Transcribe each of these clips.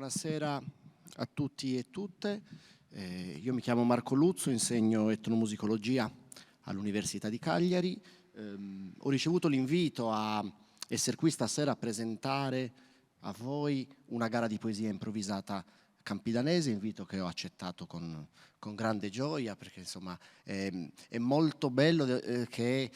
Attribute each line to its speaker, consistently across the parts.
Speaker 1: Buonasera a tutti e tutte. Io mi chiamo Marco Luzzo, insegno etnomusicologia all'Università di Cagliari. Ho ricevuto l'invito a essere qui stasera a presentare a voi una gara di poesia improvvisata campidanese, invito che ho accettato con grande gioia, perché insomma è molto bello che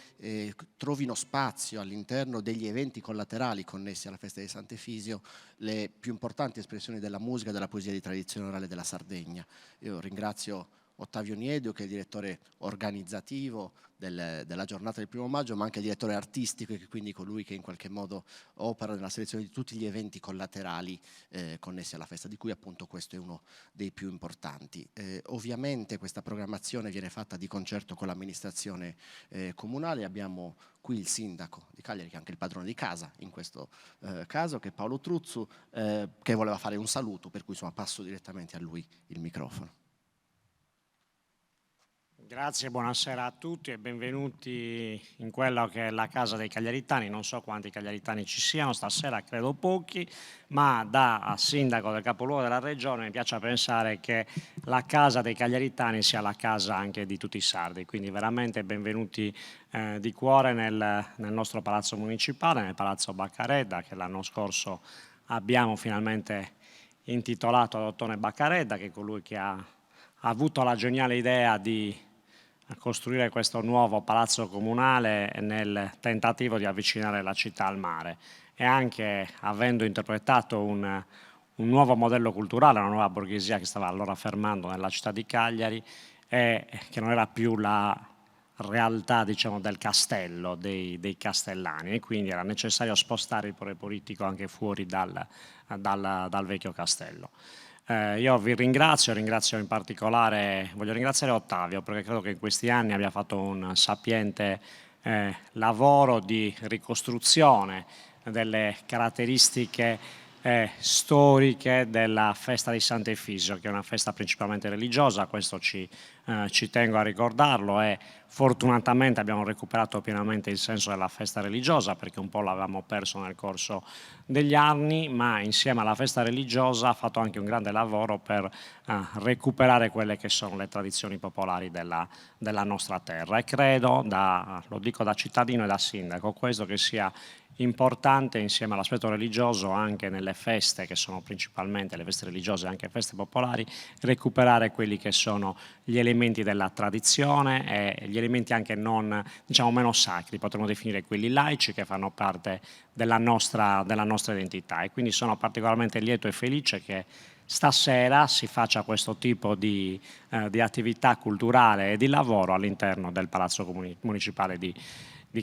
Speaker 1: trovino spazio all'interno degli eventi collaterali connessi alla festa di Sant'Efisio le più importanti espressioni della musica e della poesia di tradizione orale della Sardegna. Io ringrazio Ottavio Niedio, che è il direttore organizzativo della giornata del 1° maggio, ma anche il direttore artistico, e quindi colui che in qualche modo opera nella selezione di tutti gli eventi collaterali connessi alla festa, di cui appunto questo è uno dei più importanti. Ovviamente questa programmazione viene fatta di concerto con l'amministrazione comunale. Abbiamo qui il sindaco di Cagliari, che è anche il padrone di casa in questo caso, che è Paolo Truzzu, che voleva fare un saluto, per cui insomma passo direttamente a lui il microfono.
Speaker 2: Grazie, buonasera a tutti e benvenuti in quella che è la casa dei cagliaritani. Non so quanti cagliaritani ci siano stasera, credo pochi, ma da sindaco del capoluogo della regione mi piace pensare che la casa dei cagliaritani sia la casa anche di tutti i sardi, quindi veramente benvenuti di cuore nel nostro palazzo municipale, nel palazzo Baccaredda, che l'anno scorso abbiamo finalmente intitolato ad Ottone Baccaredda, che è colui che ha avuto la geniale idea di costruire questo nuovo palazzo comunale nel tentativo di avvicinare la città al mare, e anche avendo interpretato un nuovo modello culturale, una nuova borghesia che stava allora affermando nella città di Cagliari, e che non era più la realtà, diciamo, del castello, dei castellani, e quindi era necessario spostare il potere politico anche fuori dal vecchio castello. Io vi ringrazio in particolare, voglio ringraziare Ottavio, perché credo che in questi anni abbia fatto un sapiente lavoro di ricostruzione delle caratteristiche storiche della festa di Sant'Efisio, che è una festa principalmente religiosa. Questo ci tengo a ricordarlo, e fortunatamente abbiamo recuperato pienamente il senso della festa religiosa, perché un po' l'avevamo perso nel corso degli anni, ma insieme alla festa religiosa ha fatto anche un grande lavoro per recuperare quelle che sono le tradizioni popolari della nostra terra, e credo, lo dico da cittadino e da sindaco, questo che sia importante insieme all'aspetto religioso anche nelle feste, che sono principalmente le feste religiose e anche feste popolari, recuperare quelli che sono gli elementi della tradizione e gli elementi anche non, diciamo, meno sacri, potremmo definire quelli laici, che fanno parte della nostra identità. E quindi sono particolarmente lieto e felice che stasera si faccia questo tipo di attività culturale e di lavoro all'interno del Palazzo Municipale di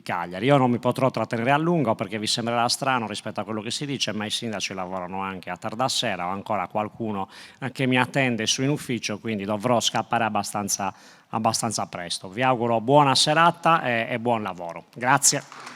Speaker 2: Cagliari. Io non mi potrò trattenere a lungo, perché vi sembrerà strano rispetto a quello che si dice, ma i sindaci lavorano anche a tarda sera, ho ancora qualcuno che mi attende su in ufficio, quindi dovrò scappare abbastanza presto. Vi auguro buona serata e buon lavoro. Grazie.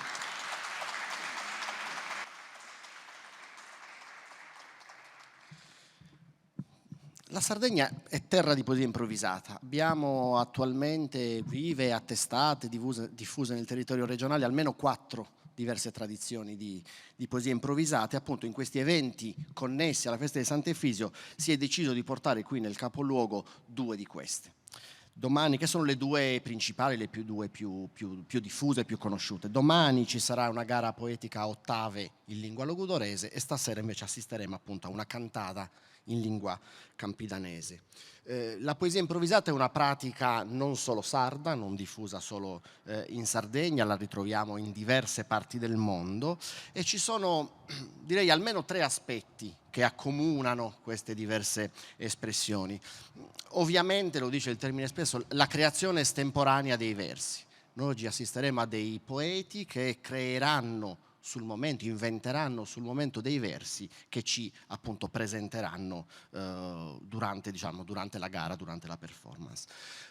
Speaker 1: La Sardegna è terra di poesia improvvisata. Abbiamo attualmente vive, attestate, diffuse nel territorio regionale almeno 4 diverse tradizioni di poesie improvvisate. Appunto, in questi eventi connessi alla festa di Sant'Efisio si è deciso di portare qui nel capoluogo 2 di queste. Domani, che sono le 2 principali, le due più diffuse e più conosciute. Domani ci sarà una gara poetica a ottave in lingua logudorese, e stasera invece assisteremo appunto a una cantata in lingua campidanese. La poesia improvvisata è una pratica non solo sarda, non diffusa solo in Sardegna, la ritroviamo in diverse parti del mondo, e ci sono, direi, almeno 3 aspetti che accomunano queste diverse espressioni. Ovviamente, lo dice il termine spesso, la creazione estemporanea dei versi. Noi oggi assisteremo a dei poeti che creeranno sul momento, inventeranno sul momento dei versi che ci appunto presenteranno durante la gara, durante la performance.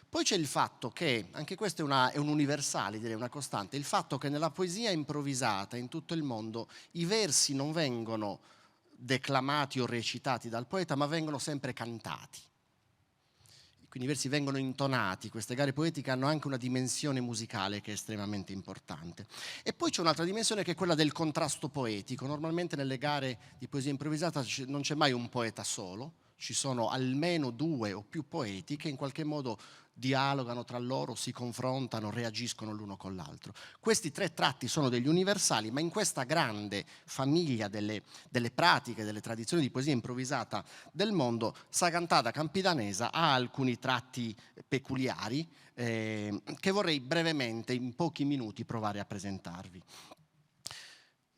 Speaker 1: Poi c'è il fatto che, anche questo è un universale, direi una costante, il fatto che nella poesia improvvisata in tutto il mondo i versi non vengono declamati o recitati dal poeta, ma vengono sempre cantati. quindi i versi vengono intonati, queste gare poetiche hanno anche una dimensione musicale che è estremamente importante. E poi c'è un'altra dimensione che è quella del contrasto poetico. Normalmente nelle gare di poesia improvvisata non c'è mai un poeta solo, ci sono almeno 2 o più poeti che in qualche modo dialogano tra loro, si confrontano, reagiscono l'uno con l'altro. Questi 3 tratti sono degli universali, ma in questa grande famiglia delle pratiche, delle tradizioni di poesia improvvisata del mondo, Sagantada Campidanesa ha alcuni tratti peculiari che vorrei brevemente, in pochi minuti, provare a presentarvi.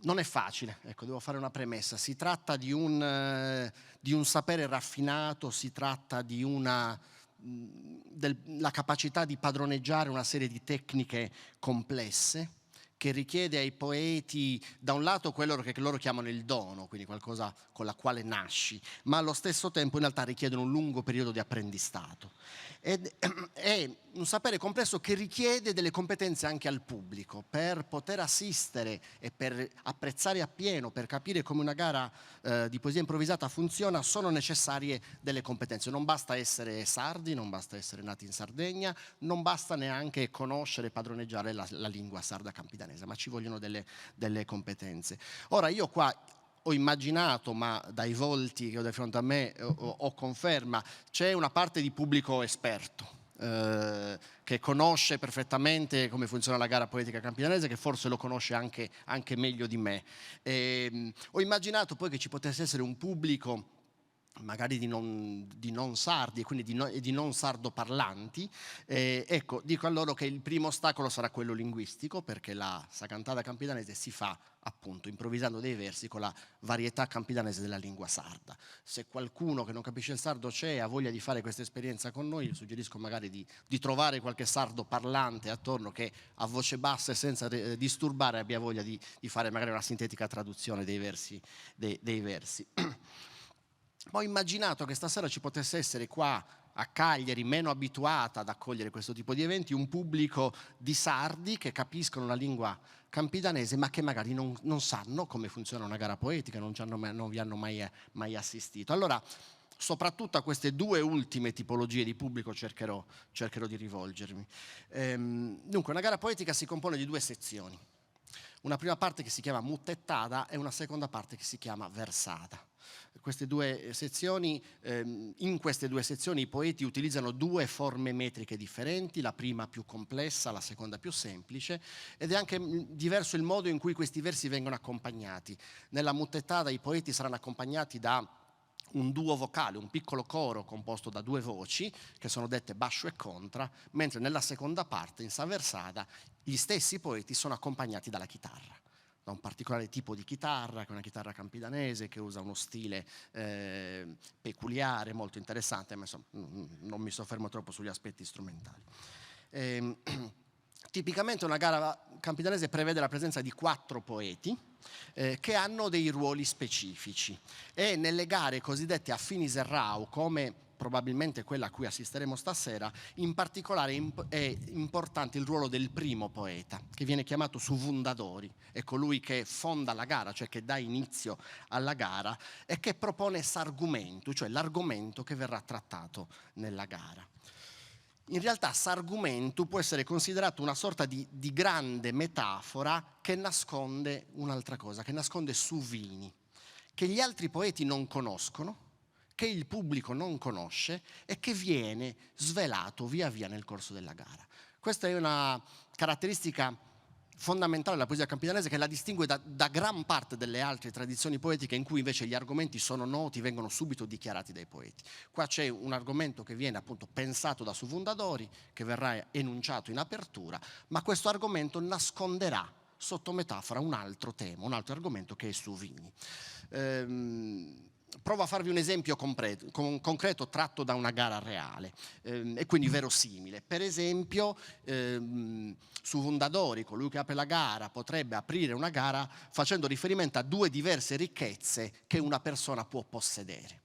Speaker 1: Non è facile, ecco, devo fare una premessa, si tratta di un sapere raffinato, si tratta di la capacità di padroneggiare una serie di tecniche complesse che richiede ai poeti da un lato quello che loro chiamano il dono, quindi qualcosa con la quale nasci, ma allo stesso tempo in realtà richiedono un lungo periodo di apprendistato. Ed è un sapere complesso che richiede delle competenze anche al pubblico. Per poter assistere e per apprezzare appieno, per capire come una gara di poesia improvvisata funziona, sono necessarie delle competenze. Non basta essere sardi, non basta essere nati in Sardegna, non basta neanche conoscere e padroneggiare la lingua sarda campidanese, ma ci vogliono delle competenze. Ora io qua ho immaginato, ma dai volti che ho di fronte a me ho conferma, c'è una parte di pubblico esperto che conosce perfettamente come funziona la gara poetica campidanese, che forse lo conosce anche meglio di me. Ho immaginato poi che ci potesse essere un pubblico magari di non sardi e quindi di non sardoparlanti. Ecco, dico a loro che il primo ostacolo sarà quello linguistico, perché la Sagantada campidanese si fa appunto improvvisando dei versi con la varietà campidanese della lingua sarda. Se qualcuno che non capisce il sardo c'è e ha voglia di fare questa esperienza con noi, io suggerisco magari di trovare qualche sardo parlante attorno che a voce bassa e senza disturbare abbia voglia di fare magari una sintetica traduzione dei versi. Ma ho immaginato che stasera ci potesse essere qua a Cagliari, meno abituata ad accogliere questo tipo di eventi, un pubblico di sardi che capiscono la lingua campidanese ma che magari non sanno come funziona una gara poetica, non vi hanno mai assistito. Allora, soprattutto a queste 2 ultime tipologie di pubblico cercherò di rivolgermi. Dunque, una gara poetica si compone di 2 sezioni. Una prima parte che si chiama muttettada e una seconda parte che si chiama versata. Queste 2 sezioni, in queste 2 sezioni i poeti utilizzano 2 forme metriche differenti, la prima più complessa, la seconda più semplice, ed è anche diverso il modo in cui questi versi vengono accompagnati. Nella muttettada i poeti saranno accompagnati da un duo vocale, un piccolo coro composto da 2 voci che sono dette bascio e contra, mentre nella seconda parte, in Saversada, gli stessi poeti sono accompagnati dalla chitarra, da un particolare tipo di chitarra, che è una chitarra campidanese che usa uno stile peculiare, molto interessante, ma insomma, non mi soffermo troppo sugli aspetti strumentali. Tipicamente una gara campidanese prevede la presenza di 4 poeti che hanno dei ruoli specifici, e nelle gare cosiddette a fini serrao, come probabilmente quella a cui assisteremo stasera, in particolare è importante il ruolo del primo poeta, che viene chiamato suvundadori, è colui che fonda la gara, cioè che dà inizio alla gara e che propone s'argumento, cioè l'argomento che verrà trattato nella gara. In realtà s'argumento può essere considerato una sorta di grande metafora che nasconde un'altra cosa, che nasconde suvini, che gli altri poeti non conoscono, che il pubblico non conosce e che viene svelato via via nel corso della gara. Questa è una caratteristica fondamentale della poesia campidanese che la distingue da gran parte delle altre tradizioni poetiche in cui invece gli argomenti sono noti, vengono subito dichiarati dai poeti. Qua c'è un argomento che viene appunto pensato da suvundadori, che verrà enunciato in apertura, ma questo argomento nasconderà sotto metafora un altro tema, un altro argomento che è suvini. Provo a farvi un esempio concreto tratto da una gara reale e quindi verosimile. Per esempio, Suvundadori, colui che apre la gara, potrebbe aprire una gara facendo riferimento a 2 diverse ricchezze che una persona può possedere.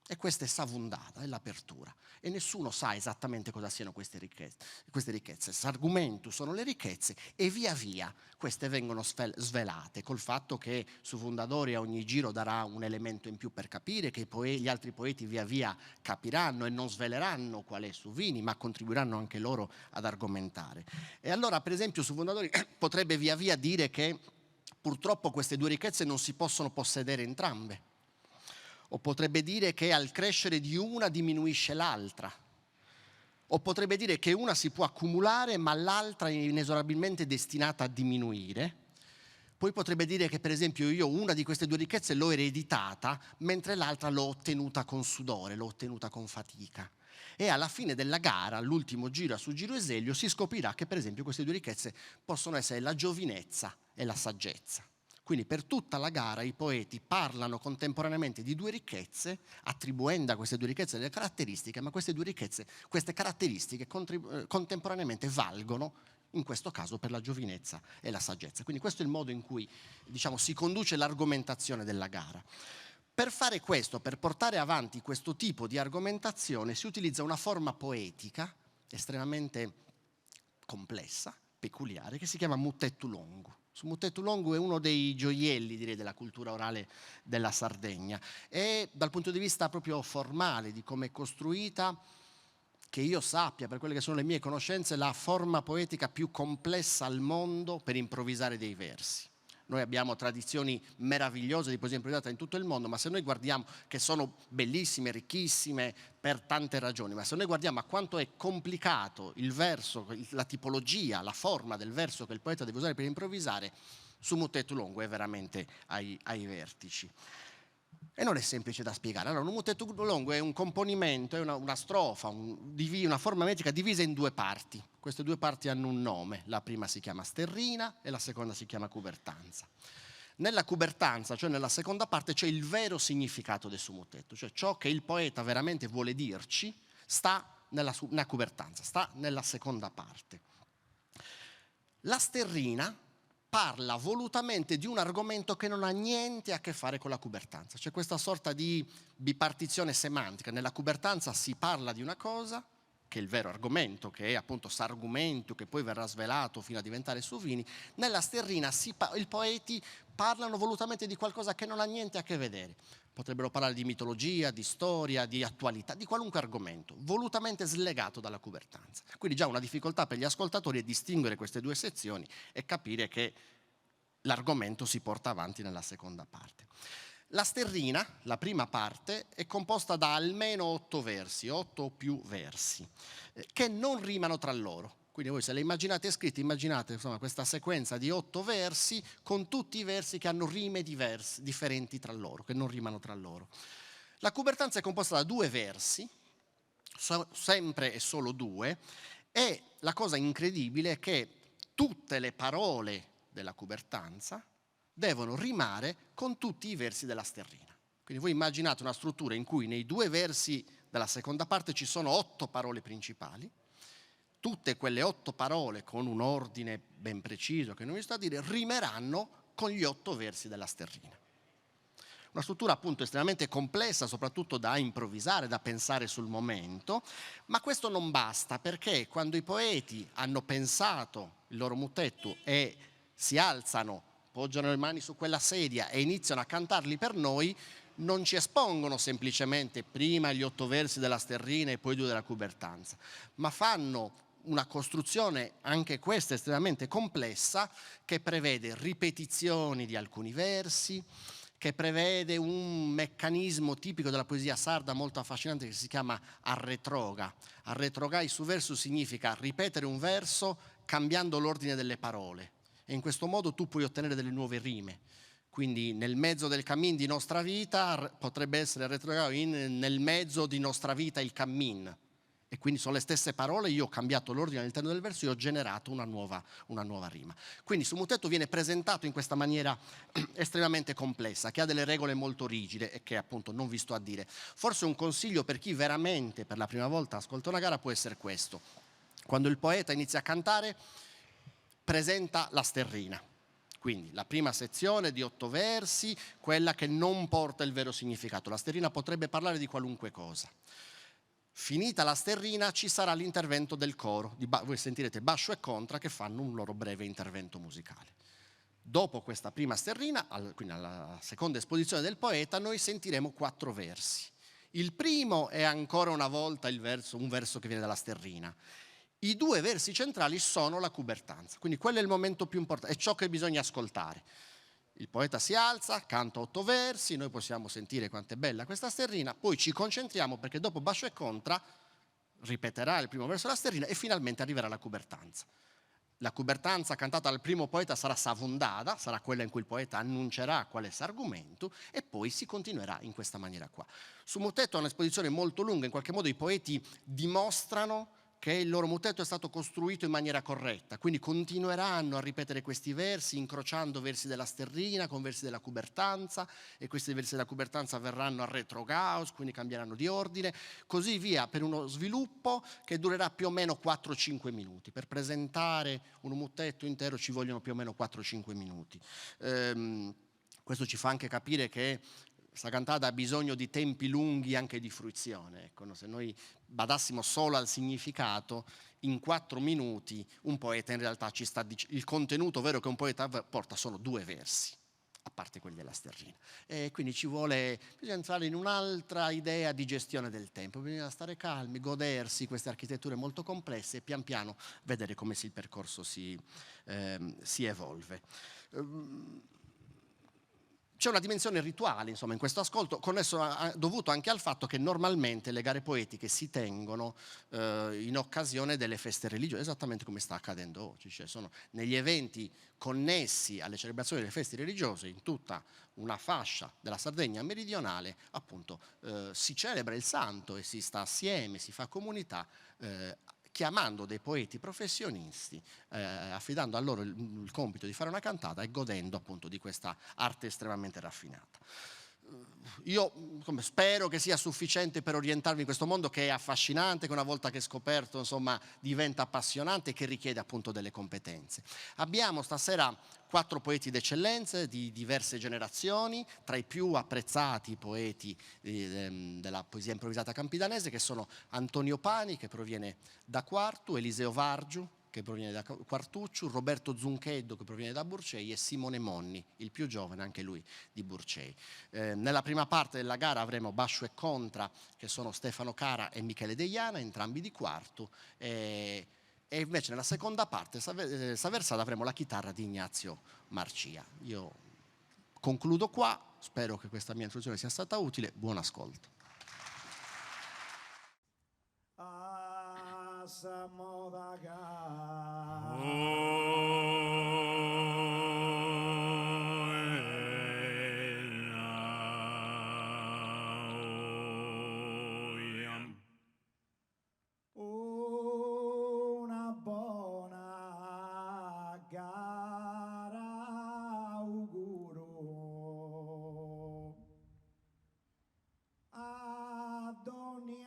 Speaker 1: E questa è Savundata, è l'apertura. E nessuno sa esattamente cosa siano queste ricchezze. S'argumentu sono le ricchezze e via via queste vengono svelate, col fatto che su Fundadori a ogni giro darà un elemento in più per capire, che gli altri poeti via via capiranno e non sveleranno qual è su Vini, ma contribuiranno anche loro ad argomentare. E allora, per esempio, su Fundadori potrebbe via via dire che purtroppo queste due ricchezze non si possono possedere entrambe. O potrebbe dire che al crescere di una diminuisce l'altra. O potrebbe dire che una si può accumulare ma l'altra è inesorabilmente destinata a diminuire. Poi potrebbe dire che per esempio io una di queste due ricchezze l'ho ereditata mentre l'altra l'ho ottenuta con sudore, l'ho ottenuta con fatica. E alla fine della gara, all'ultimo giro su Giro Eselio, si scoprirà che per esempio queste due ricchezze possono essere la giovinezza e la saggezza. Quindi per tutta la gara i poeti parlano contemporaneamente di due ricchezze, attribuendo a queste due ricchezze delle caratteristiche, ma queste caratteristiche contemporaneamente valgono, in questo caso, per la giovinezza e la saggezza. Quindi questo è il modo in cui, si conduce l'argomentazione della gara. Per fare questo, per portare avanti questo tipo di argomentazione, si utilizza una forma poetica estremamente complessa, peculiare, che si chiama mutettu longu. Su Mutettu Longu è uno dei gioielli, direi, della cultura orale della Sardegna. E dal punto di vista proprio formale, di come è costruita, che io sappia, per quelle che sono le mie conoscenze, la forma poetica più complessa al mondo per improvvisare dei versi. Noi abbiamo tradizioni meravigliose di poesia improvvisata in tutto il mondo, ma se noi guardiamo, che sono bellissime, ricchissime per tante ragioni, ma se noi guardiamo a quanto è complicato il verso, la tipologia, la forma del verso che il poeta deve usare per improvvisare, su Mutettu Longu è veramente ai vertici. E non è semplice da spiegare. Allora, un Mutettu Longu è un componimento, è una strofa, una forma metrica divisa in due parti. Queste due parti hanno un nome, la prima si chiama sterrina e la seconda si chiama cubertanza. Nella cubertanza, cioè nella seconda parte, c'è il vero significato del suo mutetto, cioè ciò che il poeta veramente vuole dirci sta nella cubertanza, sta nella seconda parte. La sterrina parla volutamente di un argomento che non ha niente a che fare con la cubertanza. C'è questa sorta di bipartizione semantica. Nella cubertanza si parla di una cosa, che è il vero argomento, che è appunto s'argumento, che poi verrà svelato fino a diventare Suvini. Nella sterrina i poeti parlano volutamente di qualcosa che non ha niente a che vedere. Potrebbero parlare di mitologia, di storia, di attualità, di qualunque argomento, volutamente slegato dalla cubertanza. Quindi già una difficoltà per gli ascoltatori è distinguere queste due sezioni e capire che l'argomento si porta avanti nella seconda parte. La sterrina, la prima parte, è composta da almeno 8 versi, 8 o più versi, che non rimano tra loro. Quindi voi se le immaginate scritte, immaginate insomma, questa sequenza di 8 versi con tutti i versi che hanno rime differenti tra loro, che non rimano tra loro. La cubertanza è composta da 2 versi, sempre e solo 2, e la cosa incredibile è che tutte le parole della cubertanza devono rimare con tutti i versi della sterrina. Quindi voi immaginate una struttura in cui nei 2 versi della seconda parte ci sono 8 parole principali, tutte quelle 8 parole con un ordine ben preciso che non vi sto a dire, rimeranno con gli 8 versi della sterrina. Una struttura appunto estremamente complessa, soprattutto da improvvisare, da pensare sul momento, ma questo non basta, perché quando i poeti hanno pensato il loro mutetto e si alzano, poggiano le mani su quella sedia e iniziano a cantarli per noi, non ci espongono semplicemente prima gli 8 versi della sterrina e poi 2 della cubertanza, ma fanno una costruzione, anche questa estremamente complessa, che prevede ripetizioni di alcuni versi, che prevede un meccanismo tipico della poesia sarda molto affascinante che si chiama arretroga. Arretrogai su verso significa ripetere un verso cambiando l'ordine delle parole, e in questo modo tu puoi ottenere delle nuove rime. Quindi nel mezzo del cammin di nostra vita potrebbe essere arretrogai nel mezzo di nostra vita il cammin. E quindi sono le stesse parole, io ho cambiato l'ordine all'interno del verso e ho generato una nuova rima. Quindi su mutetto viene presentato in questa maniera estremamente complessa, che ha delle regole molto rigide e che appunto non vi sto a dire. Forse un consiglio per chi veramente per la prima volta ascolta una gara può essere questo. Quando il poeta inizia a cantare, presenta la sterrina. Quindi la prima sezione di 8 versi, quella che non porta il vero significato. La sterrina potrebbe parlare di qualunque cosa. Finita la sterrina ci sarà l'intervento del coro, voi sentirete bascio e contra che fanno un loro breve intervento musicale. Dopo questa prima sterrina, quindi alla seconda esposizione del poeta, noi sentiremo 4 versi. Il primo è ancora una volta un verso che viene dalla sterrina. I 2 versi centrali sono la cubertanza, quindi quello è il momento più importante, è ciò che bisogna ascoltare. Il poeta si alza, canta 8 versi, noi possiamo sentire quanto è bella questa sterrina, poi ci concentriamo perché dopo bascio e contra ripeterà il primo verso della sterrina e finalmente arriverà la cubertanza. La cubertanza cantata dal primo poeta sarà savondada, sarà quella in cui il poeta annuncerà qual è l'argomento e poi si continuerà in questa maniera qua. Su Mutetto è un'esposizione molto lunga, in qualche modo i poeti dimostrano che il loro mutetto è stato costruito in maniera corretta, quindi continueranno a ripetere questi versi, incrociando versi della sterrina con versi della cubertanza, e questi versi della cubertanza verranno a retrogaus, quindi cambieranno di ordine, così via, per uno sviluppo che durerà più o meno 4-5 minuti. Per presentare un mutetto intero ci vogliono più o meno 4-5 minuti. Questo ci fa anche capire che questa cantata ha bisogno di tempi lunghi anche di fruizione. Ecco, se noi badassimo solo al significato, in 4 minuti un poeta in realtà ci sta dicendo, il contenuto vero che un poeta porta sono 2 versi, a parte quelli della sterrina. E quindi bisogna entrare in un'altra idea di gestione del tempo, bisogna stare calmi, godersi queste architetture molto complesse e pian piano vedere come il percorso si evolve. C'è una dimensione rituale, insomma, in questo ascolto, dovuto anche al fatto che normalmente le gare poetiche si tengono in occasione delle feste religiose, esattamente come sta accadendo oggi. Cioè sono negli eventi connessi alle celebrazioni delle feste religiose in tutta una fascia della Sardegna meridionale, appunto, si celebra il santo e si sta assieme, si fa comunità, chiamando dei poeti professionisti, affidando a loro il compito di fare una cantata e godendo appunto di questa arte estremamente raffinata. Io spero che sia sufficiente per orientarvi in questo mondo che è affascinante, che una volta che è scoperto, insomma, diventa appassionante e che richiede appunto delle competenze. Abbiamo stasera 4 poeti d'eccellenza di diverse generazioni, tra i più apprezzati poeti della poesia improvvisata campidanese, che sono Antonio Pani, che proviene da Quartu, Eliseo Vargiu, che proviene da Quartucciu, Roberto Zuncheddo, che proviene da Burcei, e Simone Monni, il più giovane, anche lui di Burcei. Nella prima parte della gara avremo bascio e contra, che sono Stefano Cara e Michele Deiana, entrambi di Quartu, e invece nella seconda parte, Saversada, avremo la chitarra di Ignazio Marcia. Io concludo qua, spero che questa mia introduzione sia stata utile, buon ascolto.
Speaker 3: Una buona gara auguro ad ogni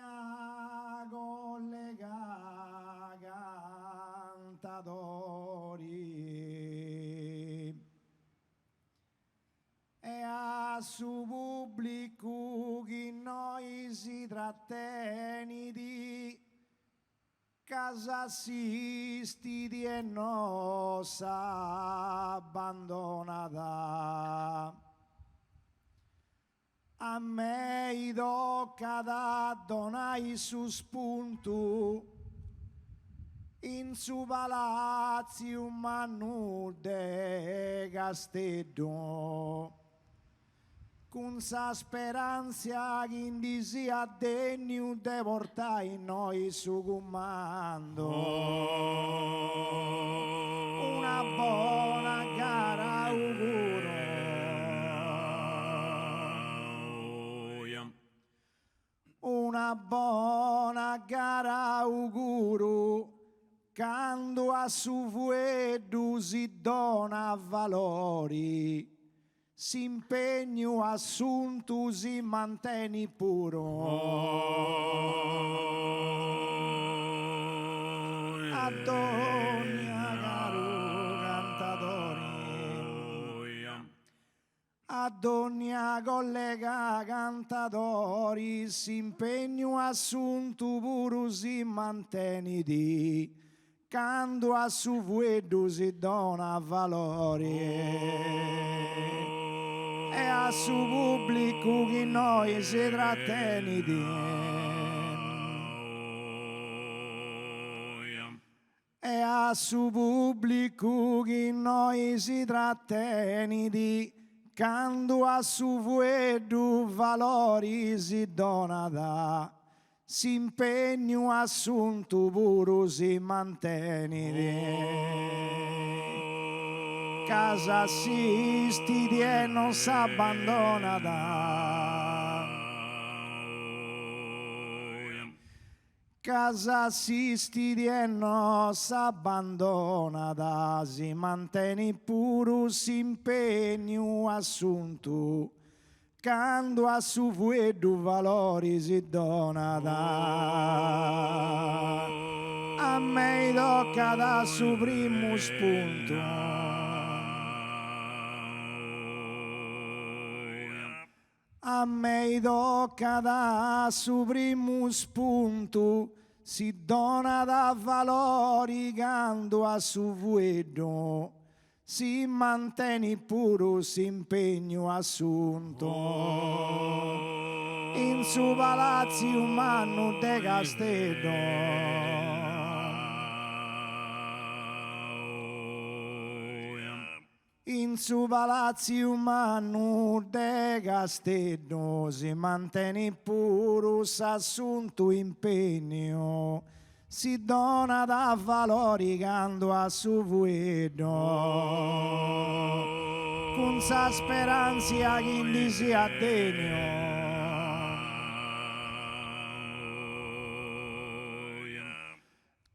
Speaker 3: collega cantatori e a su pubblico che noi si tratteni di casa assistiti e nostra abbandonata. A me tocca da donai su spunto in su palazzo Manu de Castello, con sa speranza che in sia degno de portai noi su comando. Una buona gara auguro. Una buona gara auguro, quando a su fueddu si dona valori, si impegno assunto si mantiene puro. Ad ogni caro cantatori Madonna collega cantatori, s'impegno assunto pure si manteniti, quando a su fuedo si dona valori. E a su pubblico che noi si tratteniti. E a su pubblico che noi si tratteniti, quando a su fuedo valori si dona da, s'impegno assunto pure si manteniti. Casa assistiti e non s'abbandona da. Casa assistiti e non s'abbandona da, si mantiene pure s'impegno assunto, quando a su fuedo valori si dona da. A me tocca da su primo spunto. A me tocca da su primo spunto, si dona da valori quando a su fuedo si mantiene pure s'impegno assunto. In su palazzi umano de Castello, in su palazzi umano de Castello, si mantiene pure s'assunto impegno, si dona da valori quando a su fuedo, con sa speranza che indi sia degno.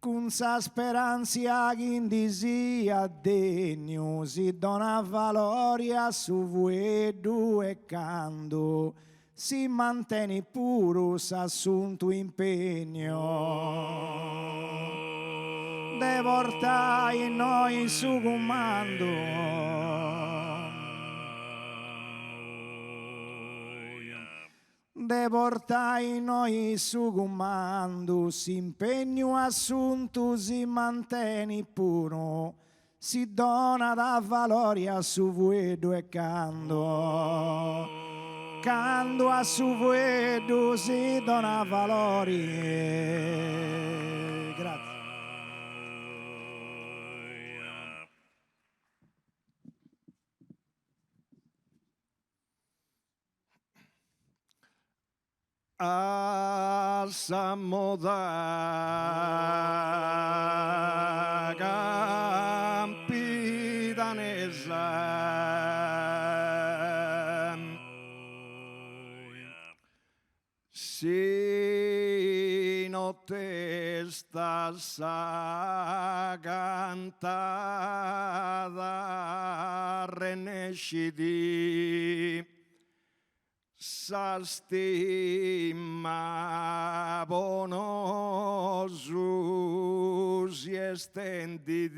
Speaker 3: Con sa speranza che indi sia degno, si dona valori a su fuedo e quando si mantiene pure s'assunto impegno. De portai noi su comando, de portai noi su comando, s'impegno assunto si mantiene puro, si dona da valori a su fuedo e quando a su fuedo si dona valori. Grazie.
Speaker 4: Alzamo da capitanesa, si notte sta sa cantata renesciti, sa stima bonosu si estenditi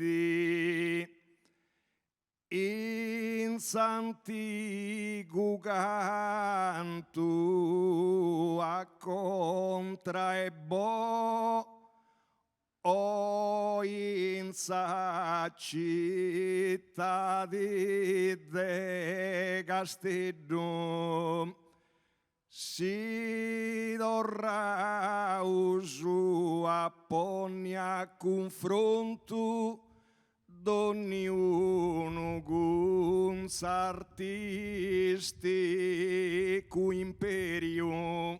Speaker 4: in s'antico canto a contra e bo o in sa città di De Castello si dorrà usu a ponni a confronto d'ognuno con s'artistico imperio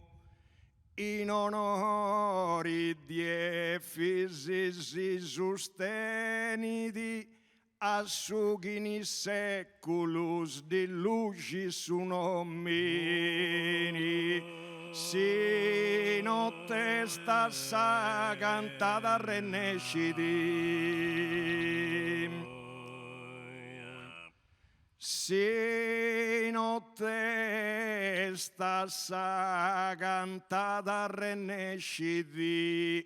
Speaker 4: in onore di Efesi si sosteniti a sughini seculus di luci su nomini, si notte sta sa cantata renesciti, si notte sta sa cantata renesciti,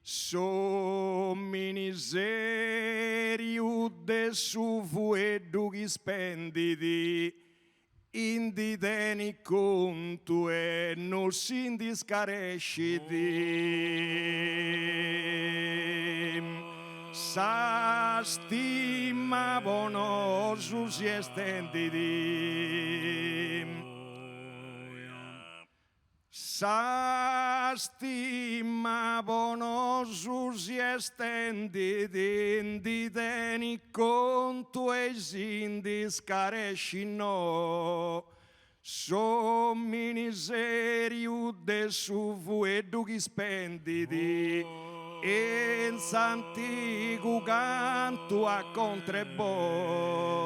Speaker 4: somministerio de su fuedo che spenditi indi teni conto e non si indiscaresci di sa stima bonosu si estendi di sa stima bonosu si estendi di teni conto e si indiscaresci no so miniseriu de su vuedu chi spendidi in s'antico canto a contrebom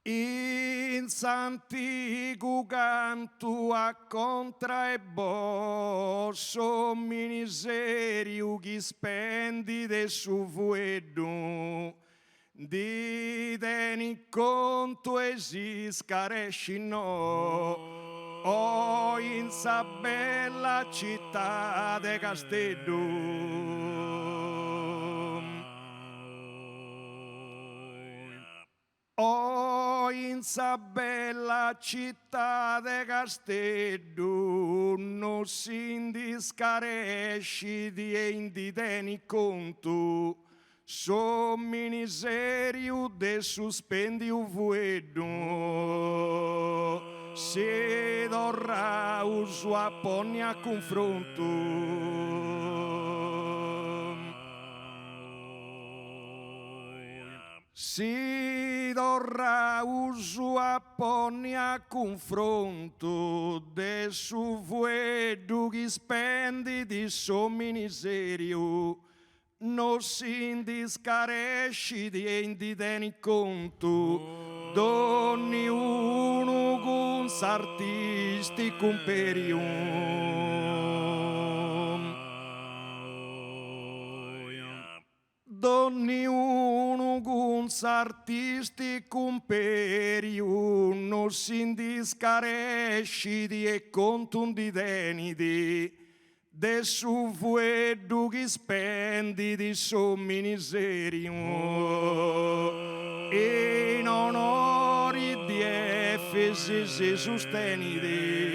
Speaker 4: in s'antico canto a contraebo so miniseriu chi spendi de su vuedu di teni conto e si scaresci no o in sa bella città de Castello o in sa bella città de Castello non si indiscaresci di indi teni conto so miniseriu de suspendiu vuedu se dorrà uso a ponni a confronto si dorrà uso a ponni a confronto de su vuedu chi spendi di sommiserio non si indiscaresci di indi teni conto donni uno con s'artisti comperium donni uno con s'artisti comperium non si indiscaresci di e contundi denidi de su vuedu chi spendi di somminiserium in onori di Efesi si sostenidi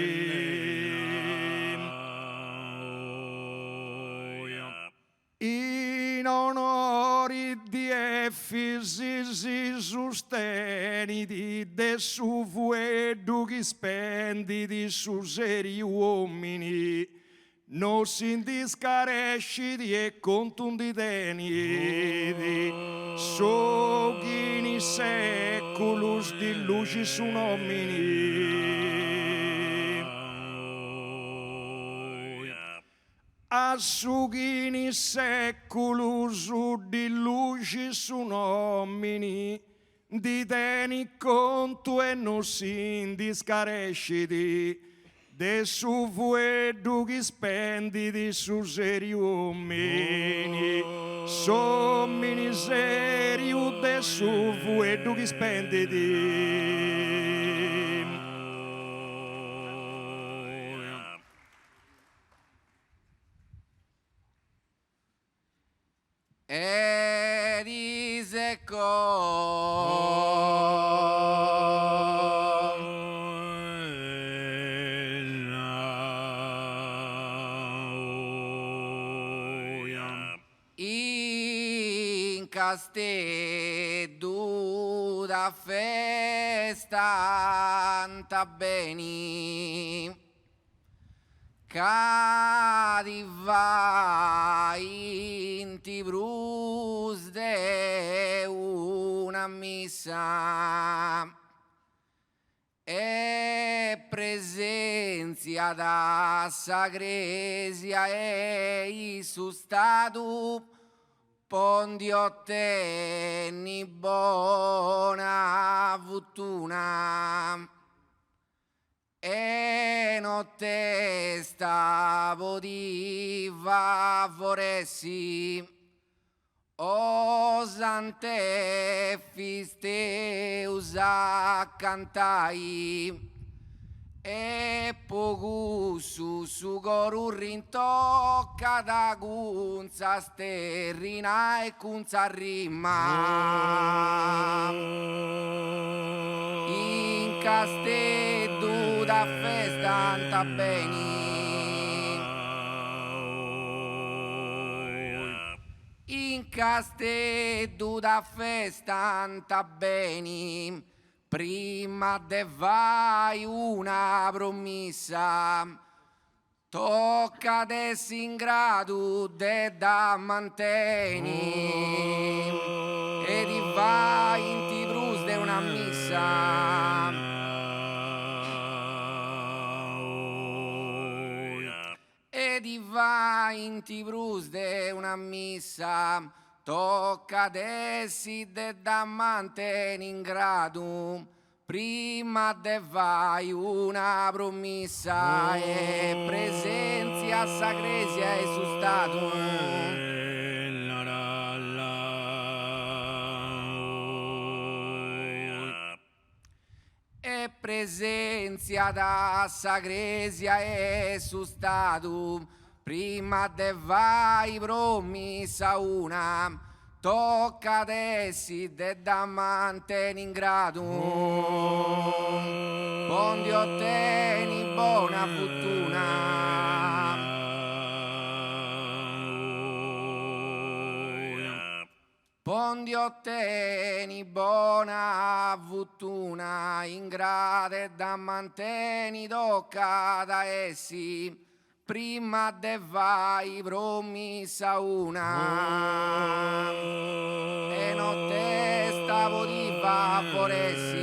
Speaker 4: in onori di Efesi si sostenidi de su vuedu chi spendi di su seri uomini non si indiscaresci di e contundi denidi soghini seculus di luci su nomini assughini seculus di luci su nomini di teni conto e non si indiscaresci di de su vuedu chi spendi di su seri uomini somminiseriu de su vuedu chi spendi di
Speaker 5: in Castello da festa anta beni cadiva in tibrus de una missa e presenza da sagresia e su stato pondiotteni buona fortuna e notte stavo di favoressi o sante fisteus a cantai e poco su coru rintocca da cunza sterrina e cunza rima in casteddu da festa anta beni in casteddu da festa anta beni prima de vai una promessa, tocca dessi in grado de da manteni e di vai in ti brus de una missa. E di vai in ti brus de una missa. Tocca dessi de da manteni in grado, prima de vai una promessa e presenzia sacresia e su stato. E presenzia da sacresia e su stato. Prima de vai promessa una, tocca dessi de da manteni in grado. Pondi ottieni buona fortuna. Pondi ottieni buona fortuna, in grado e da manteni tocca da essi. Prima de vai promessa una e notte stavo di vaporessi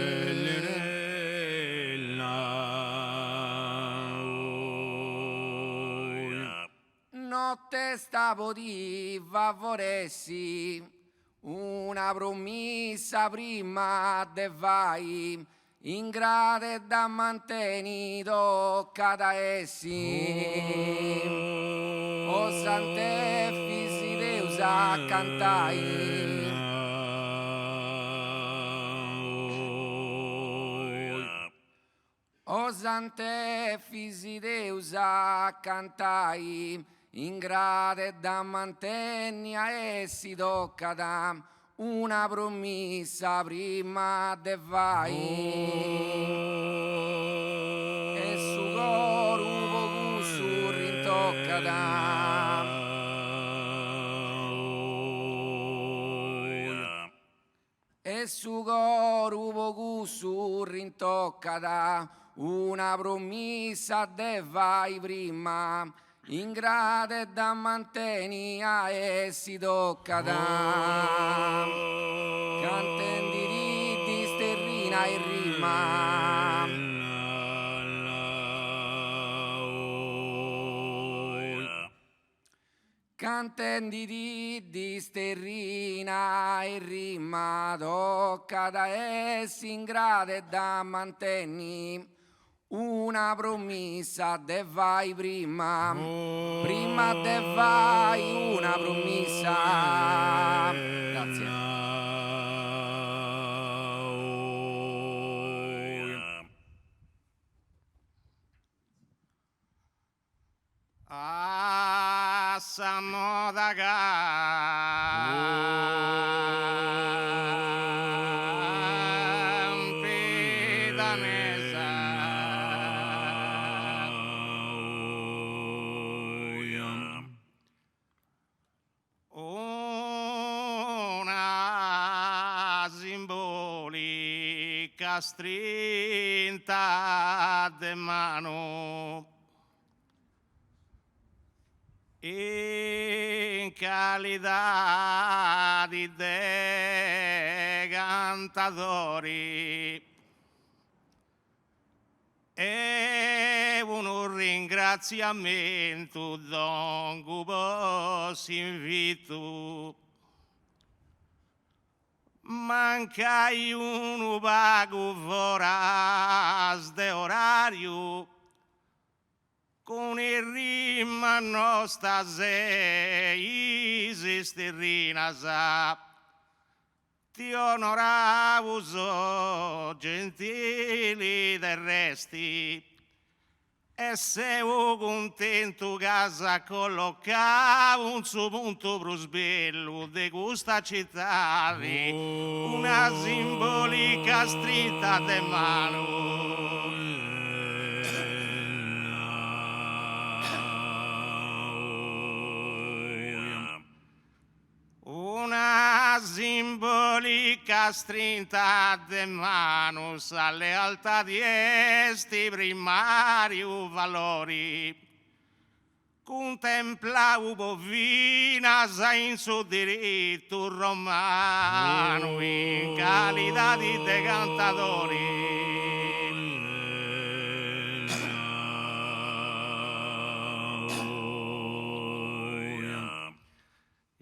Speaker 5: notte stavo di vaporessi una promessa prima de vai in grado e da manteni tocca da essi o sante fisi Deus a cantai o sante fisi Deus a cantai in grado e da manteni a essi tocca da una promessa prima de vai e su coro poco su rintocca da e su coro poco su rintocca da una promessa de vai prima in grado e da manteni a essi tocca da cantendi di sterrina e rima cantendi di sterrina e rima tocca da essi in grado e da manteni una promessa de vai prima de vai una promessa. Grazie.
Speaker 4: Assamo da campi danesa una simbolica strinta de mano in calidad de cantatori e un ringraziamento dongo vos invito mancai un vago voraz de orario con il rima nostra se sterrina sa ti onoravo so gentili del resti E sei contento che si collocava un suo punto più sbello di questa città, una simbolica stretta di mano. Una simbolica stretta di mano sa lealtà di esti primari valori. Contempla bovina in suo diritto romano in calità di decantatori.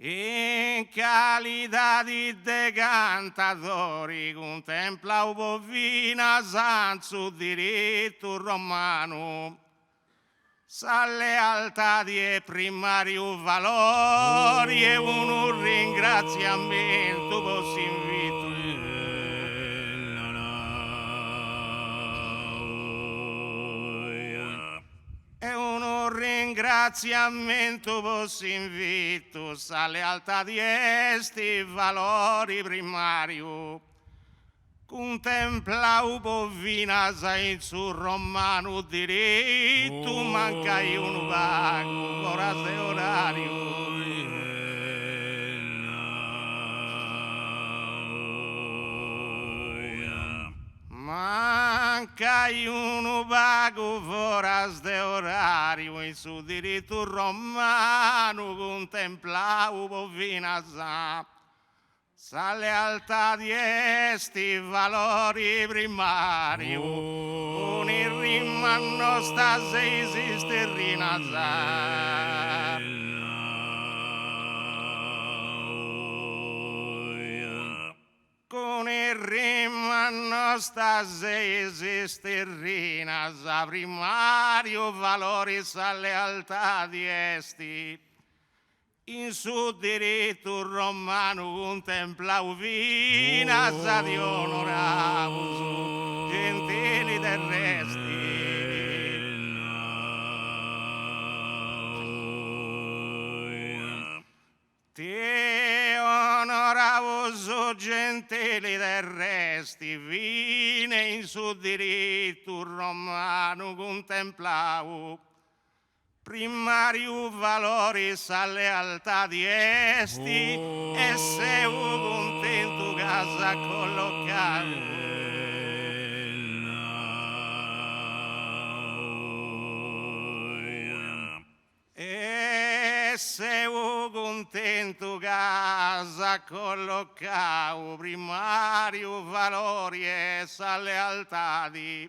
Speaker 4: In calità di decantatori contempla bovina senza diritto romano, sa lealtà di primario valori e un ringraziamento posso invito. E un ringraziamento posso invito sa lealtà di esti valori primario. Contempla bovina in su romano diritto manca un vago ora de orario. Manca un vago voras de orario in su diritto romano contempla bovina sa lealtà di esti valori primari un rima nostra se esiste rinazza con il rima nostra se esiste rinazza primario valori sa lealtà di esti in suo diritto romano contempla vina sa di onoravo gentili terrestri ti onoravo so gentili terrestri vine in suo diritto romano contemplavo primario valori sa lealtà di esti e sei contento che sa collocare e sei contento che sa collocare primario valori e sa lealtà di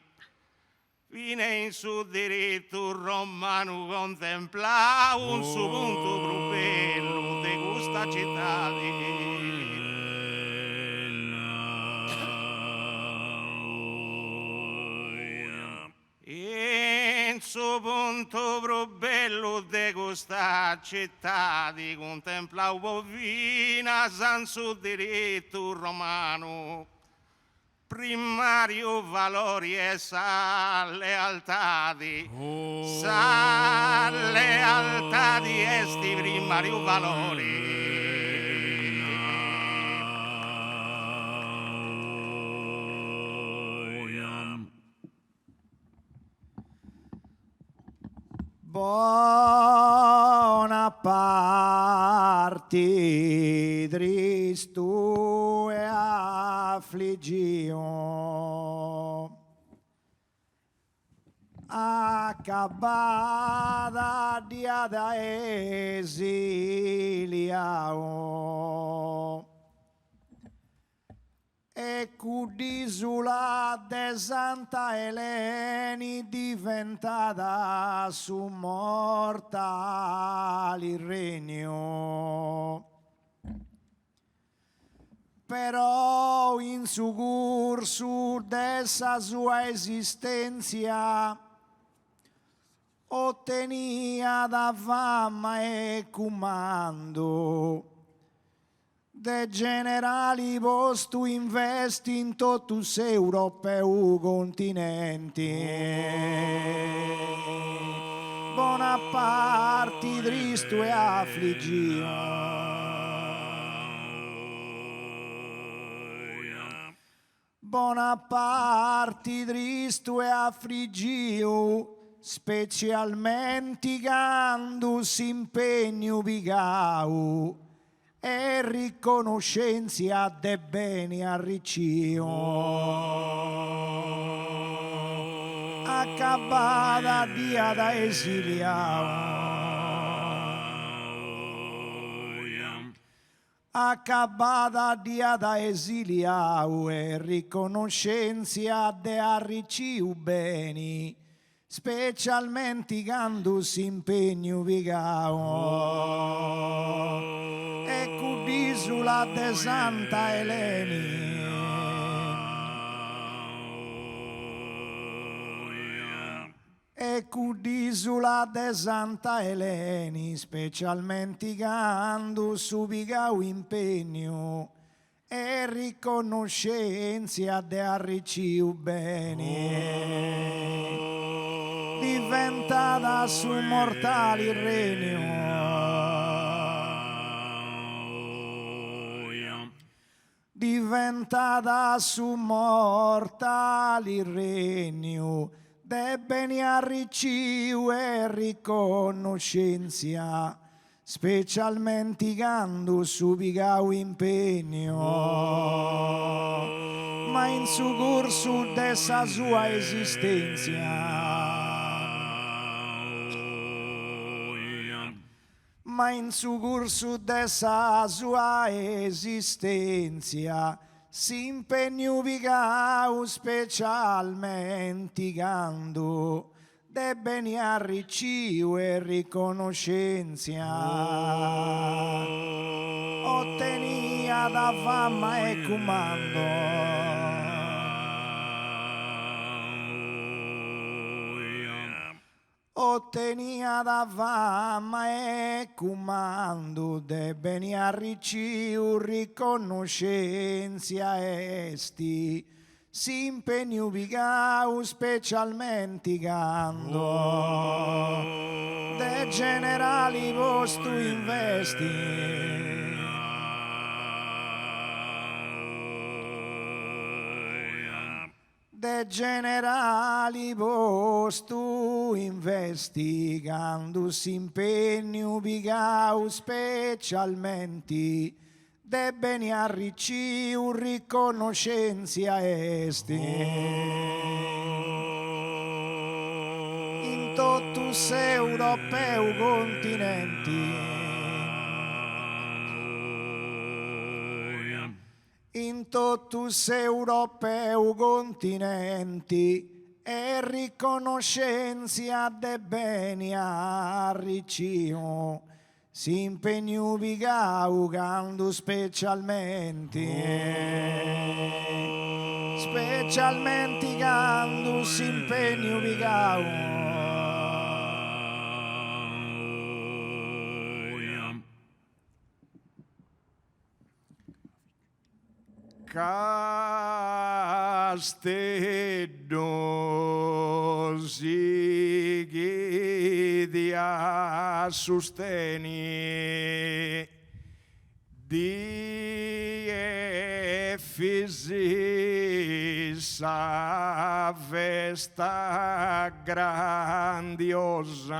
Speaker 4: fine in su diritto romano contempla un suo punto più bello di questa città in suo punto più bello di questa città di contempla bovina senza diritto romano primario valori e sa lealtà di esti primario valori
Speaker 3: Bonaparte tristo e affligion acabada dia da exiliao e cudisula de Santa Eleni diventata su mortali regno. Però in su curso dessa sua esistenza ottenia da fama e comando De generali postu investi in totus europeu continenti. Bonaparte tristo e affliggio. Bonaparte tristo e affliggio, specialmente gandus impegno pigau e riconoscenza de beni arriccio. Accabada dia da esiliao. Accabada dia da esiliau e riconoscenza de arricciu beni, specialmente gandus impegno vigao. E cudisula de Santa Eleni. E cudisula de Santa Eleni, specialmente gandus subigau impegno e riconoscenza de arricciu beni. Diventata su mortali regno. Diventata su mortali regno. De beni arricciu e riconoscenza, specialmente gandus subigau impegno, ma in su corso dessa sua esistenza, ma in su corso dessa sua esistenza, si impegno pigau specialmente gandu de beni arricciu e riconoscenza. Ottenia da fama e comando. Ottenia da fama e comando de beni arricciu riconoscenza esti si impegno pigau specialmente gando de generali postu investi. De generali postu investigandus impegno pigau specialmente de beni arricciu riconoscenza esti. In totus europeu continenti. In totus europeu continenti e riconoscenza de beni arricciu si impegno pigau gandus specialmente gandus impegno pigau. Castedo sigidia susteni di Efisi sa festa grandiosa.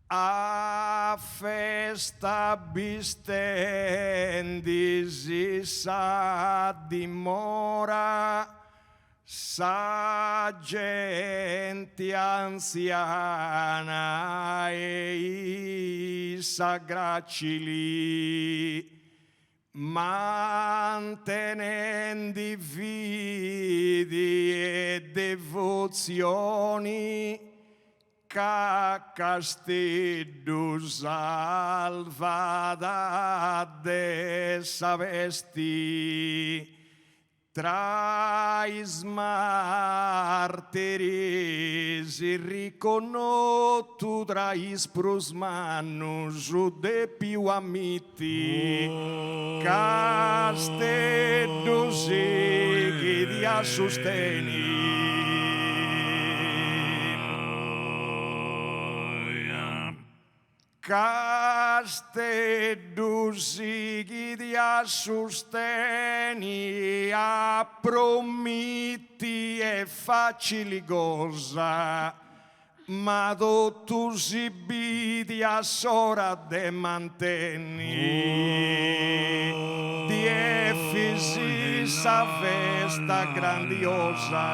Speaker 3: A festa bistendisi sa dimora sa gente anziana e sa gracili mantenendi fidi e devozioni Castedo salvada de sa vesti Tra i smarteri si riconosciuto tra i sprusmanus de più amici castello che dia sosteni castello che dia sosteni a prometti e facili cosa ma tu si bidi a sora de mantenni di Efisi sa festa grandiosa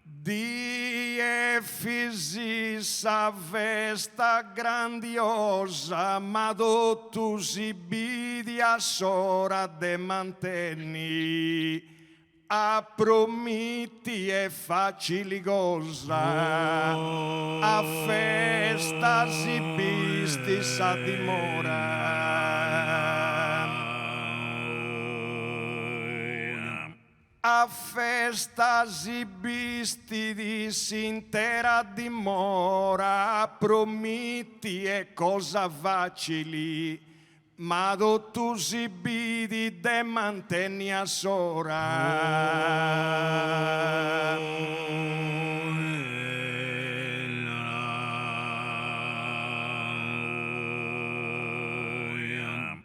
Speaker 3: di Efisi sa festa grandiosa ma tu si bidi a sora de mantenni a prometti e facili cosa a festa si bisti sa dimora a festa si bisti di s'intera dimora a prometti e cosa facili ma tu si bidi de mantenni a sora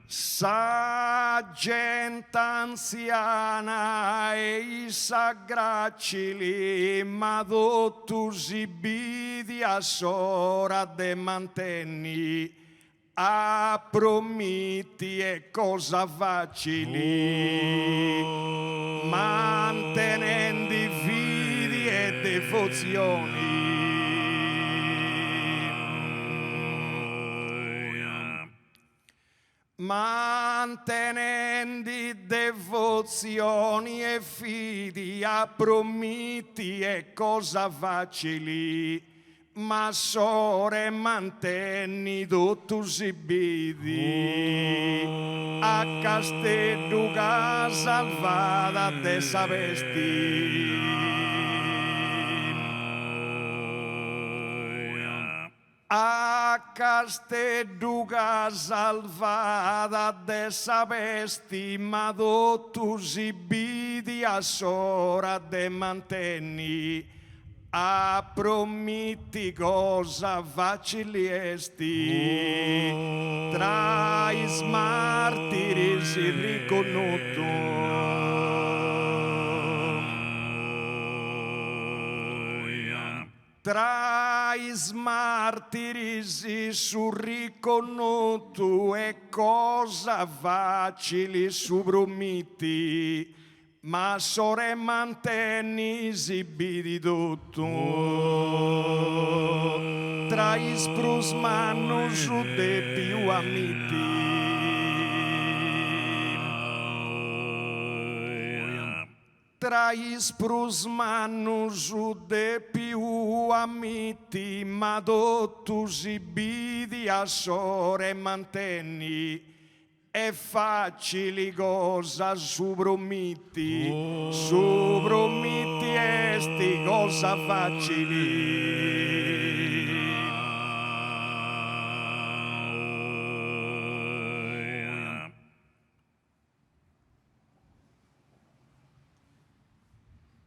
Speaker 3: sa gente anziana e i sagracili ma tu si bidi a sora de mantenni a prometti e cosa facili mantenendo fidi e devozioni mantenendo devozioni e fidi a prometti e cosa facili ma sore mantenni tu si bidi a castello che salvata de sapesti a castello che salvata de sapesti ma tu si bidi a sora de mantenni a prometti cosa facili esti tra i smartiri si riconosciuto tra i smartiri si su riconosciuto e cosa facili su prometti ma sore mantenni si bidi tutto tra i sprusmanus de più amici tra i sprusmanus de più amici ma tu si bidi a sore mantenni è facili cosa su prometti esti cosa facili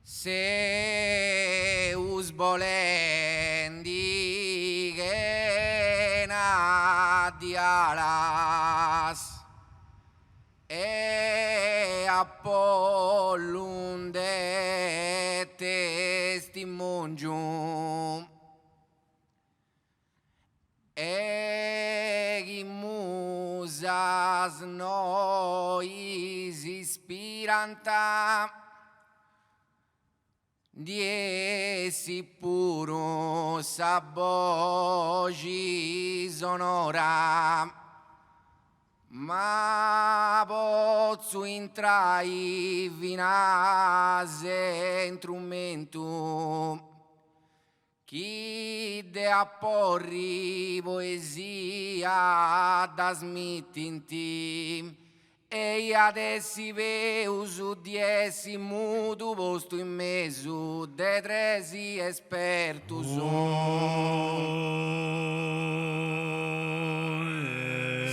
Speaker 5: se usbolendi che na dialas e Apollunde testimonium e musas nois ispiranta diesi purus abogis honora ma pozzo intrai vinase intrumentum chi de a porri poesia da smittinti e adesso veu su 10 mutu posto in mezzo de 3 espertus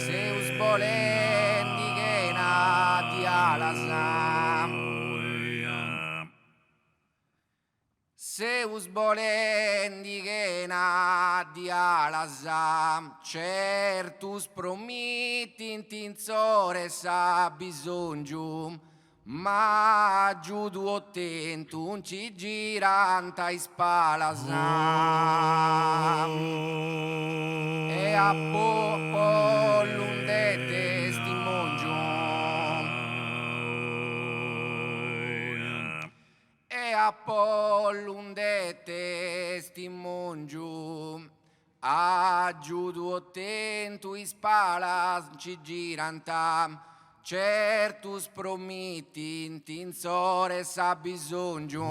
Speaker 5: seus bolendi che na di alasa seus bolendi che na di alasa certus promitti in tinzore sa bisogno ma giù du attento un ci giranta in spalasa e a pollunde testimongio e a pollunde testimongio a giù du attento in spalasa ci giranta certus promitti in tinzore sa bisogno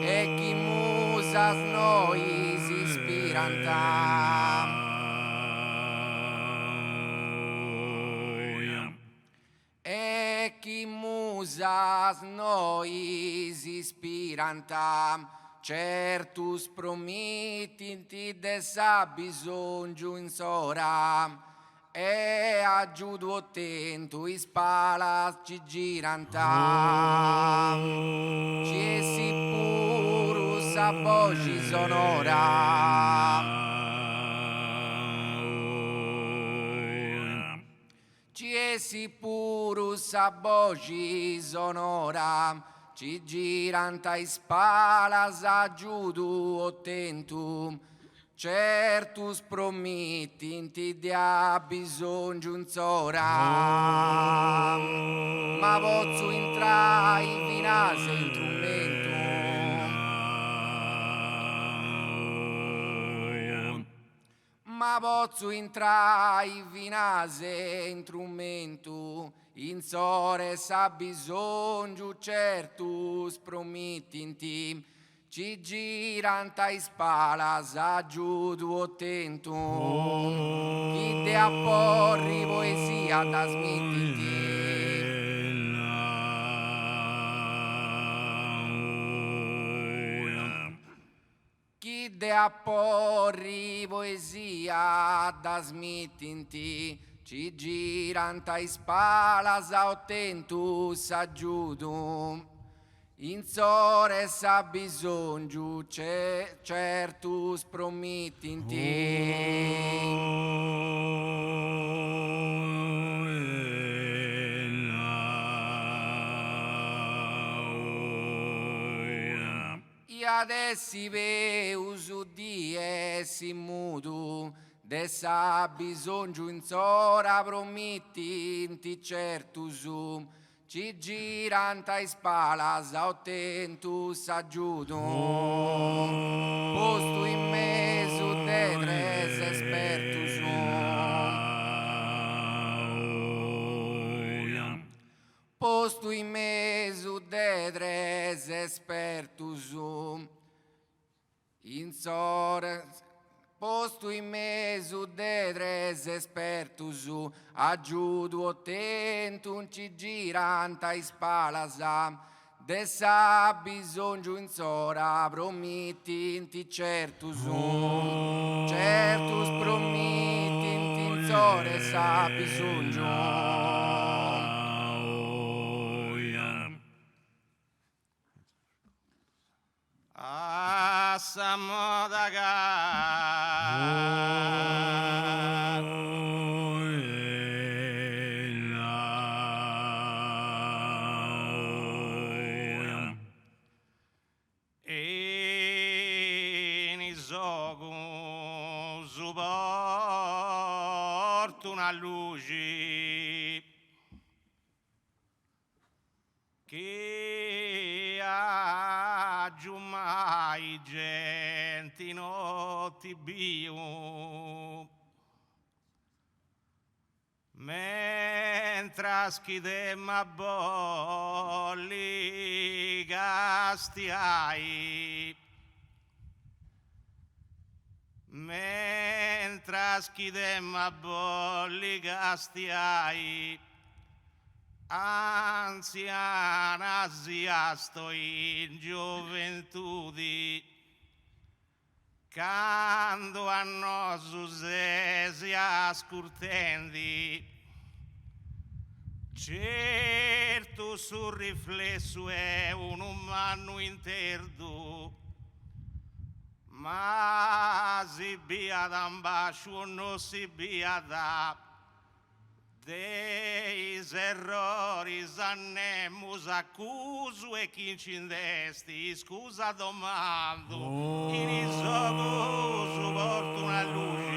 Speaker 5: e chi musas noi si ispiranta e chi musas noi si ispiranta certus promitti in ti de sa bisogno in sora e aggiudo attento i spala ci giranta ci essi purus a voci sonora ci essi purus a voci sonora ci giranta i spala aggiudo attento certus promitti in ti dia bisogno un sora ma pozzo intrai vinase in strumento ma pozzo intrai vinase in strumento in sore sa bisogno certus promitti in ti ci giranta in spalas aggiudo attento chi te a porri poesia da smittiti chi te a porri poesia da smittiti ci giranta in spalas attento s'aggiudo in sore sa bisogno certus promitti in ti adesso veu su di essi mutu de sa bisogno in sora promitti in ti certus ci giranta in spalas attento s'aggiudo posto in mezzo de 3 espertus posto in mezzo de 3 espertus in sore posto in mezzo de 3 espertus aggiudo attento un ci giranta in spalasa de sa bisogno in sora promitti in ti certus promitti in ti sore sa bisogno supporto una luce che mai genti notti bio mentre schidemma bolli gastiai
Speaker 4: mentre schidem a bolli castiai, anziana sia sto in gioventù, quando a nos si ascoltendi, certo sul riflesso è un umano interdo, ma si bia da ambascio non si bia da dei errori annemus accuso e chi ci indesti scusa domando in isogo porto una luce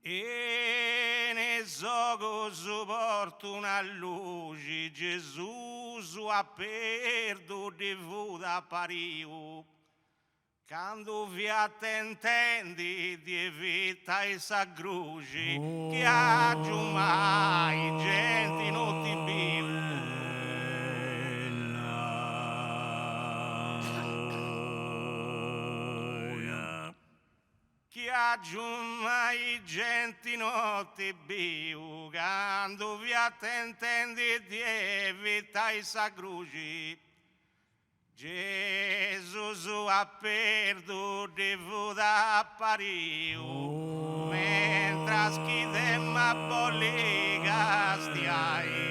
Speaker 4: e ne isogo porto una luce Gesù ha perduto di vuda pariu. Quando vi attendendi di vita e s'aggrugi, che aggiù mai gente non ti biu. Che aggiù mai gente non ti biu. Quando vi attendendi di vita e s'aggrugi, Gesù ha perduto di vuda pariu, mentre schidem a bolli castiai.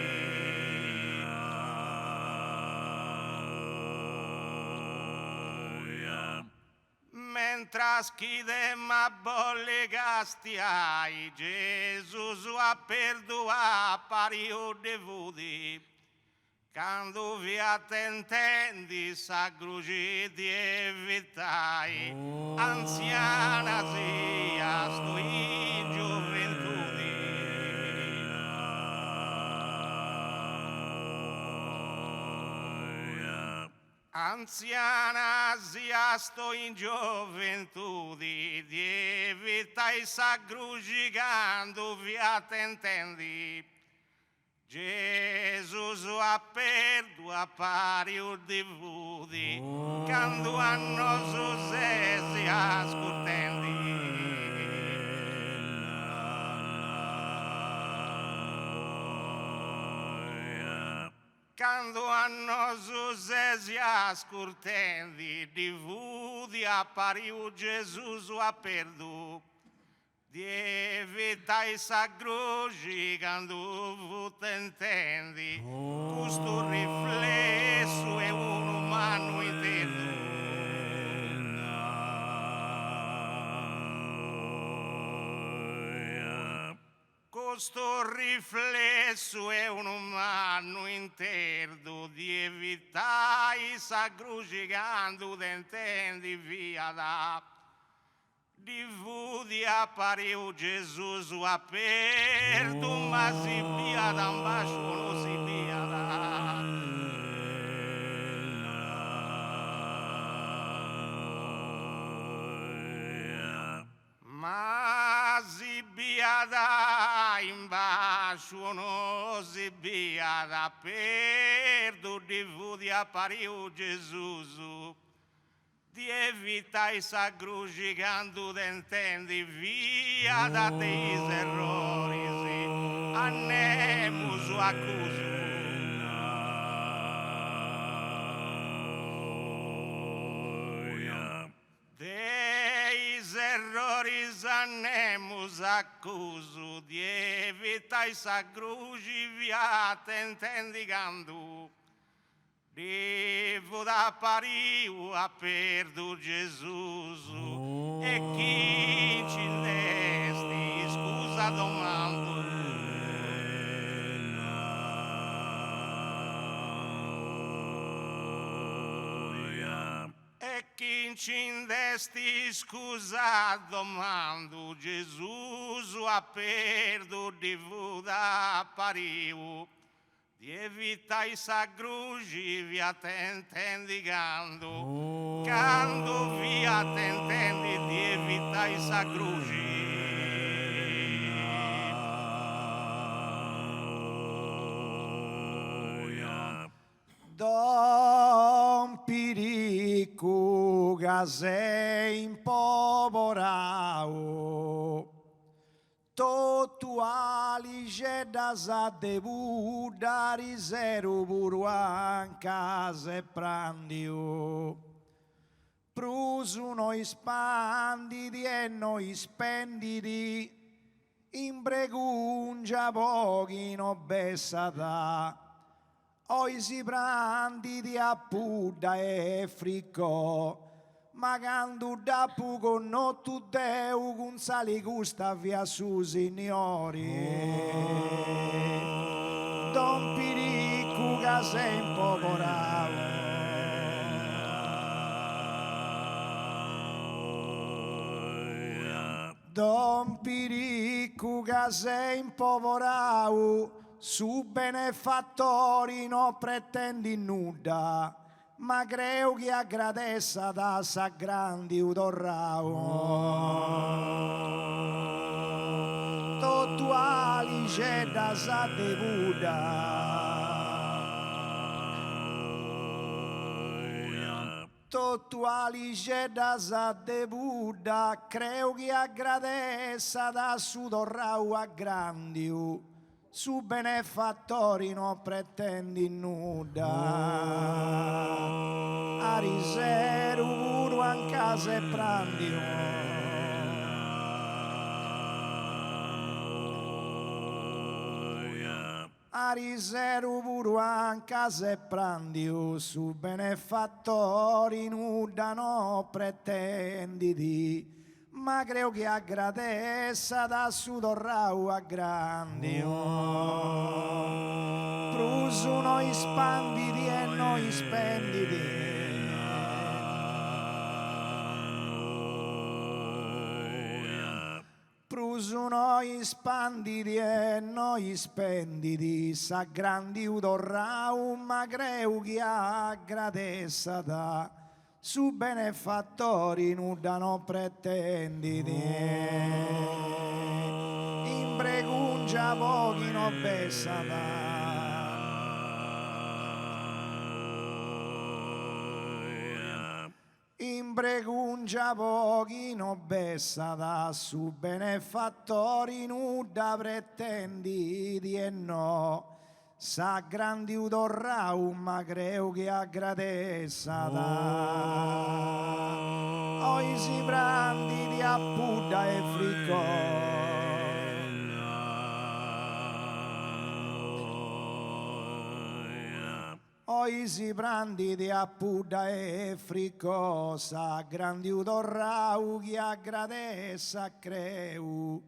Speaker 4: Mentre schidem a bolli castiai, Gesù ha perduto a pariu di vudi. Quando vi attendendi s'aggrugi di evitai, anziana sia sto in gioventù. Anziana sia sto in gioventù, di evitai s'aggrugi quando vi attendendi. Gesù ha perduto a pariu di vudi, quando a nos si ascoltendi. Quando a nos si ascoltendi, di vudi a pariu Gesù ha perduto. Di evitai s'aggrugi quando vu t'intendi, questo riflesso è un umano intendo. Questo riflesso è un umano interno, di evitai s'aggrugi quando t'intendi via da. Di vudi appariu Gesù aperto, ma si via da un bacio non si via da. Ma si via da in bacio non si via da perdo, di vudi appariu Gesù. Di evitai s'aggrugi quando t'intendi via da te errori, annemus accuso. Dei errori annemus accuso, di evitai s'aggrugi via t'intendi quando. Devo da pariu a perdu Gesù e chi ci indesti scusa domando e chi ci indesti scusa domando Gesù a perdu devo da pariu. Di evitai s'aggrugi via t'intendi quando via t'intendi di evitai s'aggrugi.
Speaker 3: che sei impovorao. Tutto alice da sa devu da risero puru anca se prandio. Prusu noi spanditi e noi spenditi, in pregungia pochi no bessata. Oi si pranditi a pudda e friccò, ma quando da poco no tu deu con sali gusta via su signori. Don Piriccu che sei impovorao. Don Piriccu che sei impovorao, su benefattori non pretendi nulla, ma creo che aggradessa da sa grandi udorrao. Tutto alice da sa devuda. Tutto alice da sa devuda, creo che aggradessa da su dorrao a grandiu. Su benefattori non pretendi nulla, a riseru puro a casa e prandio. A riseru puro a casa e prandio, su benefattori nulla non pretenditi. Ma creo che aggradessa da su dorrau a grandi. Prusu noi spanditi e noi spenditi. Prusu noi spanditi e noi spenditi. Sa grandi udorrau, ma creu che aggradessa da su benefattori nulla non pretenditi. In pregungia pochi no bessata. In pregungia pochi no bessata, su benefattori nulla pretenditi e no. Sa grandi udorrau, ma creo che aggradessa da. Oi si pranditi a pudda e friccò. Oi si pranditi a pudda e friccò. Sa grandi udorrau, che aggradessa creu.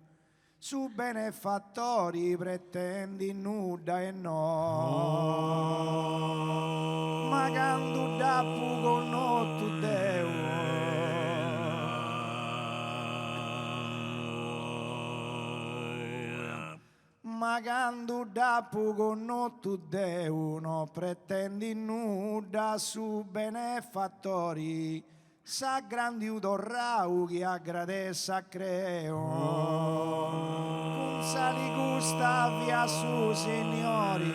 Speaker 3: Su benefattori pretendi nulla e no, ma quando da poco no tu deu. Ma quando da poco no tu deu, no pretendi nulla su benefattori. Sa grandi udorrau che aggradessa creo. Con sali gusta via su signori.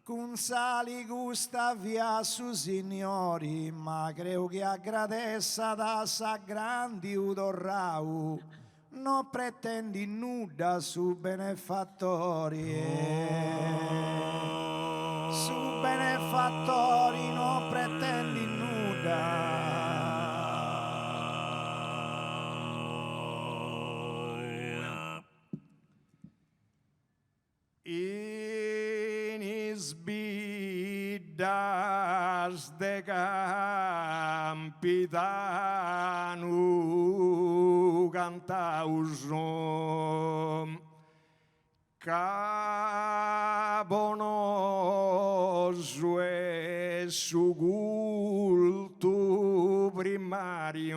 Speaker 3: Con sali gusta via su signori, ma creo che aggradessa da sa grandi udorrau. Non pretendi nulla su benefattori. Su benefattori non pretendi nulla. In isbidas de Campitanu cantausom cabonoso e su culto primario,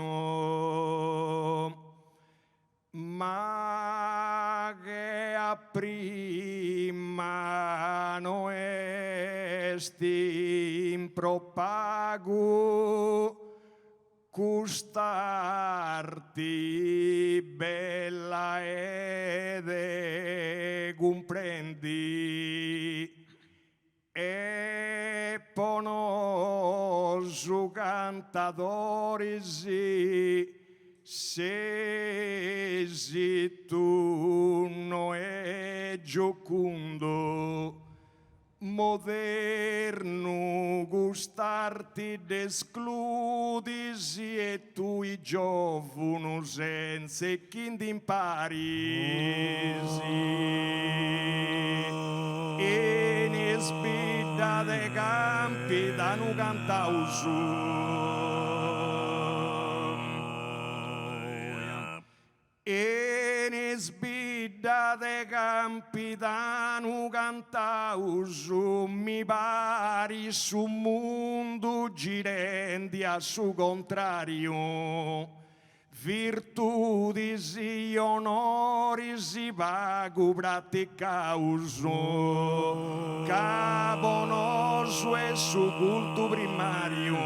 Speaker 3: ma che a prima no esti in propago custarti bella ed comprendi su cantatori se tu non è giocundo moderno gustarti d'escludisi e tu i giovunu senza chi imparisi e ne spida de campi da nu cantausu e ne sbidda de campitano cantausu mi pari su mondo girendi a su contrario virtudis e onoris i pagu praticausu cabonoso e su culto primario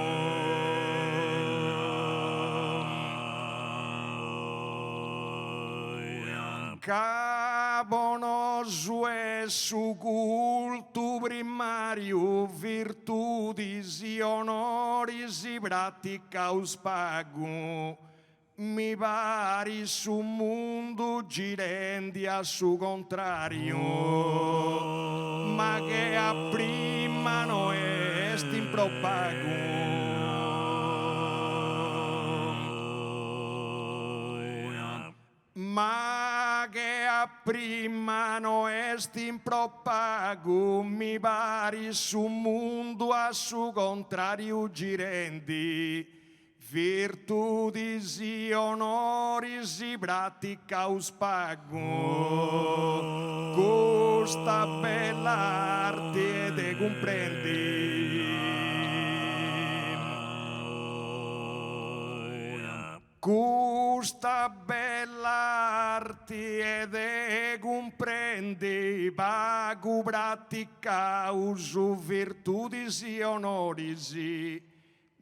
Speaker 3: cabonoso è su culto primario virtudis e onoris i praticaus pago mi pari su mondo girendi a su contrario ma che a prima no est impropago ma che a prima no est impropago mi pari su mondo a su contrario girendi virtudis e onoris i praticaus pago costa bella arte de comprendi questa bella arte de comprendi pago praticausu virtudis e onoris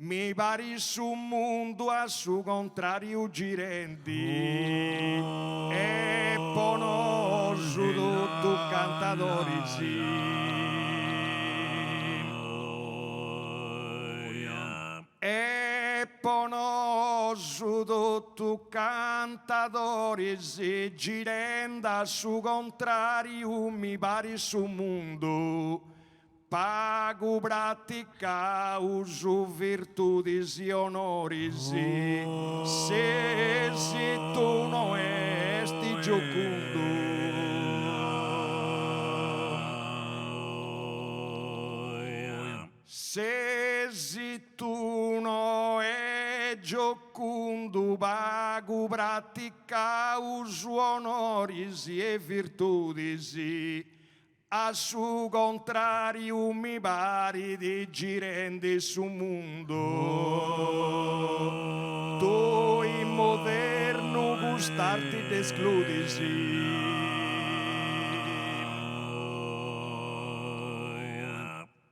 Speaker 3: mi pari su mondo a su contrario girendi e ponoso tutto cantatori e ponoso tutto cantatori girenda su contrario mi pari su mondo pago praticausu virtudis e onoris se tu non esti giocundo se tu non è giocundo pago praticausu onoris e virtudis a su contrario mi pari di girendi su mondo tu in moderno gustarti d'escludisi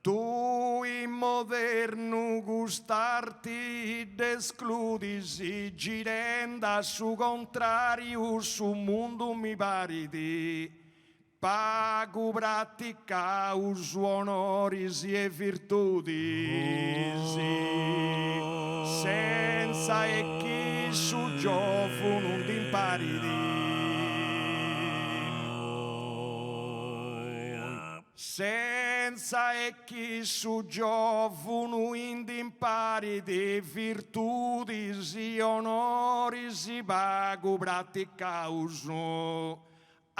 Speaker 3: tu in moderno gustarti d'escludisi girenda su contrario su mondo mi pari di pago praticausu onoris e virtudis senza e chi su giovo non t'imparidi senza e chi su giovo non t'imparidi virtudis e onoris pago praticausu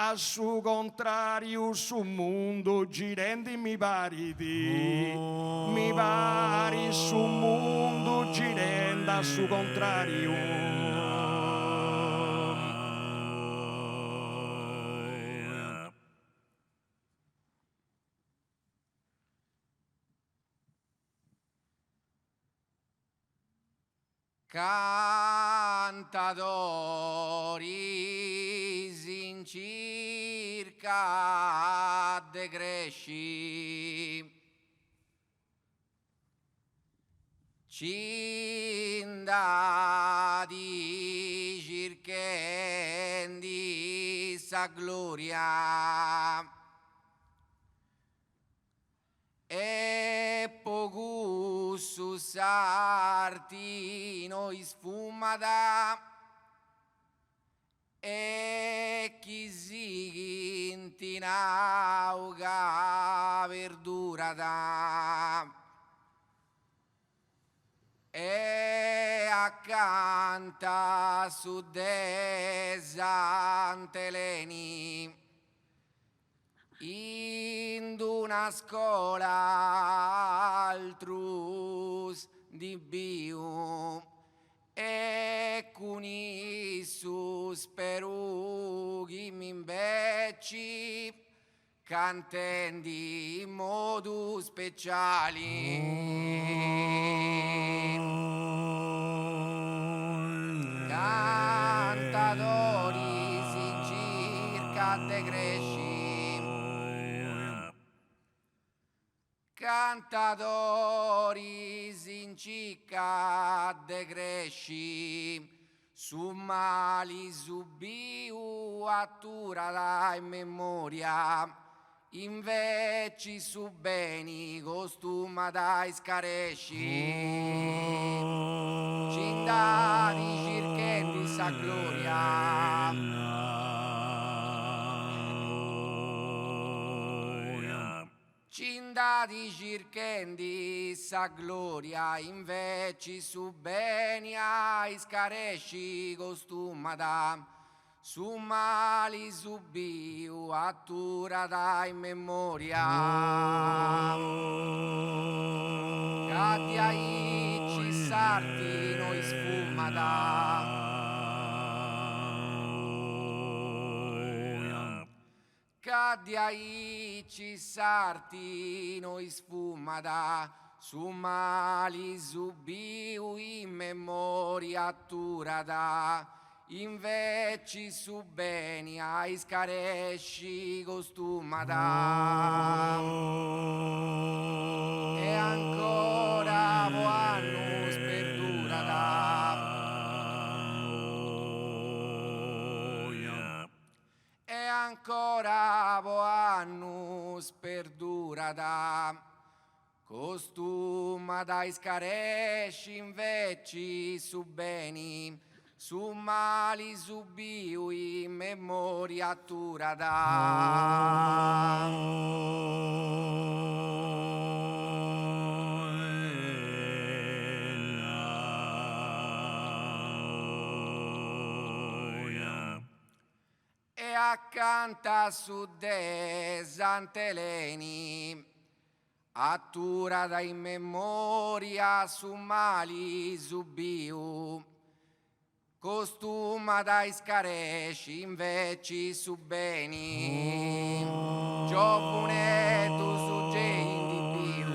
Speaker 3: a su contrario su mondo girendi mi pari su mondo girenda su contrario
Speaker 5: cantatori in circa de cresci cinda di circhendi sa gloria e poco su sartino sfumata e chi si intinauga verdura da e accanta su de Sant'Eleni in una scuola altrus di bio e con i perughi mi imbecci cantendi in modo speciali. Cantatori si circa de cresci, cantatori si circa de cresci, su mali subiu attura la memoria, invece su beni costuma dai scaresci. Cinda di circhendi sa gloria, cinda di circhendi sa gloria, invece su beni ai scaresci costuma da su mali subiu attura dai memoria. Catti ai ci sarti noi sfumata. Catti ai ci sarti noi sfumata. Su mali subiu in memoria attura da. Invece su beni ai scaresci costumata e ancora voanno sperdurata e ancora voanno sperdurata costumata ai scaresci invece su beni su mali subiu in memoria attura da. E accanta su de Sant'Eleni attura da in memoria su mali subiu costuma dai scaresci invece su beni giovane tu suggendi più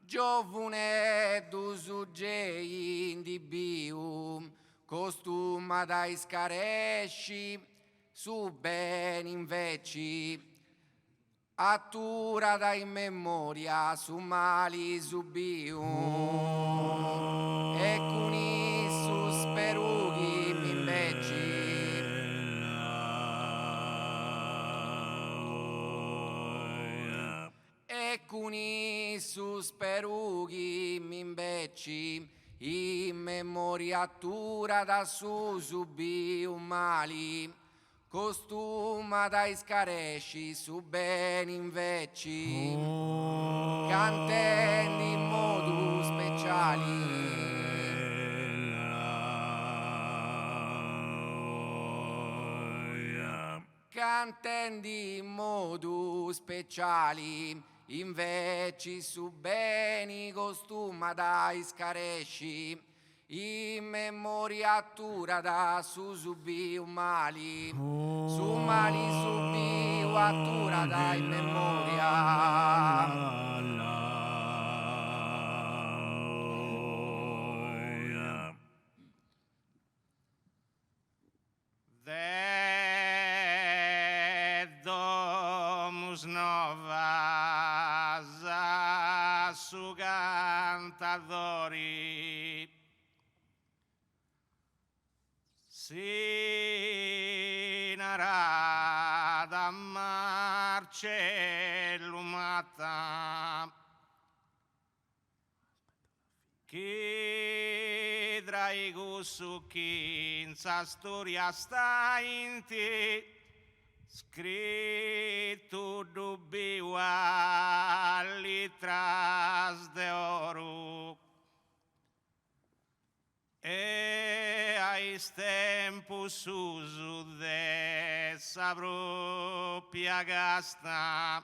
Speaker 5: giovane tu suggendi più costuma dai scaresci su beni invece attura da in memoria su mali subiu e con i su sperughi mi imbecci e con i su sperughi mi imbecci in memoria attura da su subiu mali costuma dai scaresci su beni inveci cantendi in modo speciali cantendi in modo speciali inveci su beni costuma dai scaresci in memoria attura da su subiu mali su mali subiu attura da in memoria
Speaker 4: de domus novas a su cantadori si narada lumata che draigo su chi in sa storia sta in te scritto dubbio alle tras de oro e ai tempo suso de sa propria gasta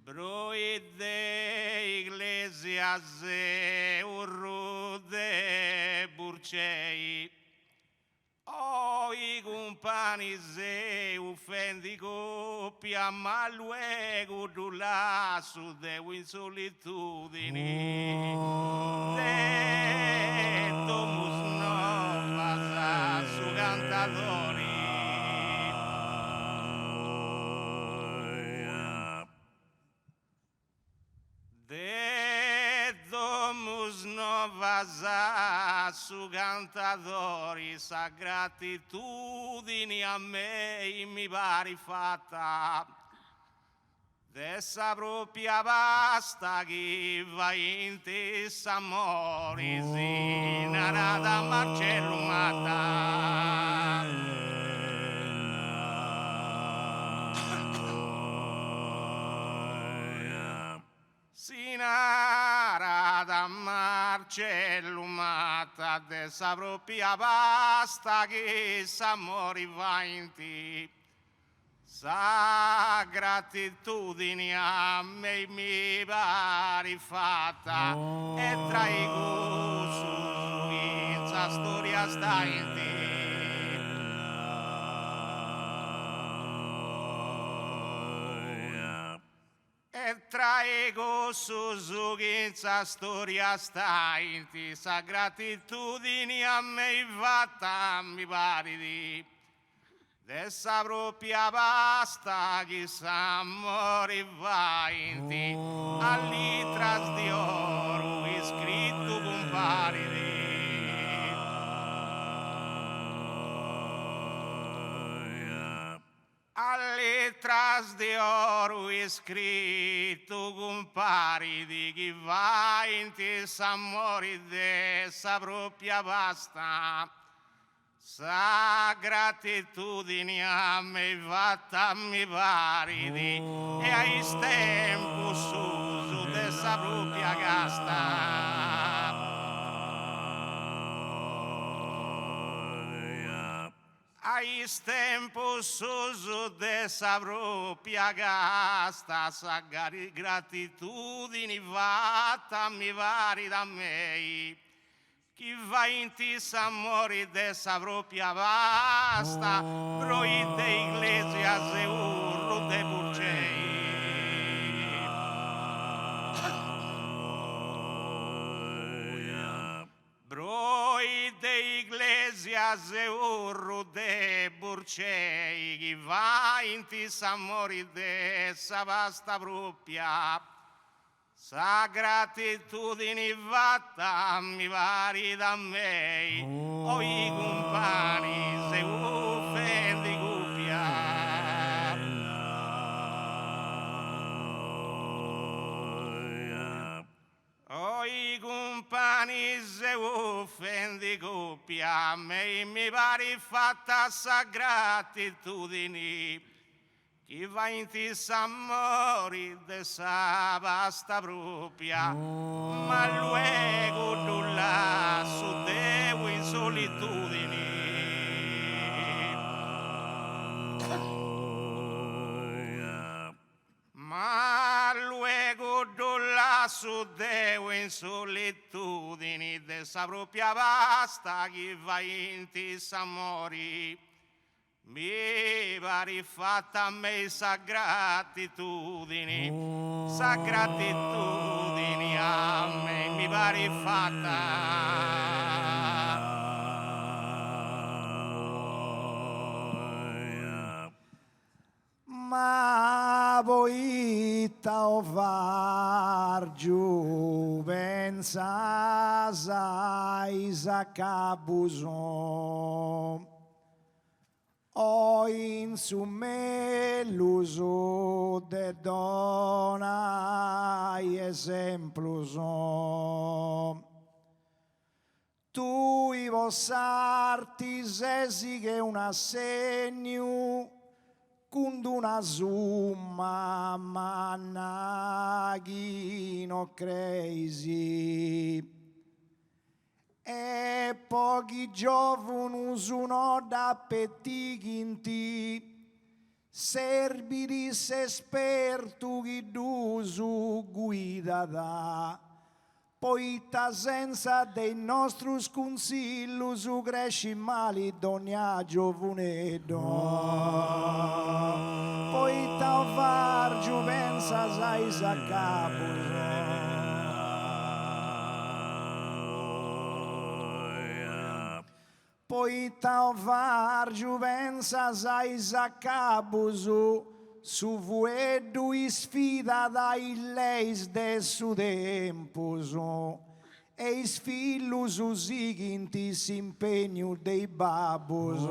Speaker 4: broi de iglesias e urru de burcei i compagni se offendi coppia ma luego du lasso devo in solitudini de domus novas su cantadori de domus novas su cantadori sa gratitudine a me mi pare fatta dessa propria basta che va in te s'amori si narada Marcello Matta Sinara da Marcello Matta dessa propria basta che s'amori va in te sa gratitudine a me mi pare fatta e tra i gusti in sa storia sta in te e tra ego Suzuki in sa storia sta in ti sa gratitudine a me fatta mi pare di dessa propria basta che s'amore va in ti all'itras di oro iscritto compare di letras di oro iscritto compari di chi va in te s'amori dessa propria basta sa gratitudine a me fatta mi pare di e hai tempo su dessa propria casta hai tempo su dessa propria casta sa gratitudine fatta mi pare da me chi va in ti s'amori dessa propria basta broi de iglesias e urro de burcei broi de iglesias e urro de burcei chi va in ti s'amori dessa basta propria sa gratitudine fatta mi pare da me o i compagni se offendi coppia o i compagni se offendi coppia a me mi pare fatta sa gratitudine chi va in ti s'amori dessa basta propria ma luego tu lasso devo in solitudine ma luego tu lasso devo in solitudine dessa propria basta chi va in ti s'amori mi pare fatta a me sa gratitudine a me mi pare fatta
Speaker 6: ma poitta o vargiu pensas a Isacabuson o in su meluso de dona esempluso. Tu i vos artisesi che un assegno con una summa mannagino crazy e pochi giovani sono da pettiginti serbiris espertu chi du su guida da poi ta senza dei nostri consigli su cresci mali donna giovanedo poi ta far giuvenza sai sa capo poi ta far giuvenza sai sa capo su vuedu sfida dai leis de su tempo e is fillus usiginti s'impegno dei babus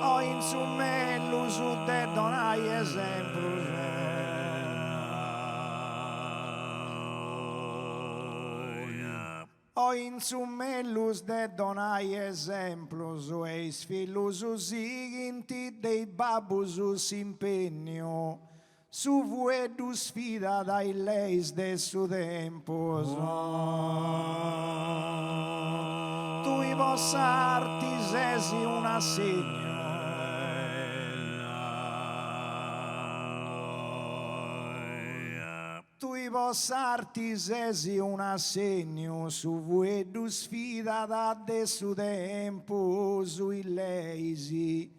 Speaker 6: o in su mellu su te donai esempio o in su mellus de donai exemplus e is fillus usiginti dei babus s'impegno su vuedu sfida dai leis de su tempus tu i vos artisesi un assegno tu i vos artisesi un assegno su vuedu sfida da de su tempo sui leisi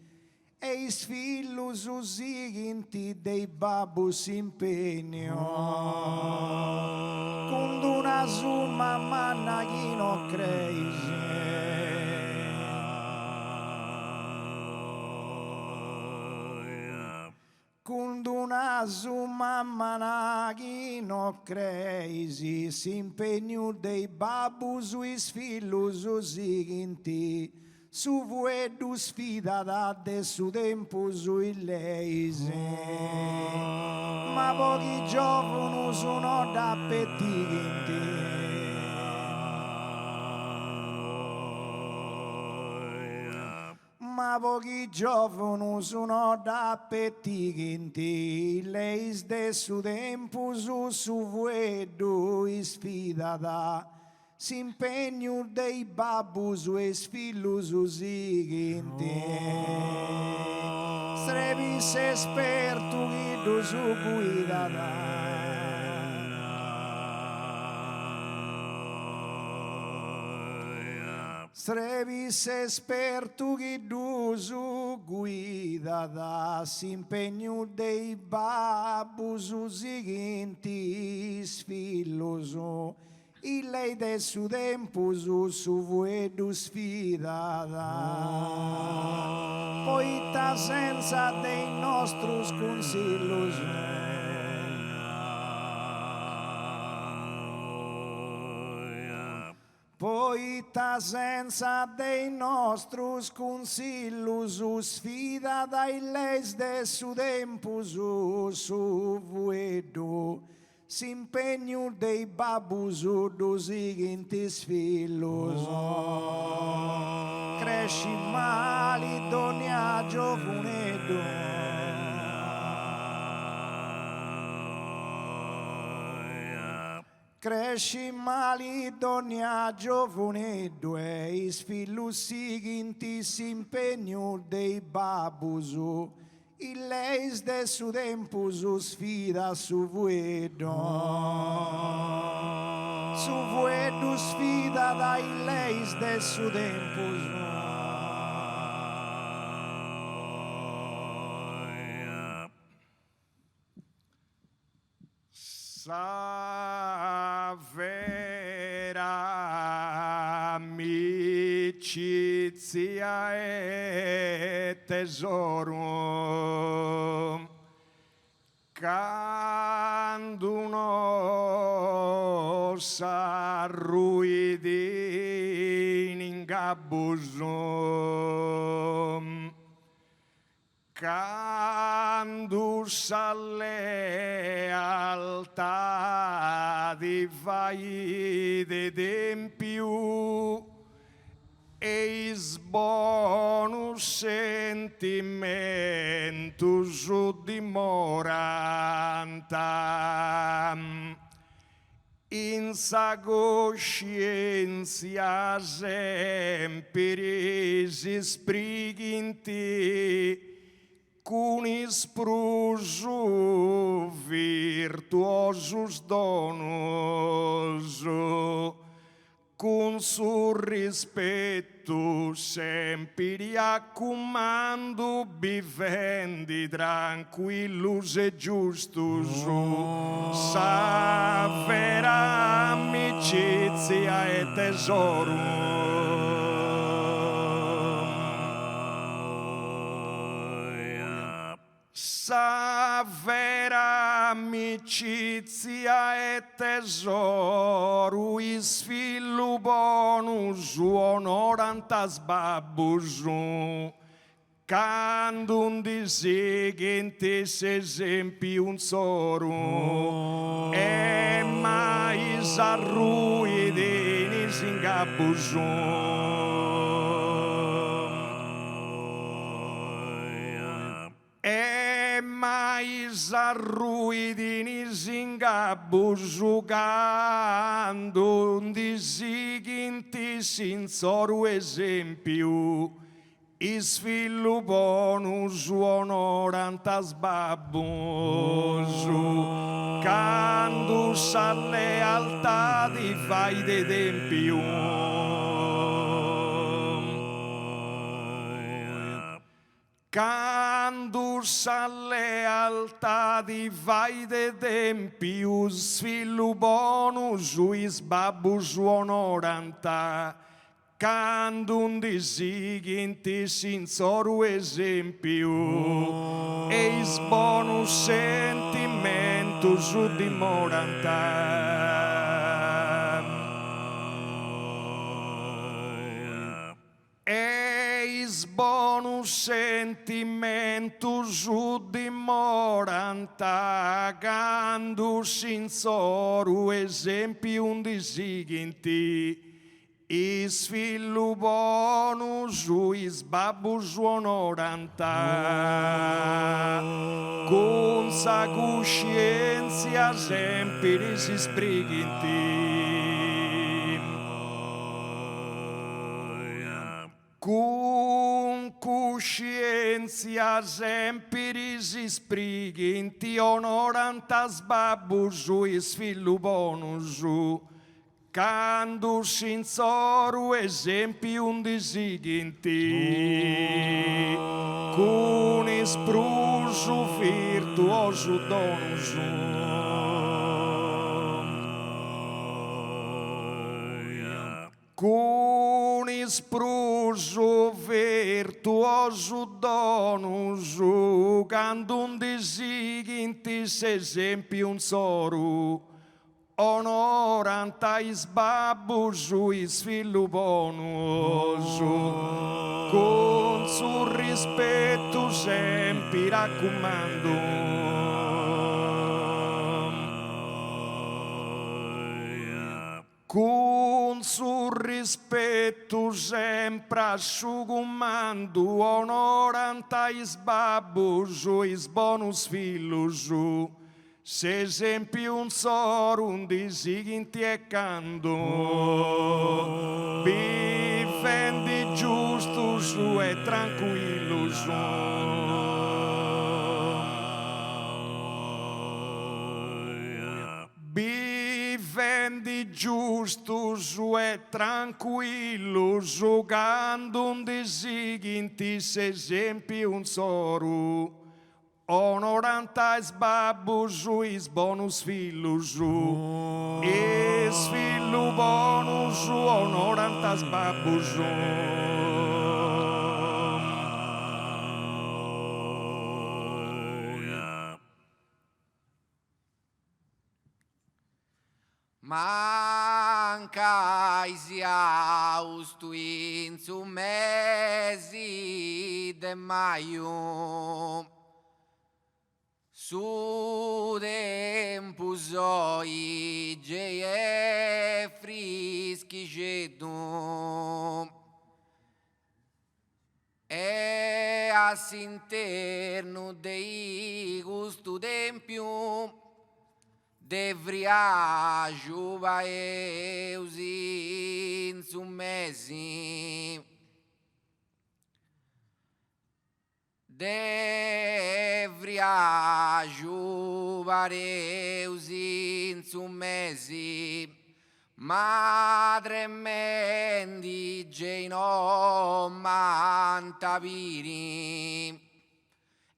Speaker 6: e is fillus usiginti dei babus impegno con una summa mannagino crazy con una summa mannagino crazy s'impegno dei babus is fillus usiginti su vuedu sfida da de su tempo sui leisi ma pochi giovani sono da pettiginti ma pochi giovani sono da pettiginti leis de su tempo su vuedu sfida da s'impegno dei babus e fillus usiginti strevis espertu chi su guida strevis espertu chi su guida da s'impegno dei babus usiginti fillus il lei de su tempo su vuedu sfida poi ta senza dei nostri consigli poi ta senza dei nostri consigli sfida dai leis de su tempo su vuedu s'impegno dei babus usiginti fillus cresci mali donna giovanedo cresci mali donna giovanedo e is fillus usiginti s'impegno dei babus il leis de su tempo sfida su vuedu sfida dai leis de su tempo
Speaker 3: sa vera amicizia e tesoro quando uno s'arruidi in inganno babbus. Quando s'alle alta di vai de tempiu e bonus sentimentus dimoranta in sa coscienza sempre si sprighinti con ispruso virtuosus donos, con suo rispetto sempre accumando, vivendi tranquillus e giustus, sa vera amicizia e tesoro. Sa vera amicizia e tesoro, is filu bonus, onorantas babbus, quando un disigentes esempio un soro, e mais arruidinis in gabbus. E mais arruidinis in gabbus, quando un disighintis in soru esempio, is filu bonus onorantas babbus, quando sa lealtà di fai de tempio. Quando sa lealtà di vai de tempius, filu bonus is babbus onoranta, quando un disighintis in soru esempio, e is bonus sentimentus dimoranta. Eis bonus sentimentus dimoranta, quando sinsoru esempio disighinti, is filu bonus is babbus onoranta, con sa coscienza sempre si sprighinti. Con coscienza sempre si sprighinti, onorantas babbus is filu bonus, quando sinsoru esempio disighinti, con ispruso virtuoso donus. Con ispruso virtuoso donus, quando un disighintis esempio un soru, onorantais babbus is filu bonus, con su rispetto sempre raccomando. Con su rispetto sempre assugumando, onorantais babbus is bonus filus, se esempio un soro un disighinti e cando, vivendi giustus e tranquillus. Vivendi giustus e tranquillus, quando un disighintis esempio un soru, onorantais babbus is bonus filus, is filu bonus onorantas babbus.
Speaker 5: Manca Maisiaustu in su mesi de maio su tempus oi geie frischigedu e all'interno dei gusto tempiu devria giuvaeus in su mesi devria giuvareus in su mesi madre mendi geino mantaviri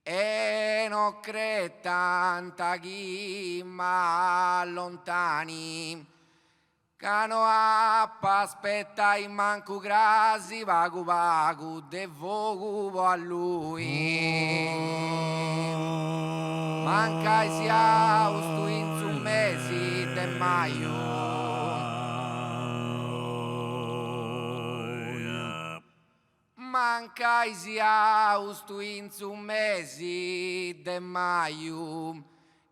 Speaker 5: e non cre tanta chi ma lontani cano appa aspetta in manco grasi vagu vagu de vogu a lui manca sia ustu in su mesi de maio manca sia ustu in su mesi de maio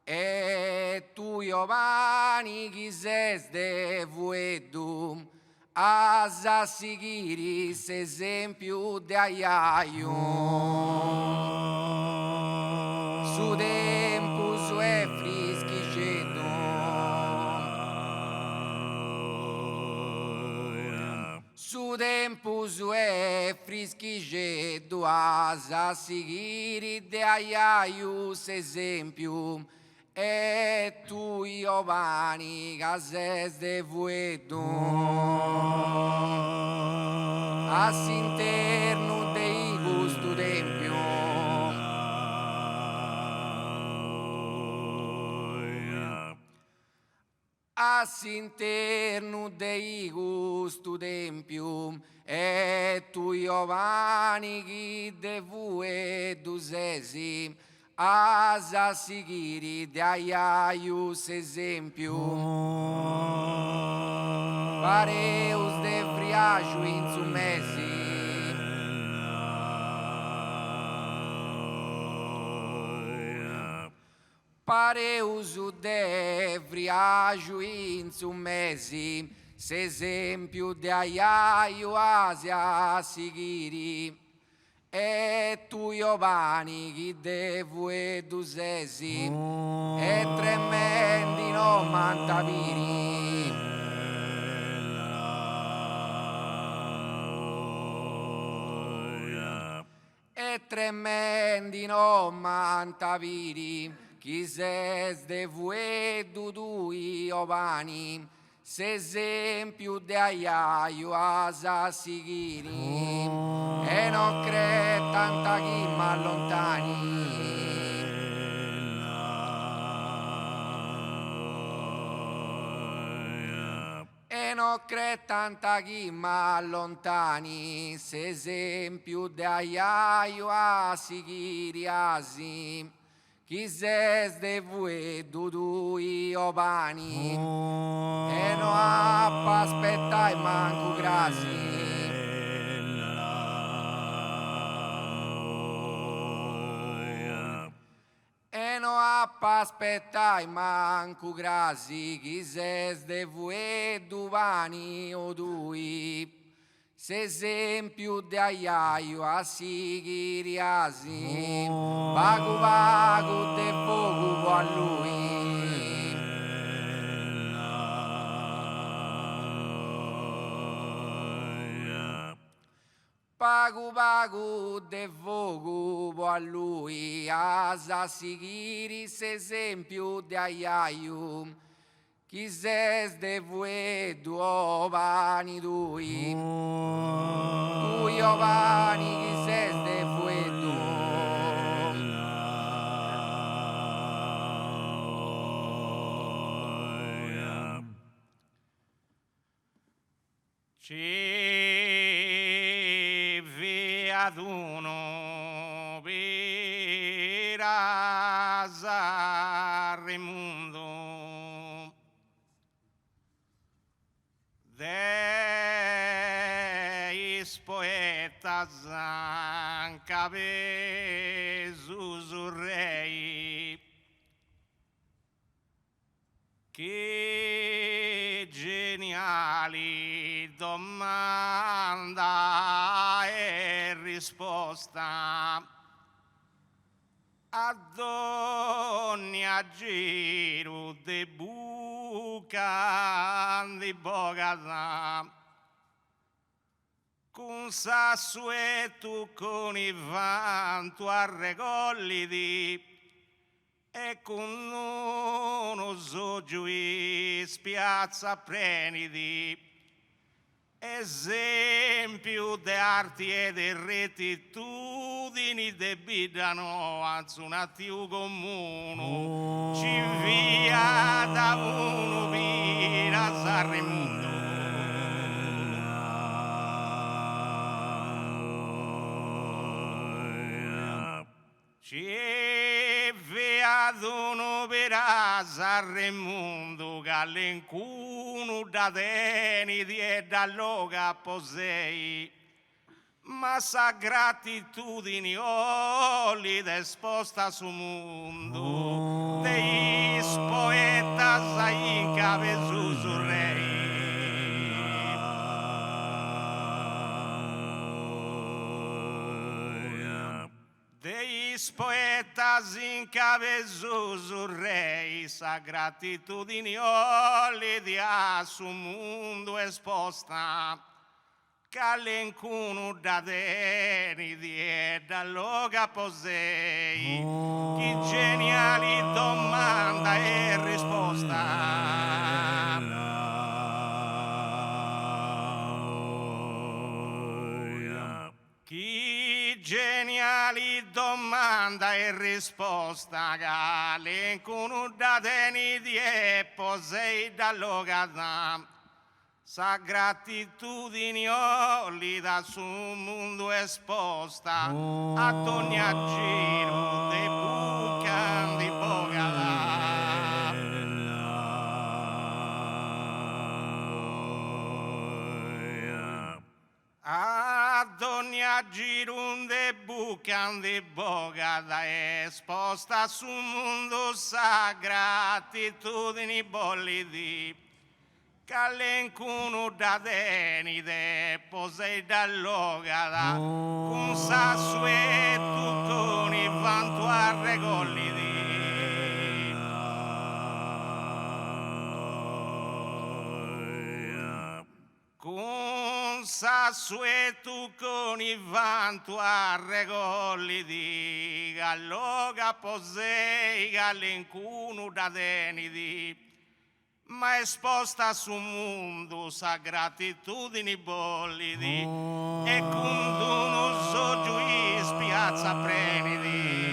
Speaker 5: e tu Giovanni chi ses de vuedu a seguire esempio de aiaio su tempo su e frischigedo su tempo su e frischigedo a seguire de aiaio esempio e tu Giovanni cases de vuedo all'interno dei gusto tempio all'interno dei gusto tempio e tu Giovanni chi de vuedo sesi a seguire de aiaius esempio pareus de friaggio in su mesi pareus de friaggio in su mesi se esempio de aiaio a seguire e tu Giovanni chi devo edu sesi e tremendi non mantaviri e tremendi non mantaviri chi ses devo edu dui Giovanni se esempio de aiaio a seguire e non cre tanta chi ma lontani e non cre tanta chi ma lontani se esempio de aiaio a seguire asi chi ses de vuedu dui Giovanni e non appa aspettai manco grasi e non appa aspettai manco grasi chi ses de vuedu vani o dui se esempio de aiaio a seguire asi vago vago de fogo a lui pago pago de fogo a lui a seguire se esempio de aiaio chi ses de vuedu Giovanni dui tu Giovanni chi ses de vuedu
Speaker 4: ci vi ad uno per asare mondo zanca per sussurrei. Che geniali domanda e risposta ad ogni giro de buca di bocata con sassueto con i vanto a recolliti e con uno soggiui spiazza preniti esempio di arti e di rettitudini debitano anzi un attimo comune ci via da uno vira Sanremo ci vedono per Sanremo che da teniti e da loca posei ma sa gratitudine oli esposta sul mondo dei poeta in capezu sul re dei poetas in capezu sul re sa gratitudine oli dia sul mondo esposta calencuno da teniti e da loca posei che geniali domanda e risposta che geniali domanda e risposta calencuno da teniti e posei da loca sa gratitudine oli da sul mondo esposta ad ogni giro de buca di bocata ad ogni giro de buca di bocata esposta sul mondo sa gratitudine bolli di calencuno da tenite posei da logada con sassueto con i vanto a recolliti con sassueto con i vanto a recolliti galloga posei calencuno da teniti ma esposta sul mondo sa gratitudini bolliti e con uno soggiui spiazza preniti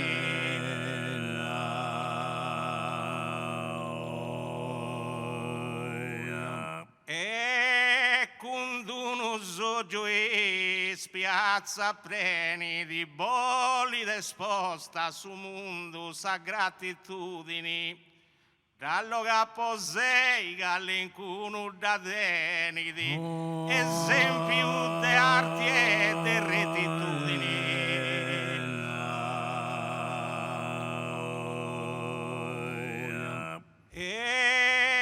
Speaker 4: e con uno soggiui spiazza preniti bolliti esposta sul mondo sa gratitudini dallo posei calencuno da teniti esempio di arti e di rettitudini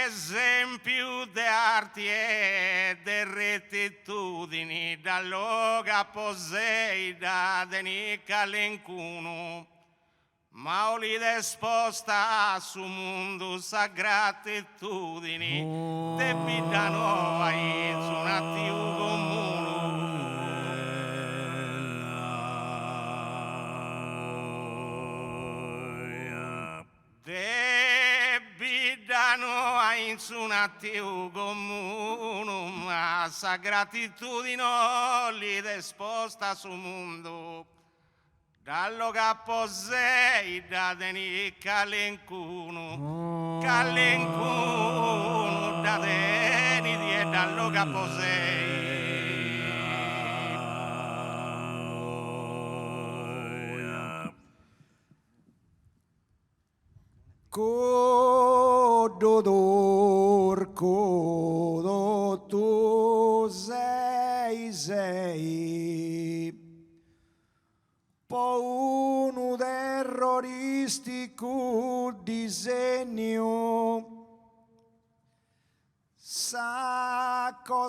Speaker 4: esempio di arti e di rettitudini dallo posei da teniti calencuno ma oli esposta sul mondo sa gratitudini debitano ai su un attimo comune debitano ai su un attimo comune ma sa gratitudine oli esposta sul mondo dallo posei da tenì calencuno da teniti e dallo posei
Speaker 6: Cododor, codo tu sei. terroristico disegno s'accostata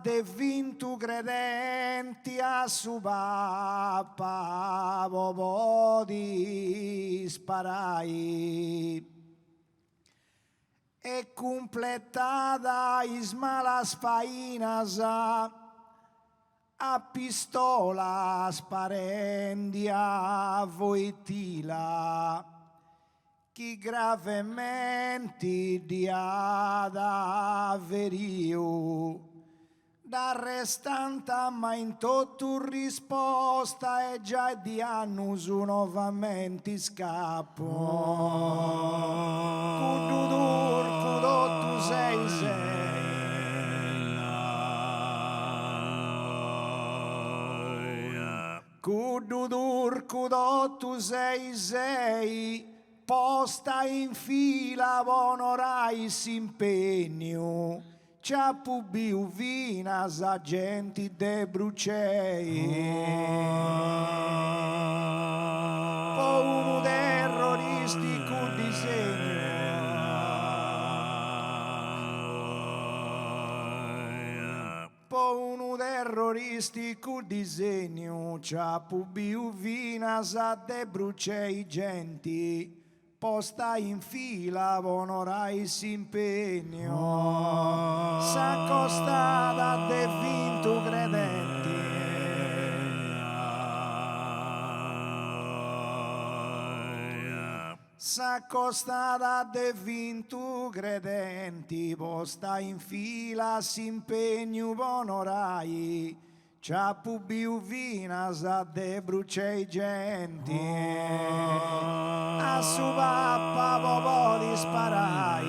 Speaker 6: de vintu credenti a su papà popò di sparai e completata ismalas fainas a pistola sparendia voitila chi gravemente diada verio da restanta ma in tutto risposta e già di annus nuovamente scappo cududur cudottu sei cududur cudottu sei posta in fila onorai s'impegno ciappu biuvinas agenti de brucei po uno terroristico disegno po uno terroristico disegno ciappu biuvinas de brucei genti posta in fila onorai s'impegno s'accostata de vinto credenti s'accostata de vinto credenti posta in fila s'impegno onorai ciappu biuvinas de brucei genti a su papà popò di sparai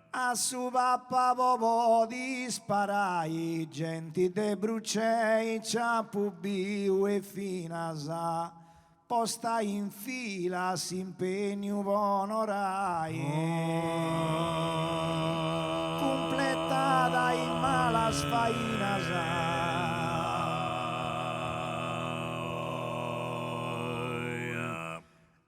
Speaker 6: a su papà popò di sparai genti de brucei ciappu biu e finasa posta in fila s'impegno onorai completata in malas fainas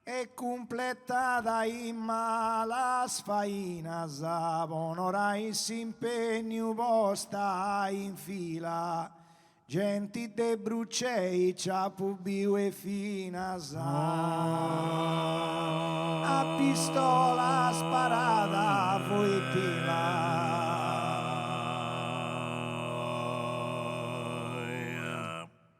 Speaker 6: e completata in malas fainas onorai s'impegno posta in fila genti de brucei ciappu biu e finas a pistola sparata voitila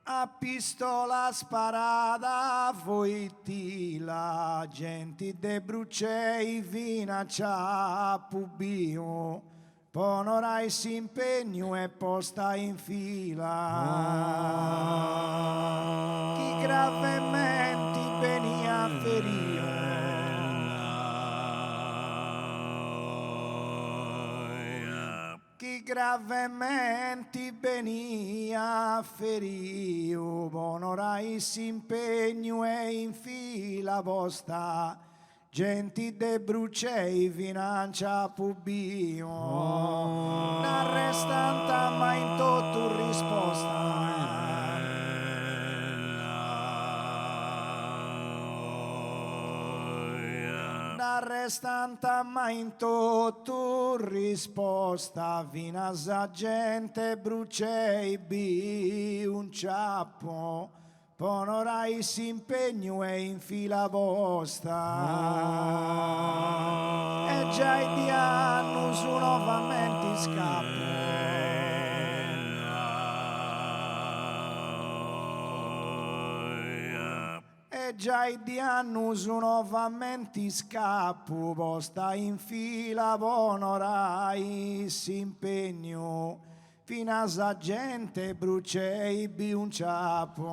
Speaker 6: a pistola sparata voitila genti de brucei vina ciappu biu onorai s'impegno e posta in fila chi gravemente venia ferio chi gravemente venia ferio onorai s'impegno e in fila posta genti de brucei financia pubio n'arrestanta ma in tutto risposta n'arrestanta ma in tutto risposta finas a gente brucei bi un ciappo onorai s'impegno e in fila posta e già di anno su nuovamente scappo e già di anno su nuovamente scappo posta in fila onorai s'impegno finas a gente brucei bi un ciappo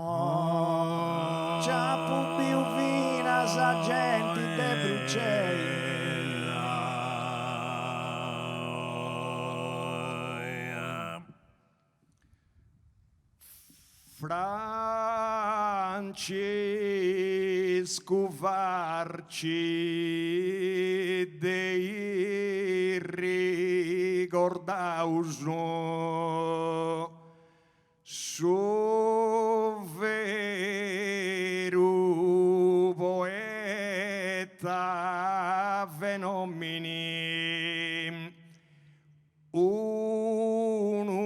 Speaker 6: biu finas a gente de brucei
Speaker 3: Francesco Varci dei ricordauso su vero poeta fenomeni uno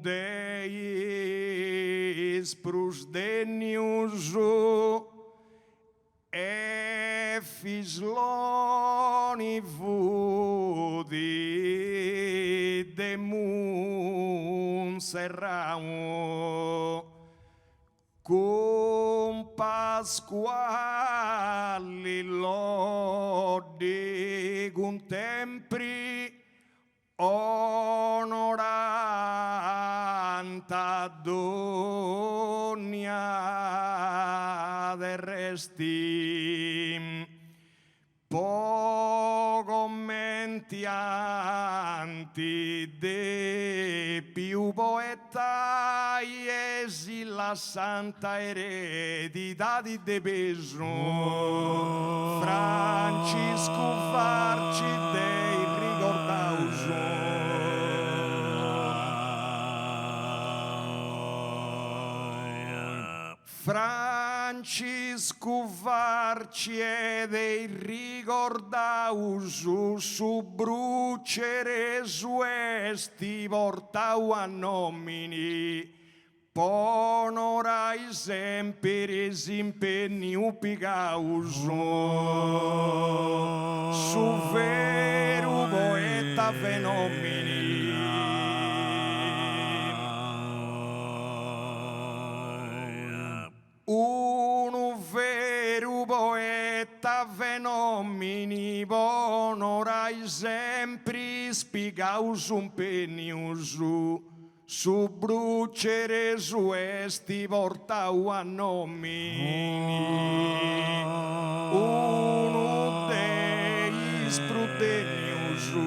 Speaker 3: dei sprusdenius e fisloni vudi de Monserrao con Pasquali lodi contempri onoranta dogna del resti poco mentianti de più poeta iesi la santa eredità di de peso Francisco Farci dei ricordauso Francisco Varci e dei ricordausu su brucere suesti portau a nomini ponorai sempre impegni upicausu su vero poeta fenomeni uno vero poeta fenomeni ponorai sempre spiegaus un peniusu su brucere suesti portau a nomini uno dei sprudeniusu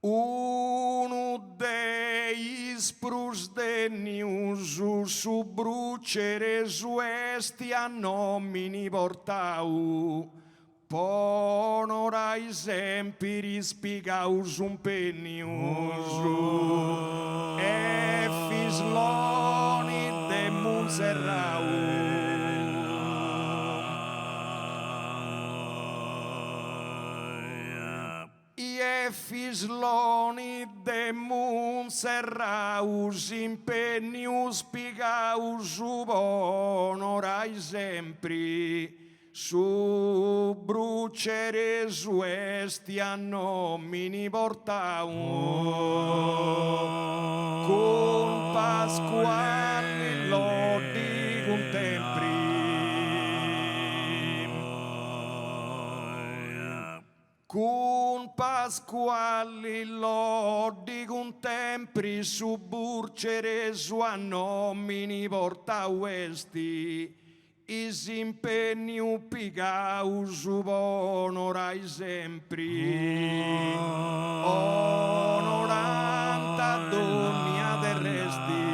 Speaker 3: uno dei sprusdeniusu su brucere suesti a nomini portau ponorai sempre rispigaus un peniusu e fisloni de Monserrau e fisloni de Monserrau impegnius pigaus ponorai sempre su brucere suesti a nomini portau con Pasquale lodi contempri con Pasquale lodi contempri su brucere su a nomini portau esti is impegni picausu onorai sempre onoranta dogna del resti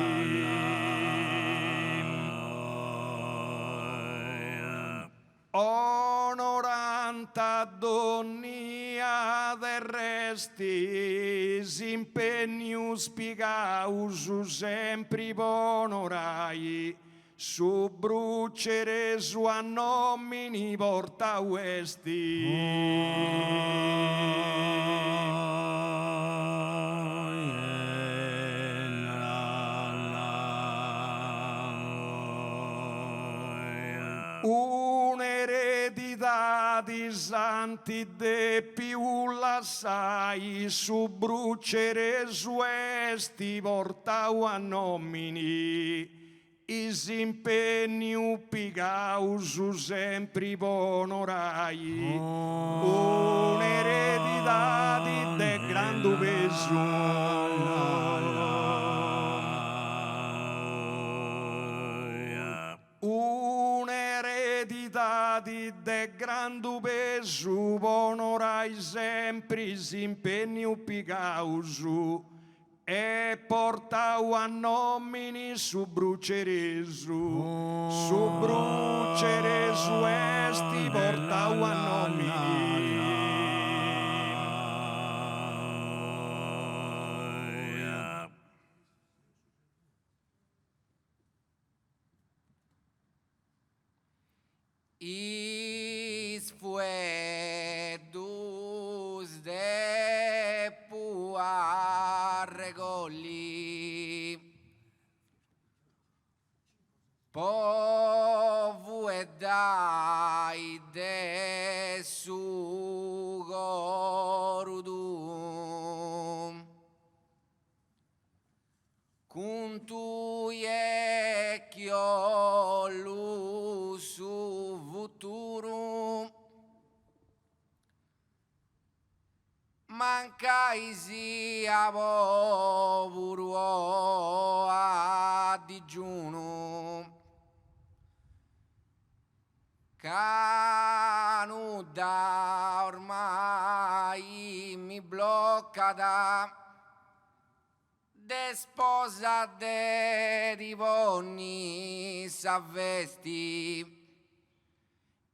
Speaker 3: onoranta dogna del resti impegnius picausu sempre onorai su brucere su a nomini portau esti un'eredità di santi de più la sai su brucere suesti portau a nomini is impegni picausu sempre ponorai un'eredità di de grande peso un'eredità di de grande peso ponorai sempre is impegni picausu e portau a nomini su bruceresu esti portau a nomini.
Speaker 5: Is fuedus de puarregoli povu e dai de sugorudum cuntui e chiolu su futurum mancaisi a vovuru a digiunum canuda ormai mi blocca da desposa de divonni s'avvesti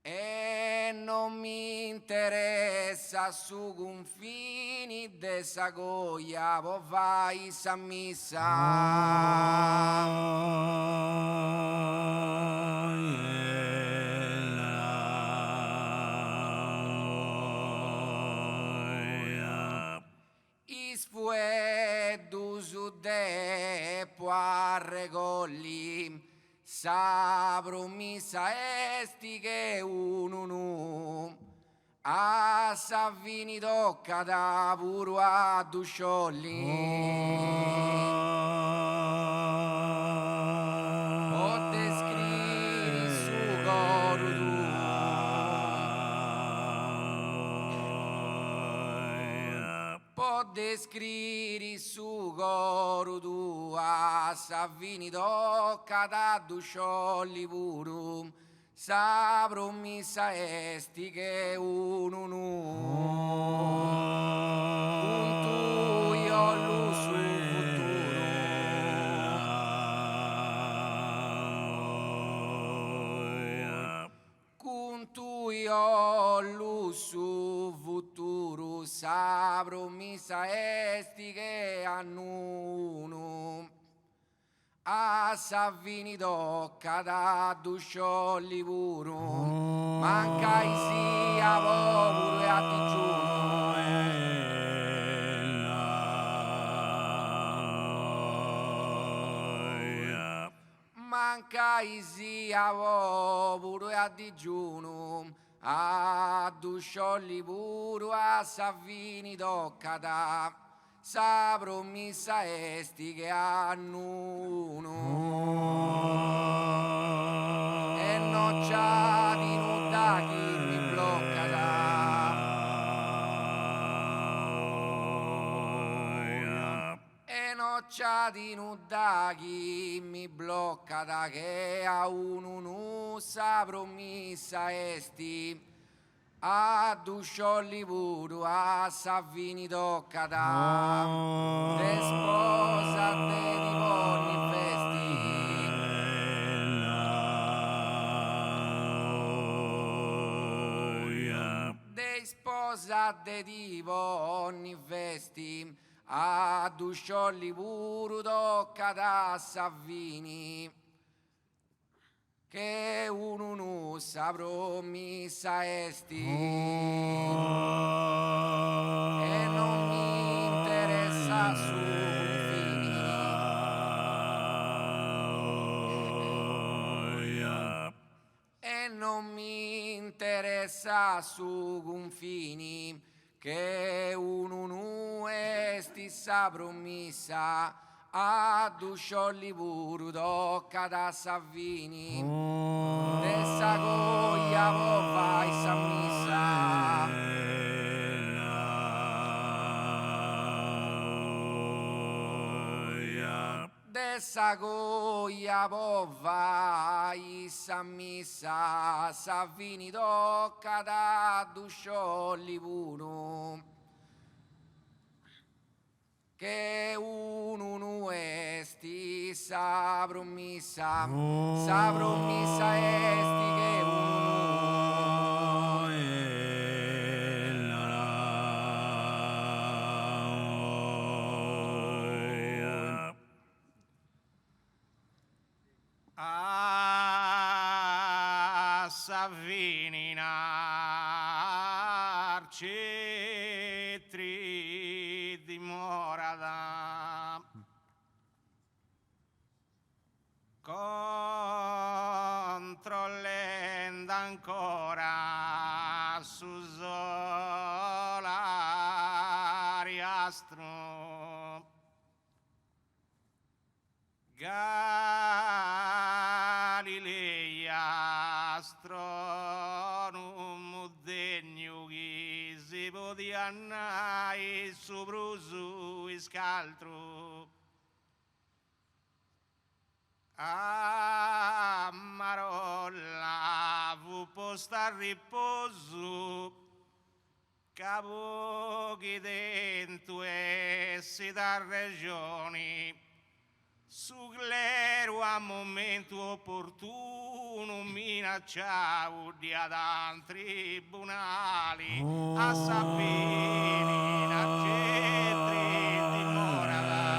Speaker 5: e non mi interessa su confini de sagoia vo vai sa missa. Is fuedus de puarregoli sa promessa esti che ununu a Savini tocca da puro a Dusciolli o descrivi su corudu descriri su gorudu a Savini tocca da Dusciolli puru sa promessa esti che ununu puntu io lu su futuro puntu io lu su futuro sa promessa esti che annunu a Savini tocca da Dusciolli puru manca sia popolo e a digiuno manca sia popolo e a digiuno a Dusciolli puru a Savini tocca da sa promessa esti che annuno e non c'ha di nuda chi mi blocca da e non c'ha di nuda chi mi blocca da che a uno sa promessa esti a Dusciolli puru a Savini tocca da desposa de divonni festi desposa de divonni vesti a Dusciolli puru tocca da Savini che uno sa promessa esti e non mi interessa su confini e non mi interessa su confini che uno esti sa promessa a Dusciolli puru tocca da Savini dessa goia vo vai sa missa dessa goia vo vai sa missa Savini tocca da Dusciolli puru che unu esti sa promessa esti che
Speaker 4: a Savininar cetri dimorada controllendo ancora su solariastro Galilea astronomo degno che si podia andare sopra su scaltro a Marolla fu posta a riposo capo che dentro essi da regioni su clero a momento opportuno minacciavo di ad tribunali a Sabini in arcetri dimorada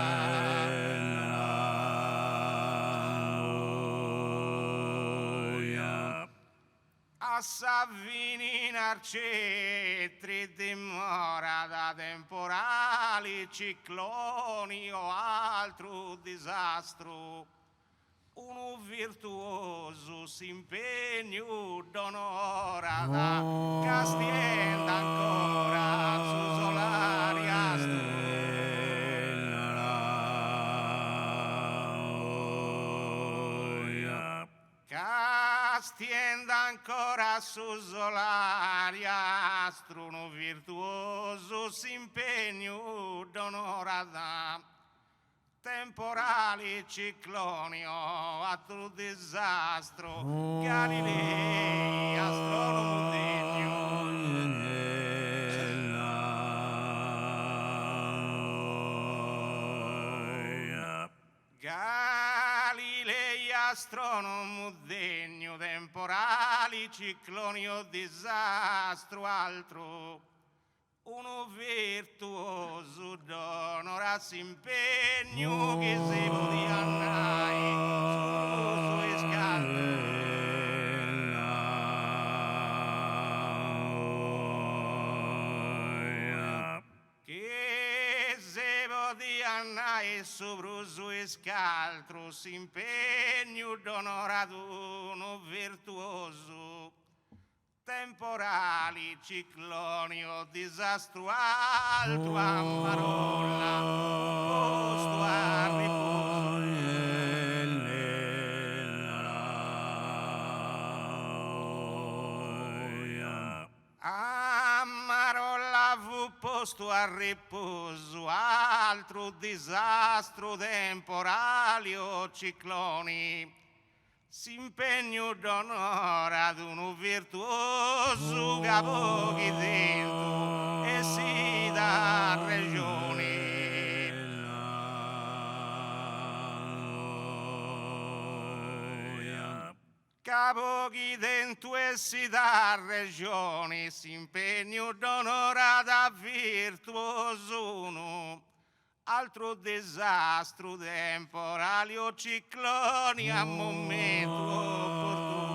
Speaker 4: a Savini in arcetri dimorada temporali cicloni o altro disastro uno virtuoso s'impegno d'onorata castienda ancora su solari astro castienda ancora su solari astro uno virtuoso s'impegno d'onorata temporali ciclonio altro disastro Galilei astronomo degno Galilei astronomo degno temporali ciclonio disastro altro uno virtuoso d'onora s'impegno che si podia andare sul suo scaltro che si podia andare sopra il suo scaltro s'impegno d'onora d'uno virtuoso temporali, ciclonio, disastro alto a Marolla, posto a riposo. A Marolla fu posto a riposo, altro disastro temporali o cicloni. S'impegno d'onore ad uno virtuoso capo che dentro e si dà regione. Capo che dentro e si dà regione, s'impegno d'onore ad virtuoso uno. Altro disastro temporali o cicloni a momento opportuno.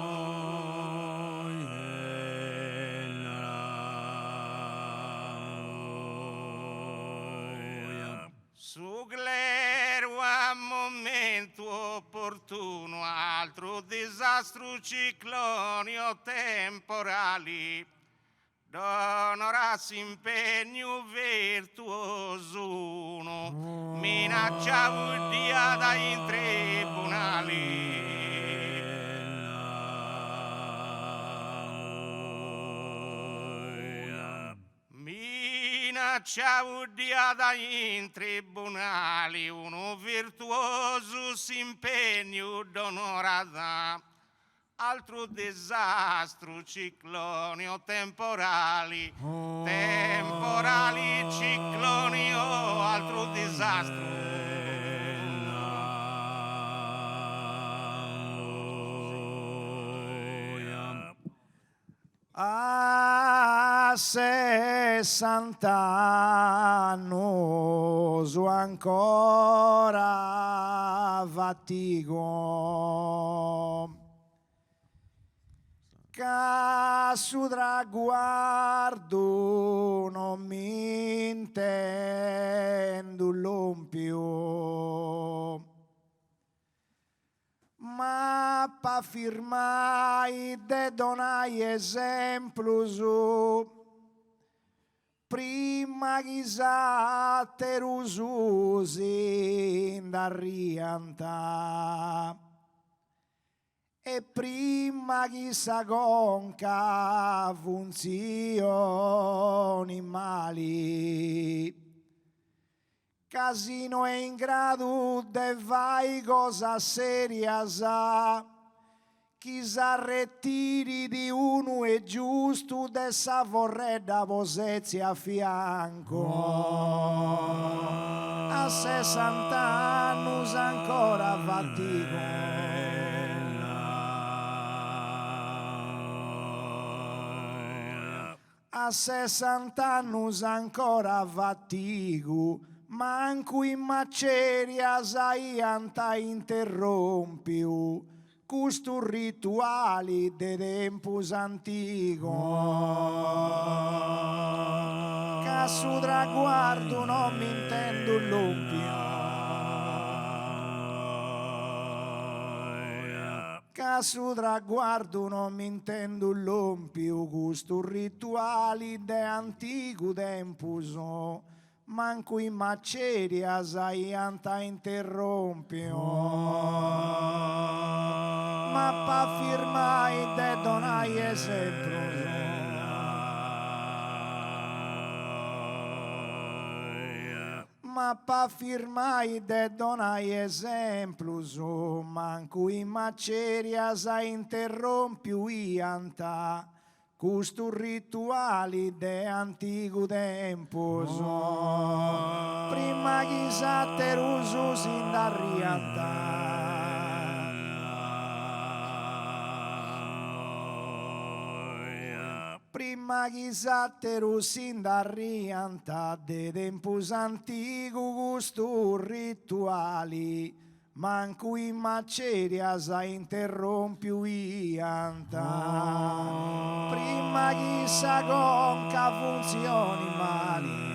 Speaker 4: Su clero a momento opportuno, altro disastro cicloni o temporali. D'onora s'impegno virtuoso uno, minaccia dia dai tribunali. Minaccia dia dai tribunali, uno virtuoso s'impegno d'onora da. altro disastro, cicloni o temporali, temporali, cicloni o altro disastro.
Speaker 6: A 60 anni su ancora Vatico, che su traguardo non mi intendo l'ompio, ma pa firmai de donai esempio su prima chissà terususi da rianta e prima chissà conca funzioni mali. Casino è in grado de fai cosa seria sa, chi s'arretiri di uno è giusto de sa vorredda posezzi a fianco. A 60 anni ancora Vatico. A 60 anni ancora Vatico. Manco in maceria saianta interrompiu custu rituali de tempus antico, che su traguardo non mi intendo l'ompio, che su traguardo non mi intendo l'ompio custu rituali de antico tempus. Manco in maceria saianta interrompio, ma pa firmai de donai esempio, ma pa firmai de donai esempio, manco in maceria sainterrompio ianta custu rituali de antico tempus, prima chissà terusu sin da rianta, prima chissà terusu sin da rianta de tempus antico custu rituali. Manco in maceria sa interrompiu ianta, prima chissà conca funzioni mali.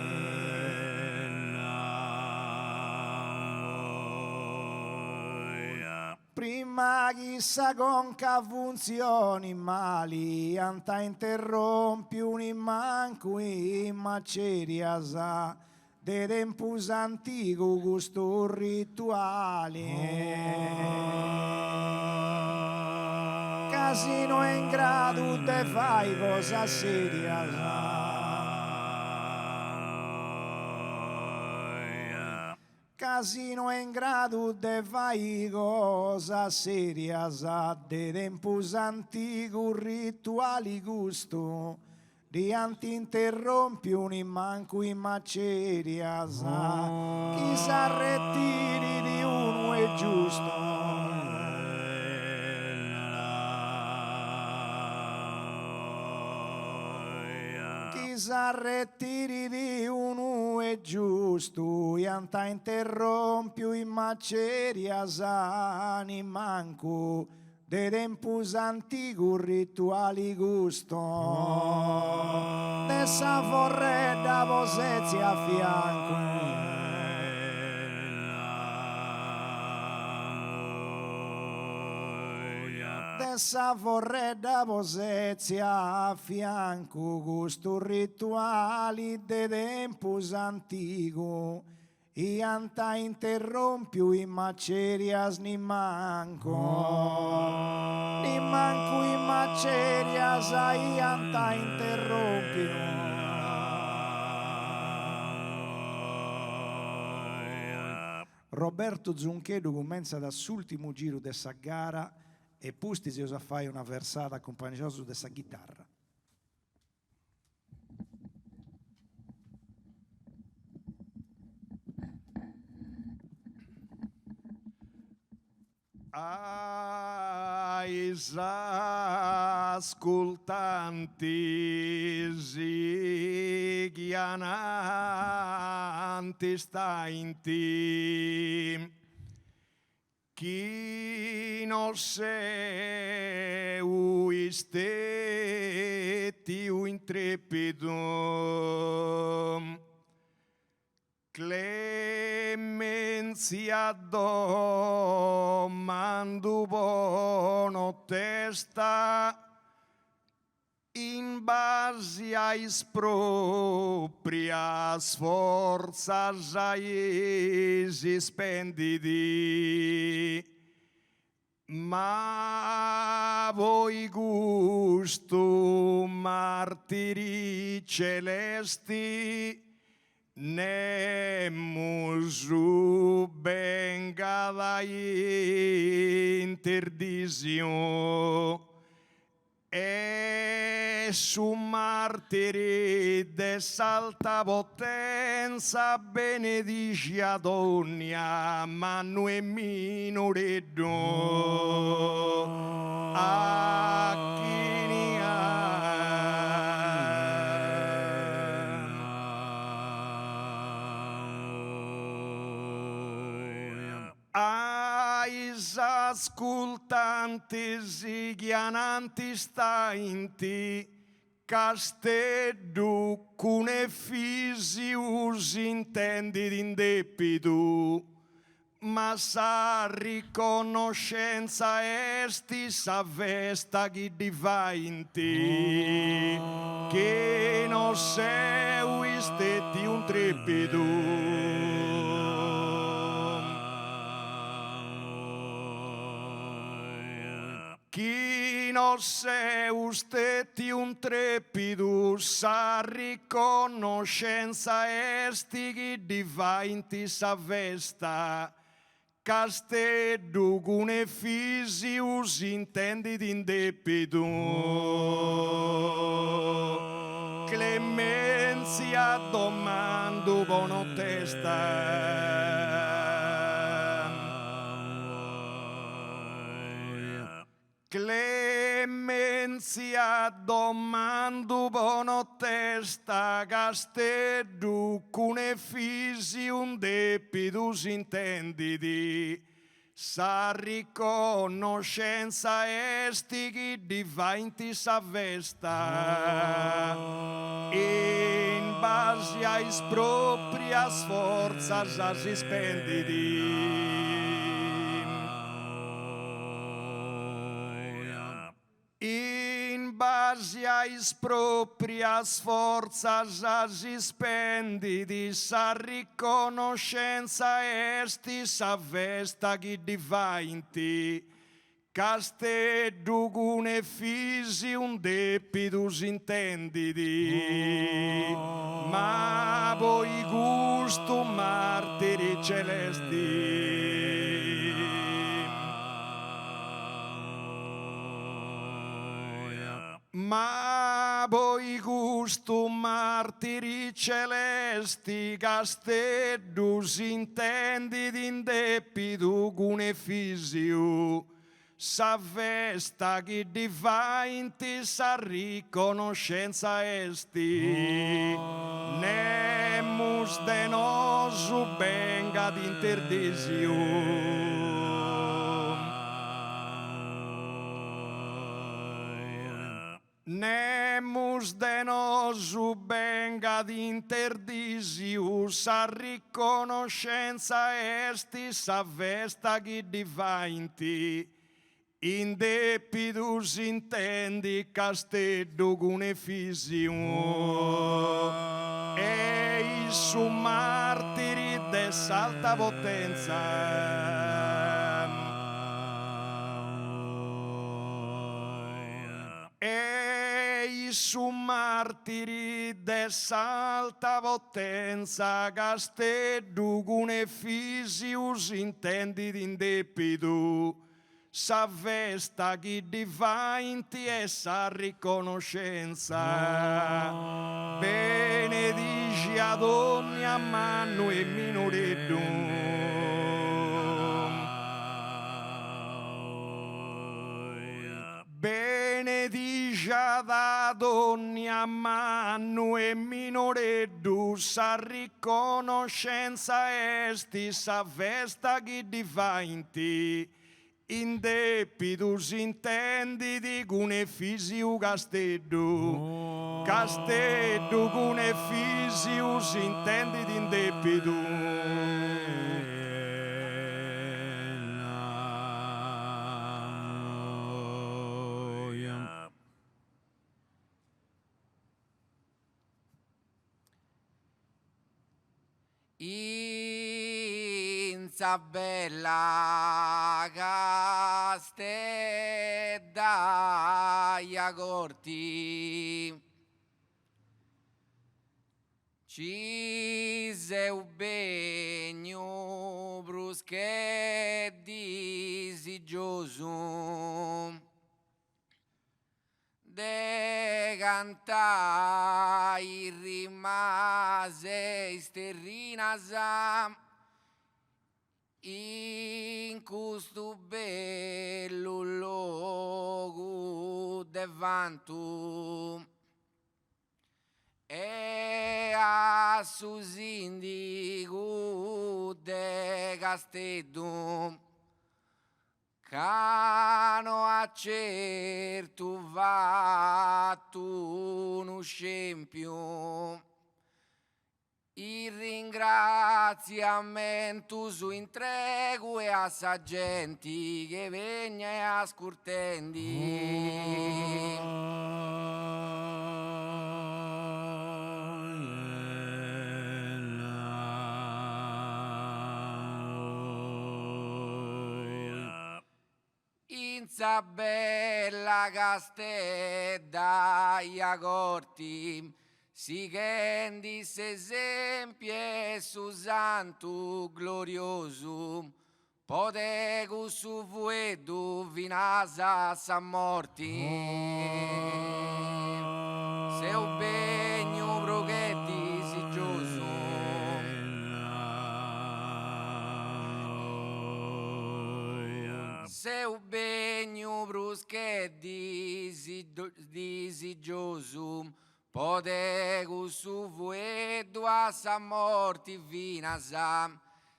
Speaker 6: Prima chissà conca funzioni mali, anta interrompiu ni manco in maceria sa de tempus antico custu rituali, casino è in grado de fai cosa seria sa, casino è in grado de fai cosa seria sa de tempus antico rituali gusto di antinterrompiu ni manco in maceria sa, chi s'arretiri di uno è giusto, chi s'arretiri di uno è giusto, e anta interrompiu in maceria sa ni manco de tempus antico rituali gusto, de sa vorredda posezzi a fianco, de sa vorredda posezzi a fianco custu rituali de tempus antico. Ianta interrompiu in macerias ni manco in macerias ianta interrompiu. Roberto Zunchedo commenza dall'ultimo giro dessa gara e pustisi usa fai una versata accompagnatosa dessa chitarra.
Speaker 3: Ais ascoltanti ghiananti stainti chi non seu istetti u intrepido clemenzia domando buono testa in base ai proprias forzas aesi spendidi ma voi gusto martiri celesti Nemus benga dai interdisio e su martiri de salta potenza benedici ad ognia manu e minoreddo a Ais ascoltantes ghiananti stainti casteddu cune fisius intendid in depidu ma sa riconoscenza esti sa vesta chi divainti che non seu istetti un trepidu chi non seu stetti un trepidu sa riconoscenza esti chi divainti sa vesta casteddu cune fisius intendid in depidu clemenzia domando bono testa clemenzia domando bono testa casteddu cune fisium depidus intendidi sa riconoscenza esti chi divainti sa vesta in base ai proprias forzas as spendidi in base ais proprias forzas as spendidi sa riconoscenza esti sa vesta chi divainti casteddu cune fisium depidus intendidi ma voi gusto martiri celesti ma voi gusto martiri celesti casteddus intendid in depidu cune fisiu sa vesta chi divainti sa riconoscenza esti nemus de nosu benga d'interdisio nemus de nosu benga d'interdisiu sa riconoscenza esti sa vesta chi divainti in depidus intendi casteddu cune fisium ei su martiri de salta potenza su martiri de salta potenza casteddu cune fisius intendid in depidu sa festa chi di fa in ti e sa riconoscenza. Benedici ad ogni a mano e minoreddu. Benedici ad ogni a mano e minoreddu sa riconoscenza esti sa festa chi di fa in ti. In debito si intendi di cune fisiu casteddu. Casteddu cune fisiu si intendi di in debito.
Speaker 5: In bella castedda corti ci seu begno brusche disigioso de cantai rimase sterrinasa in questo bello luogo devanto e a susindigo de castedo cano a certo vatto uno scempio il ringraziamento su intrego e a sa gente che vegna e ascoltendi. In sa bella castedda corti si chendi s'esempio su santo glorioso potegu su fuedu vinasa sa morti seu begno brughetti sigioso seu begno brusche disigioso potegu su fuedu a sa morti vinasa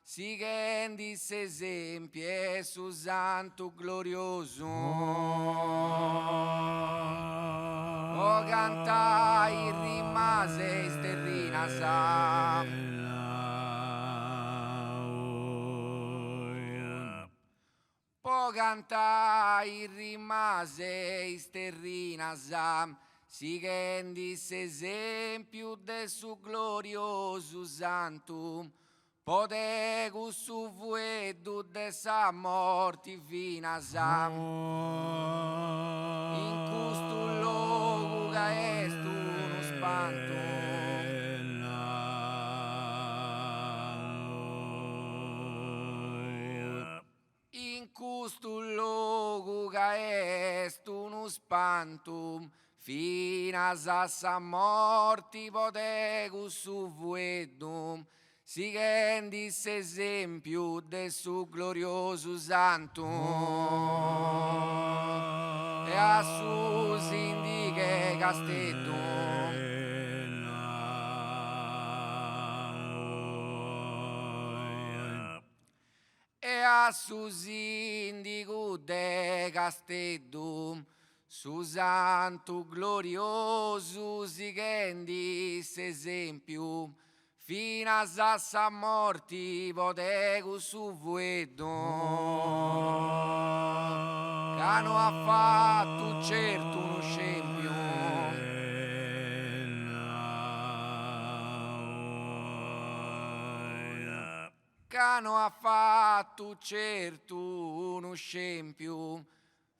Speaker 5: si chendi s'esempio su santo glorioso o cantai rimase sterrinasa po cantai rimase sterrinasa si chendi s'esempio de su glorioso santo potegu su fuedu de sa morti vinasa in custu logu ca est uno spanto in custu logu ca est uno spanto finas a sa morti potegu su fuedu si chendi s'esempio de su glorioso santo e a su sindighe casteddu e a su sindigu de casteddu su santo glorioso si chendi s'esempio finas a sa morti potegu su fuedu cano ha fatto certo uno scempio cano ha fatto certo uno scempio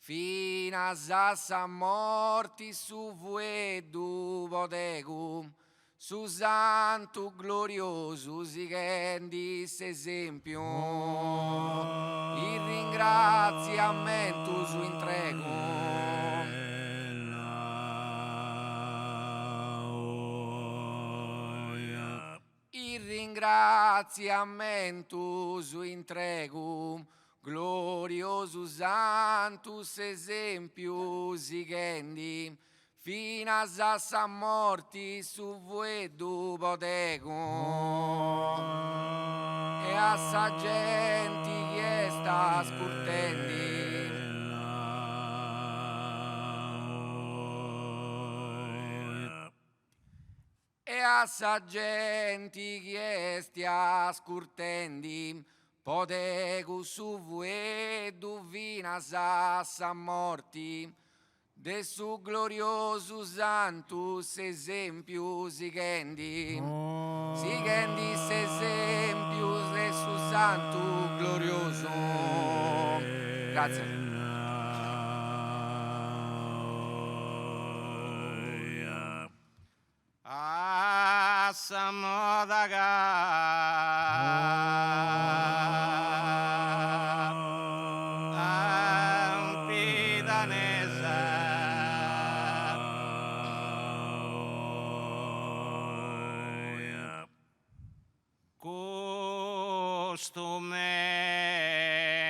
Speaker 5: finas a sa morti su fuedu potegu su santo glorioso si chendi s'esempio, il ringraziamento su intrego. Il ringraziamento su intrego, glorioso santus esempio si chendi, fino a sa morti su vuedu potego, e a sa gente che sta spurtendi. E a sa gente che stia scurtendi, potego su vuedu fino a sa morti, de su glorioso santus esempio si chendi s'esempio de su santo glorioso. Grazie.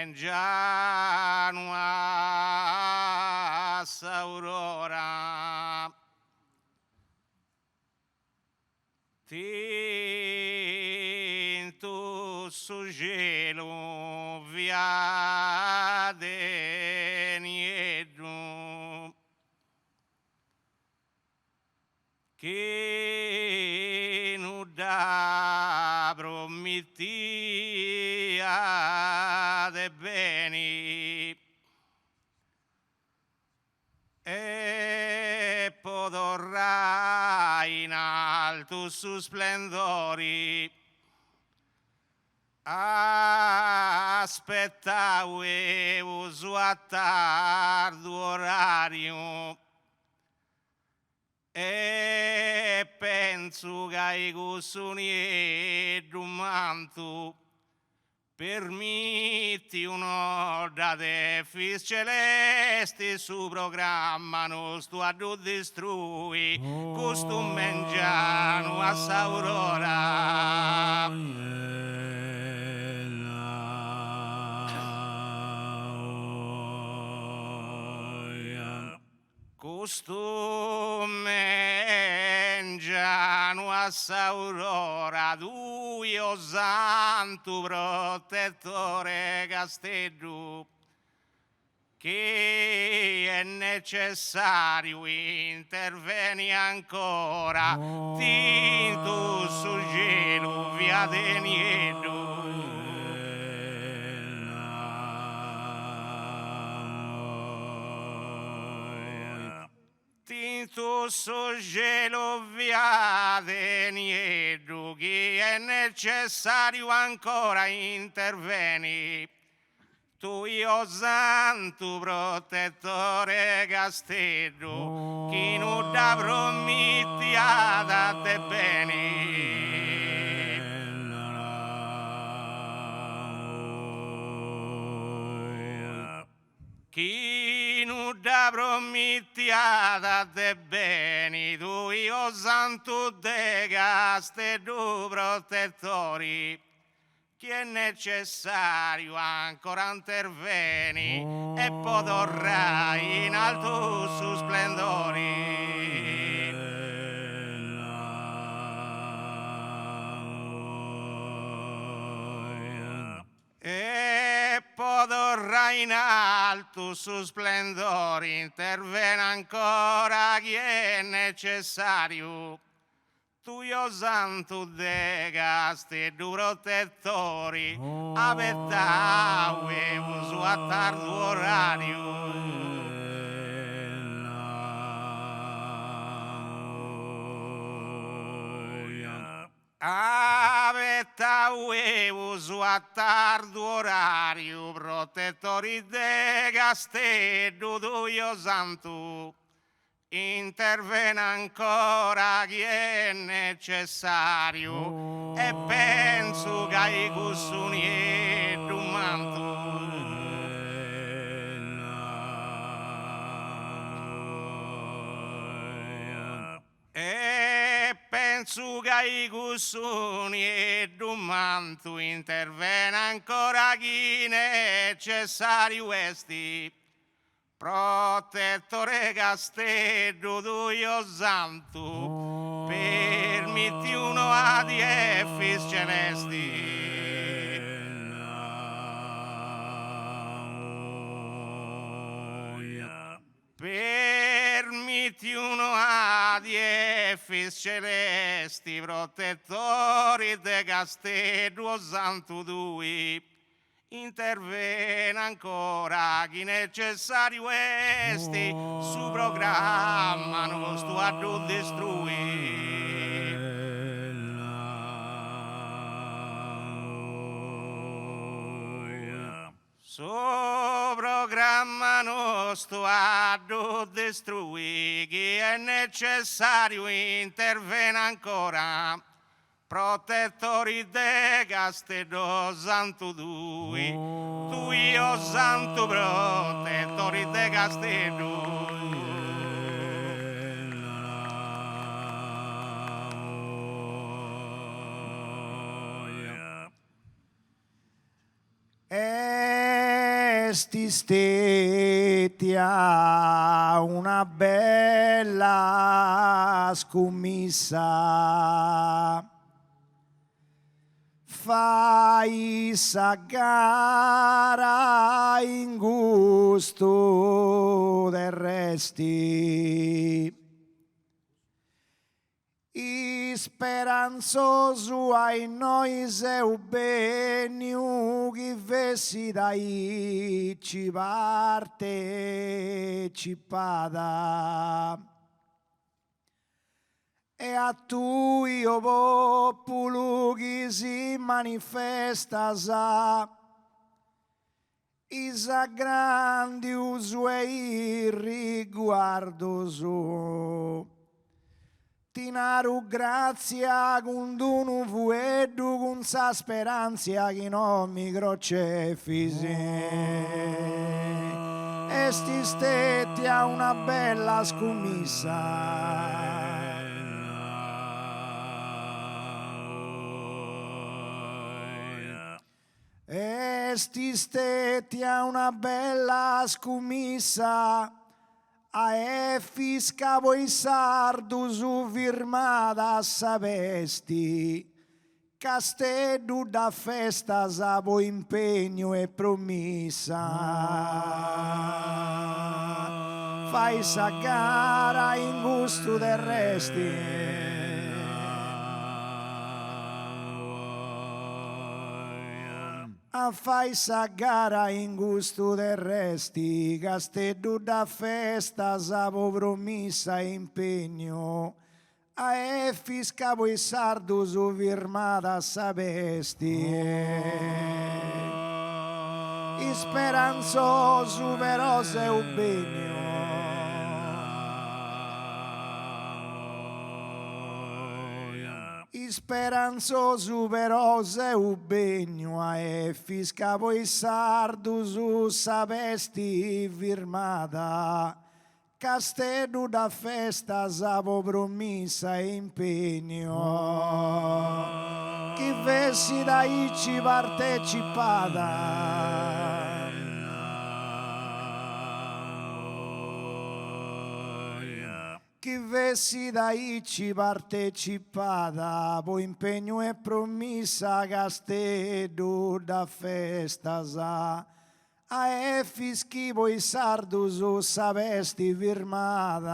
Speaker 4: Mangiano a Aurora, tinto su gelo via de niedro, che non da promettia de beni e podrà in alto su splendori aspettavo su a tardo orario e penso che così un manto permetti un'ora de fis celesti su programma nostro a distrui costum mangiano a Aurora. Costume mangiano a Aurora, Dio santo protettore Castello, che è necessario interveni ancora, tinto su gelo via de nido. Tinto su gelo via de nido, che è necessario ancora interveni. Tu io santo protettore Castello, chi non da prometti a te bene. Chi non da prometti a te bene, tu io santo de Castello protettori, che è necessario ancora interveni e podrà in alto su splendori. E podrà in alto su splendori interviene ancora chi è necessario. Tu io santo de Castello protettori, apertau e uso a tardo orario. Apertau e uso a tardo orario, protettori de Castello, tu io santo. interviene ancora chi è necessario e penso che i cussoni e un manto e penso che i cussoni e un manto interviene ancora chi è necessario esti protettore castello tu io santo permetti uno ad effis celesti permetti uno ad effis celesti protettori de castello santo tui interviene ancora chi necessario esti su programma non sto a destruire su programma non sto a destruire chi è necessario interviene ancora protettori de castello santo tui o santo protettori de castello
Speaker 6: Esti stetia una bella scommessa fai sa gara in gusto del resti speranzoso ai noi seu beniu chi vessi dai ci partecipata e a tu io popolo che si manifesta sa isa grandi uso e riguardo su Tinaru grazia con dunu fueddu con sa speranza che non mi crocefisi esti stetti a una bella scommessa esti stetti a una bella scommessa a effis cavo i sardu su firmata sapesti castello da festa sapo impegno e promessa fai sa gara in gusto del resti a fai sa gara in gusto del resti castello da festa sapo promessa e impegno a effis capo i sardu su firmata sapesti speranzoso però seu benio speranzoso però seu benio a effis capo i sardu su sapesti firmata castello da festa sapo promessa e impegno chi vessi da ci partecipata chi vessi da ci partecipata poi impegno e promessa castello da festa sa a effis chi poi sardu su sapesti firmata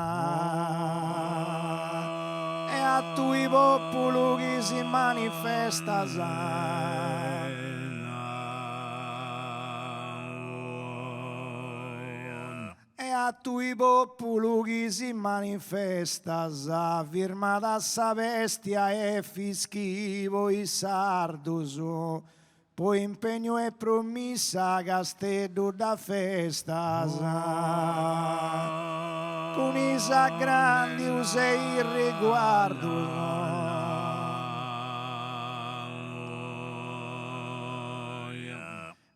Speaker 6: e a tu i popolo che si manifesta sa e a tu i popolo che si manifesta sa firmata sapesti a effis chi poi sardu su poi impegno e promessa castello da festa sa con i Isa grandi use il riguardo.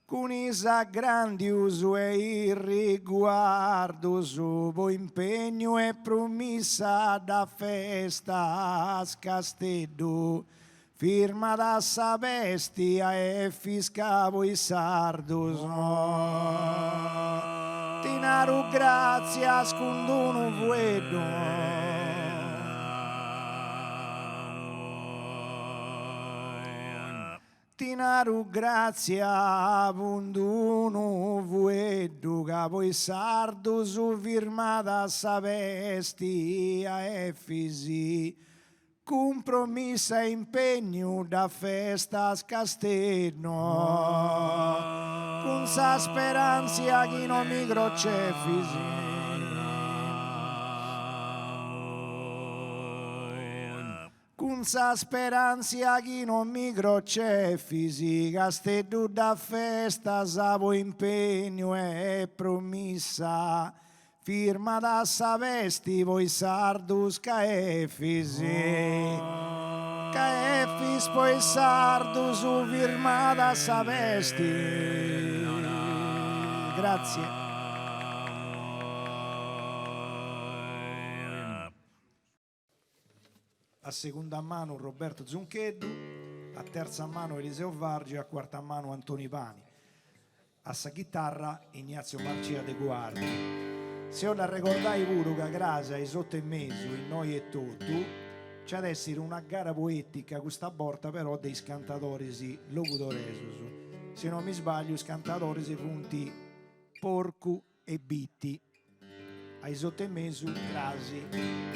Speaker 6: Con isa grandi uso e il riguardo, suo impegno e promessa da festa a Castello, firma da sa bestia e fiscavo i sardos. Tinaru grazia scunduno vuedo. Tinaru grazia bunduno vuedo capo i sardo su firmata sa bestia e fisi compromissa e impegno da festa a Castello con sa speranza chi non mi crocefisi. Con sa speranza chi non mi crocefisi, Castello da festa, savo impegno e promessa, firma da sa vesti, voi sardus caefisi. Caefis poi sardus, firma da sa vesti. Grazie. A seconda mano Roberto Zuncheddu, a terza mano Eliseo Vargi, a quarta mano Antoni Pani, a sa chitarra Ignazio Marcia De Guardi. Se ora ricordai pure che Grasa ai sotto e mezzo, in noi e tutto, c'è ad essere una gara poetica questa volta però dei scantatori locutoresus. Se non mi sbaglio, scantatori punti Porcu e Bitti. Ai sotto e mezzo Grasi.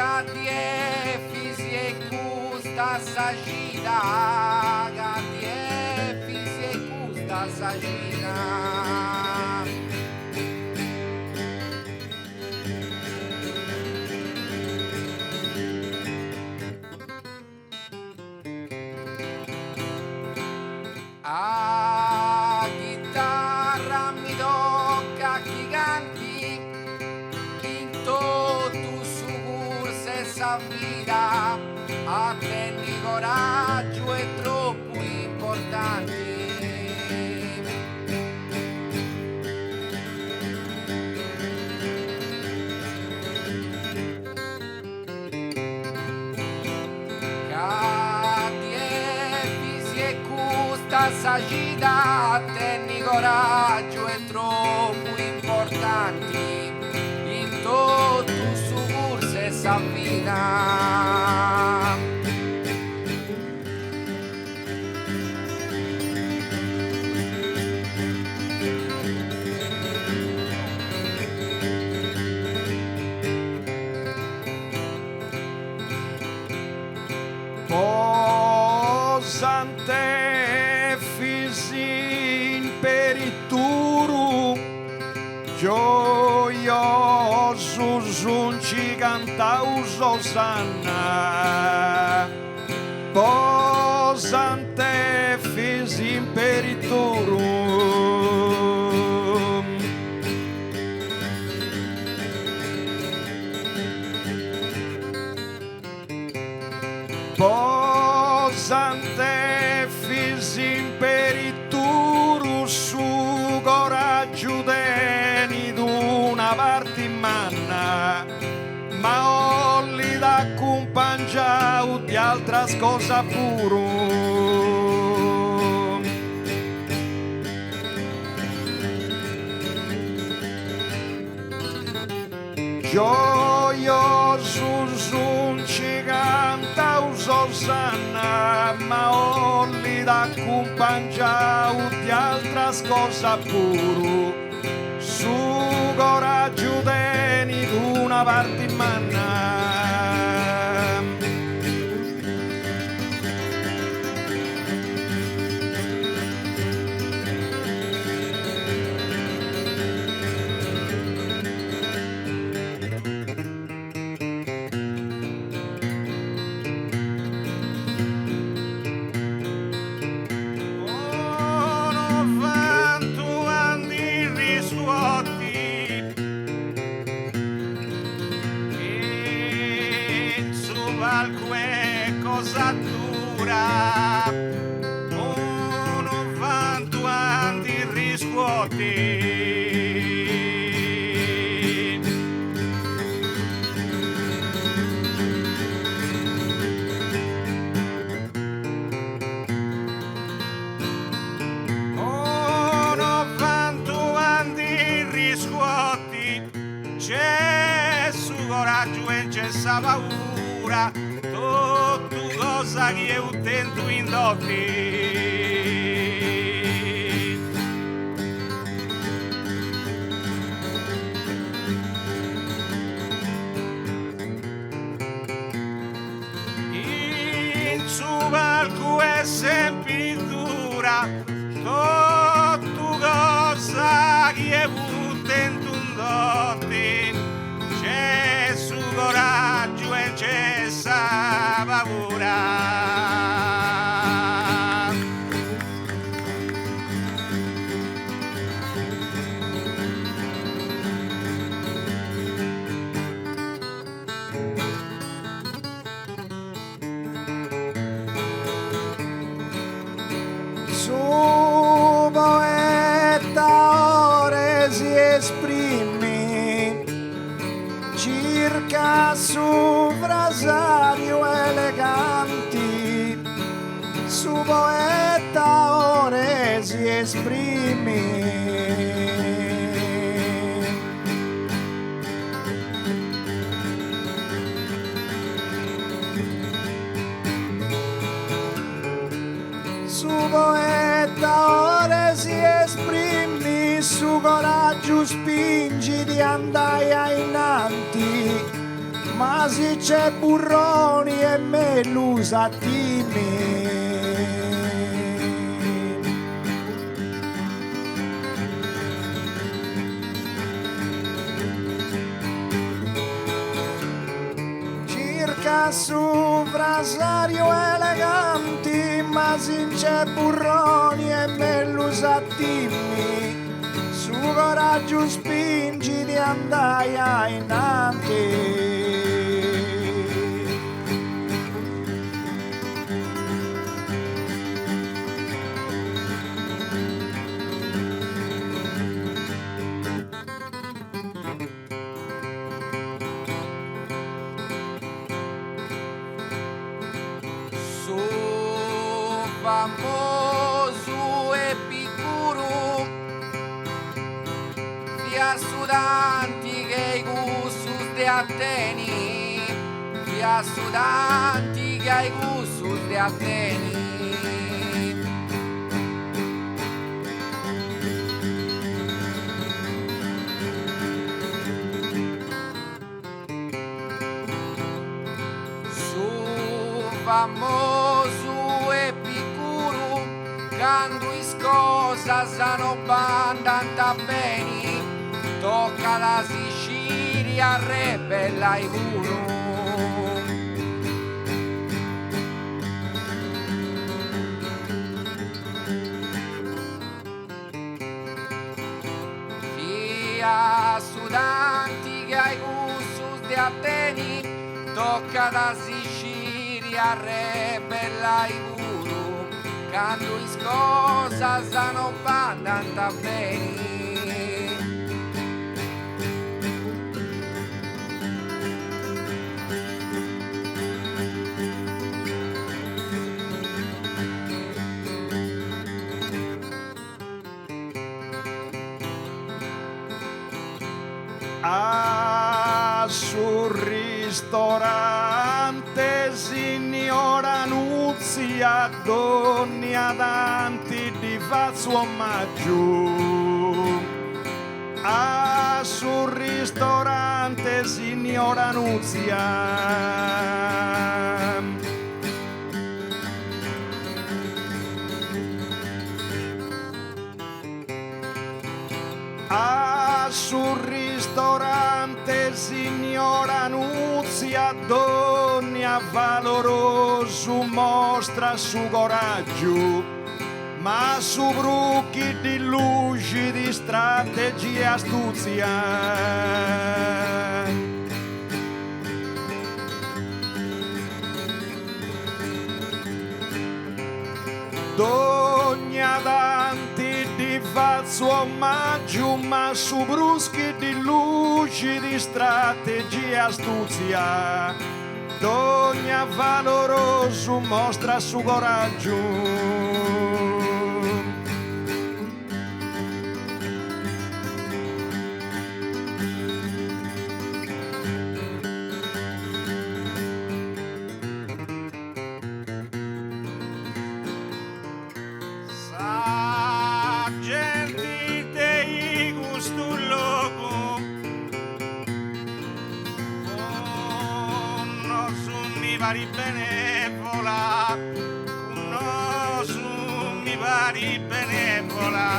Speaker 5: Cadie fisi e custa sagida, cadie fisi e custa sagida. A chitarra mi tocca chi canti, in tutto su curse sa vita, attendi coraggio è troppo importante. Sagita, tenni coraggio e troppo importanti, in tutto su curse sa vita.
Speaker 3: Posante perituru gioioso sunci cantaus osanna posante fisi perituru posante fisi perituru su coraggio deni d'una parte in manna, ma olli da accompagnau di altra cosa puro. Gioioso sunci canta usosanna, ma olli da accompagnau di altra cosa puro. Su coraggio deni d'una parte in manna. Cosa dura, uno vanto anni riscuoti. Uno vanto anni riscuoti, c'è su coraggio e c'è sa paura. Tutto cosa che io tento in dotti. In su palco è sempre dura, tutto cosa che io tento in dotti. C'è su coraggio e c'è sa paura.
Speaker 6: Su poeta ore si esprime circa su frasario eleganti, su poeta ore si esprime. Su poeta ore si esprimi, su coraggio spingi di andare innanti, ma se c'è burroni e mellusatini. Circa su frasario eleganti, ma se c'è burroni e mellusatini. Su coraggio spingi di andare innanti.
Speaker 5: Su famoso Epicuro via studanti che i gustus de Ateni, via studanti che i gustus de Ateni. Su famoso Epicuro quando is cosas non bandanta bene, tocca la Sicilia, re bella i guru. Sia studanti che ai gustus di Ateni, tocca la Sicilia, re bella i guru. Quando is cosas non bandanta bene.
Speaker 3: Sul ristorante signora Nuzia, donni adanti di faccio omaggio. Sul ristorante signora Nuzia, sul ristorante signora Nuzia, donna valoroso mostra su coraggio, ma su bruchi di luci di strategia e astuzia. Donna Danti di falso omaggio, ma su bruschi di luci di strategia e astuzia. Donna valoroso mostra su coraggio.
Speaker 4: Pari benevola, no su mi pari benevola.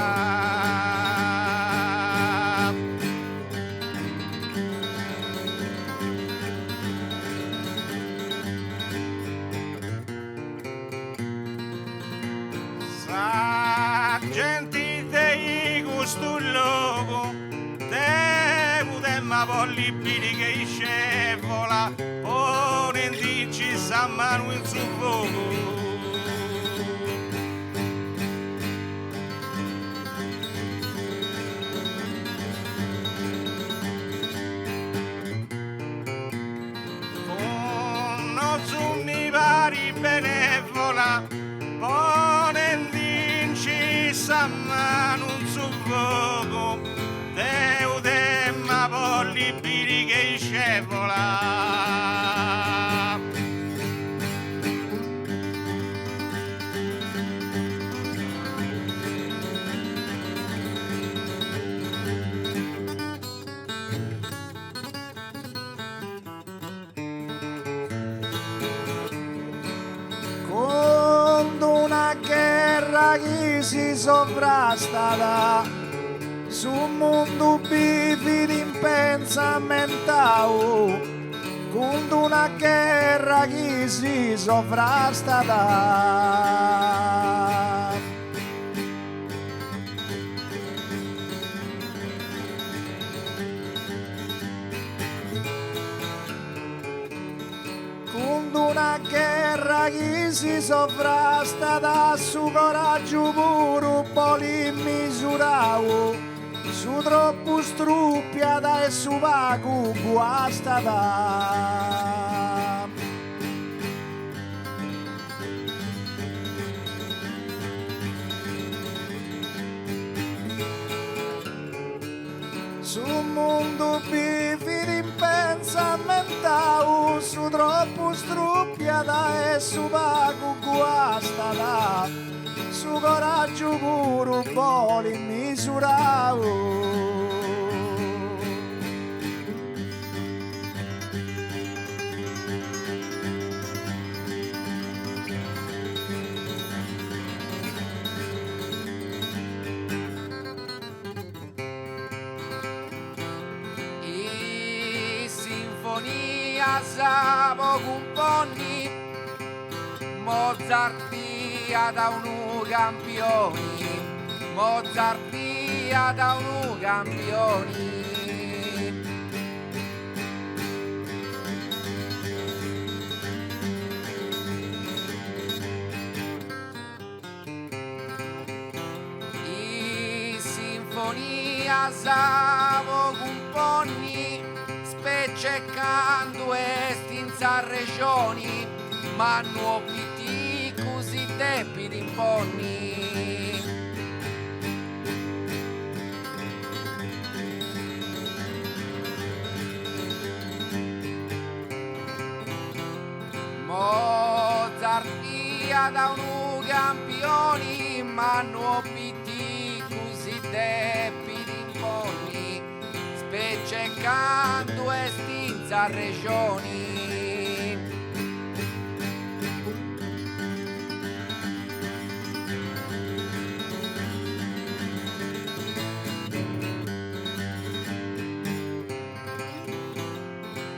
Speaker 4: Sa gente te gusto logo, te udemma volli biri che scevola. Ci sa mano in su fuoco. Non su mi pari benevola, ponenti ci sa mano in su fuoco. Deu demma volli biri che scevola.
Speaker 6: guerra che si sovrastata su un mondo bividi impensamentato, con una guerra che si sovrastata. Una guerra che si sovrastata su coraggio puro poi misurato, su troppo struppiata e su vago guastata. Su un mondo bividi impensamentato, su troppo struppiata e su vago guastata, su coraggio puro poi misurato.
Speaker 5: Sapo componni Mozart via da uno campioni, Mozart via da uno campioni. I sinfonia sapo componni speccecando estinza regioni, ma non pitti così debiti imponni. Mozart via da uno campioni, ma non pitti così debiti imponni, speccecando estinza regioni.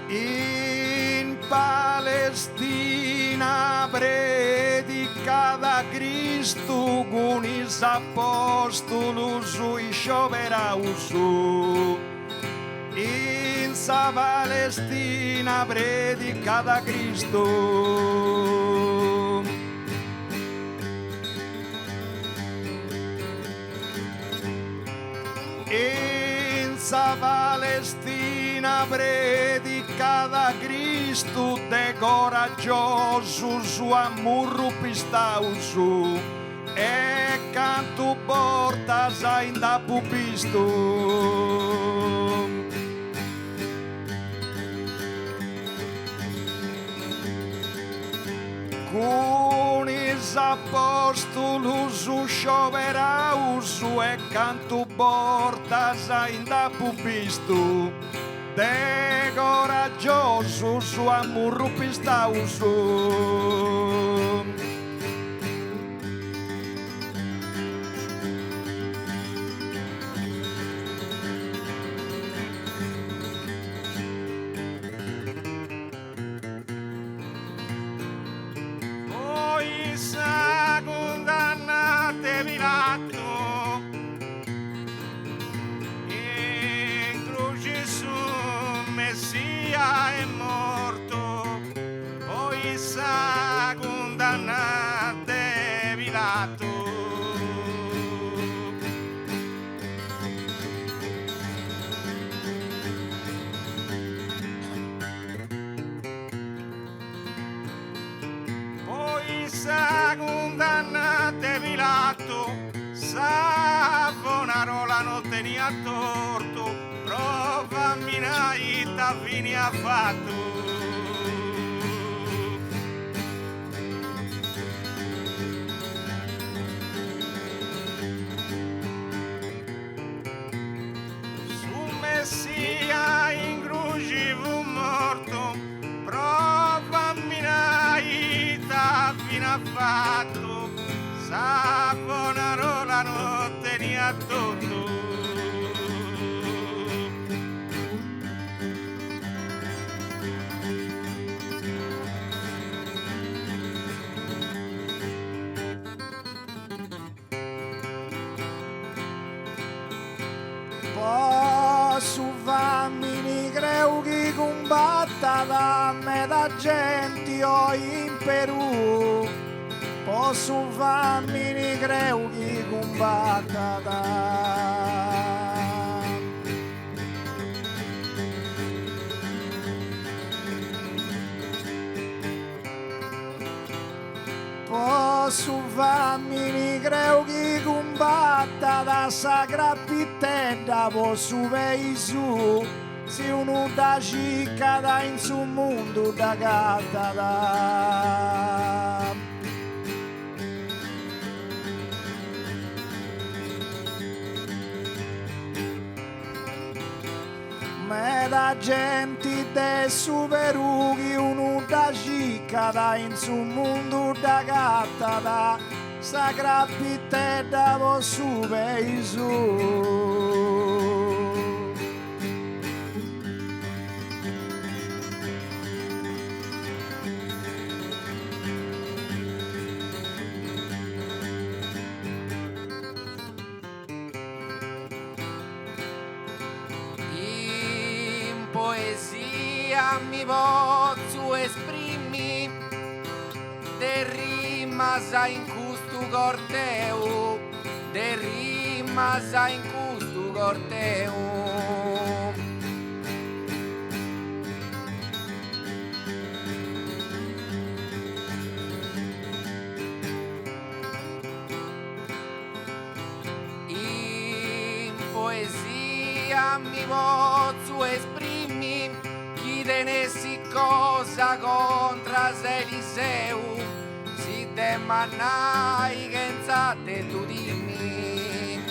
Speaker 3: In Palestina predicava Cristo con i apostoli sui scioperato. In sa Palestina predicava Cristo. In sa Palestina predicava Cristo de coraggioso su amurru pistausu e canto portas ainda pupisto. Con is apóstolos scioperaus e canto portas ainda pupisto, de coraggioso su amurru pistauso.
Speaker 4: È morto, poi sa condannate Pilato. Poi sa condannate Pilato, sa Bonarola non tenia torto, prova minaita fine ha fatto. Su Messia in croce fu morto, prova minaita fine ha fatto. Sa a buona la notte ni a tutto.
Speaker 6: Posso farmi creu che combatta da me da gente ho in Perù. Posso farmi creu che combatta da. Posso farmi creu che combatta da sacra pittella posso vei su se uno da cicca da in su mondo da gatta da. Me da gente de superu che uno da cicca da in su mondo da gatta da sacra pittella posso vei su.
Speaker 5: In poesia mi posso esprimere de rimas in custo corteo, de rimas in custo corteo. In poesia mi posso esprimere chi tenessi cosa contra Eliseu si te mannai che insate tu dimmi.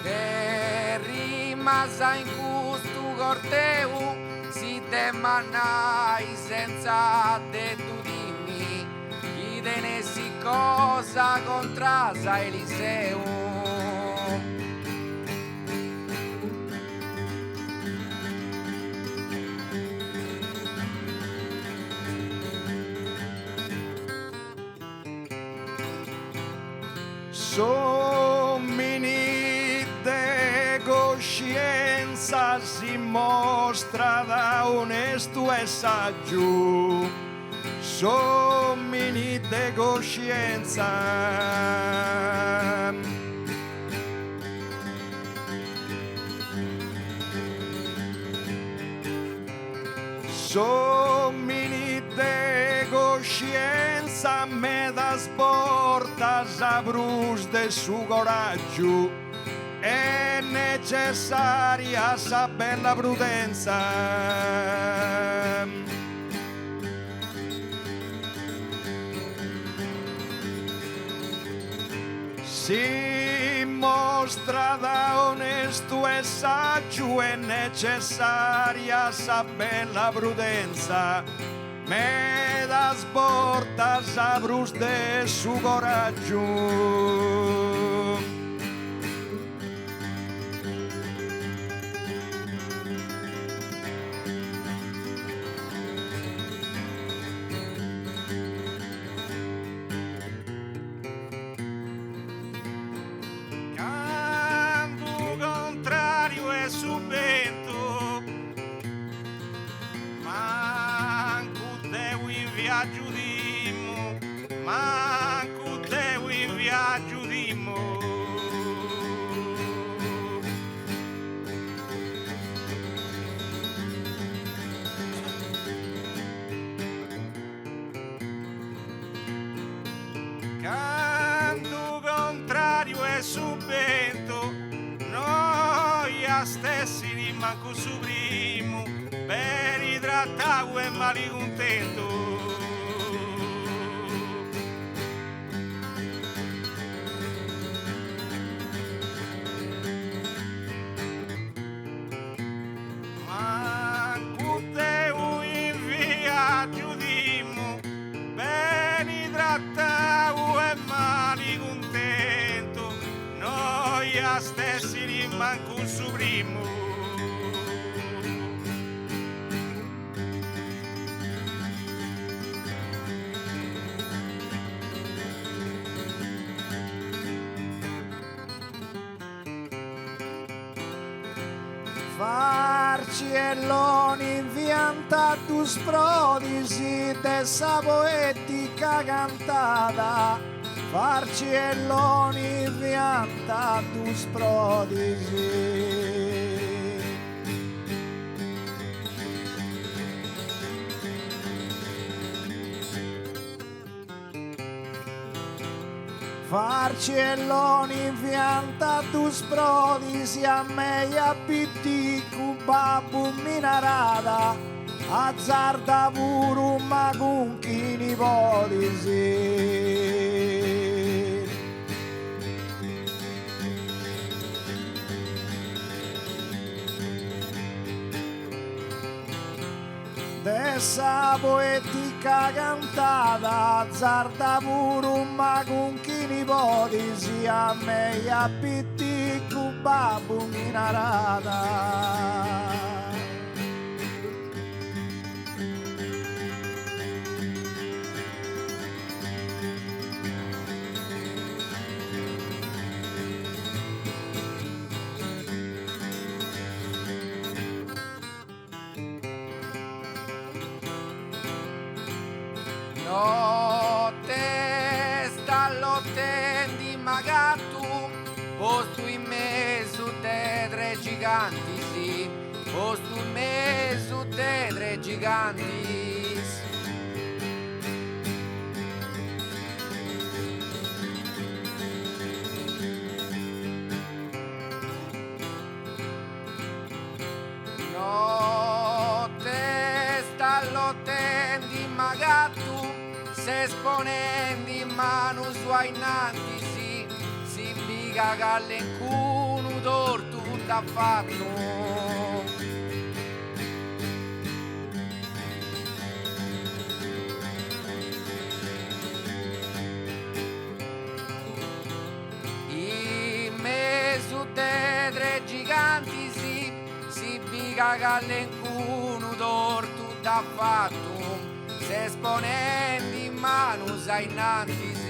Speaker 5: De rimasa in custo corteu si te mannai senza te tu dimmi chi tenessi cosa contra Eliseu.
Speaker 3: Somini de coscienza si mostra da onesto e saggio. Somini de coscienza. Somini de coscienza me das portas a brus de su coraggio è necessaria sa bella prudenza. Si mostra da onesto e saggio è necessaria sa bella prudenza. Me das portas a brus de su coraggio.
Speaker 4: Canto contrario e subento, manco devo in viaggio dimmo, manco devo in viaggio dimmo. Canto contrario e subento, noi a stessi di manco su primo, per idratato e malicontento. stessi rimanco su primo.
Speaker 6: Farcielloni inviantatus prodisi dessa poetica cantata. Farcielloni inviantatus prodisi. Farcielloni inviantatus prodisi a meia pitti cubabu minarada azzarda puru macunchini podisi. Dessa poetica cantata azzarda puru macunchini podisi a meia pitti cubabu minarada.
Speaker 5: Notte stall'ottendi magatu, posto in me su te tre giganti, sì, posto in me su te tre giganti. Notte stall'ottendi magatu, se esponendi in mano sua innanti, si biga gallencuno torto da fatto. In me su te tre giganti, si biga gallencuno torto da fatto. Se esponendi in mano sai innanti, sì.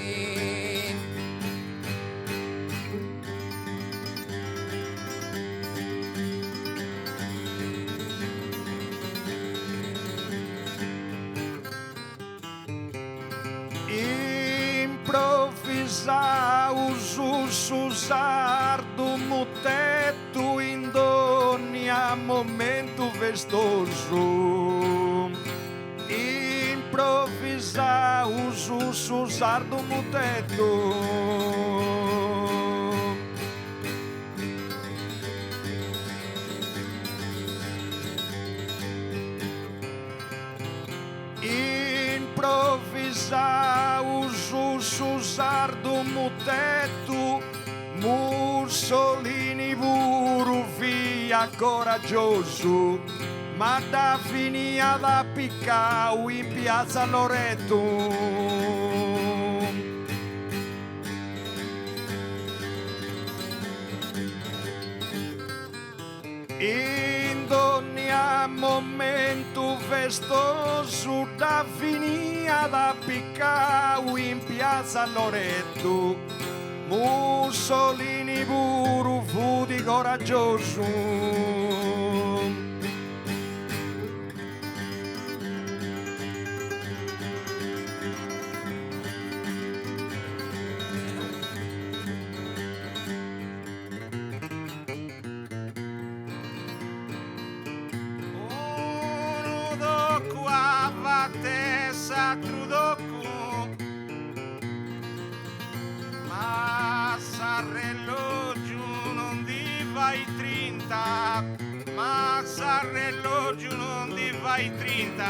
Speaker 3: Improvvisau su sardo mutetto in ogni momento vestoso. Improvvisau su sardo mutetto. Improvvisau su sardo mutetto. Mussolini puru via coraggioso, ma da finia da piccau in piazza Loreto. In ogni momento vestoso da finia da piccau in piazza Loreto. Mussolini puru fu di coraggioso.
Speaker 4: Massa relógio non ti vai 30.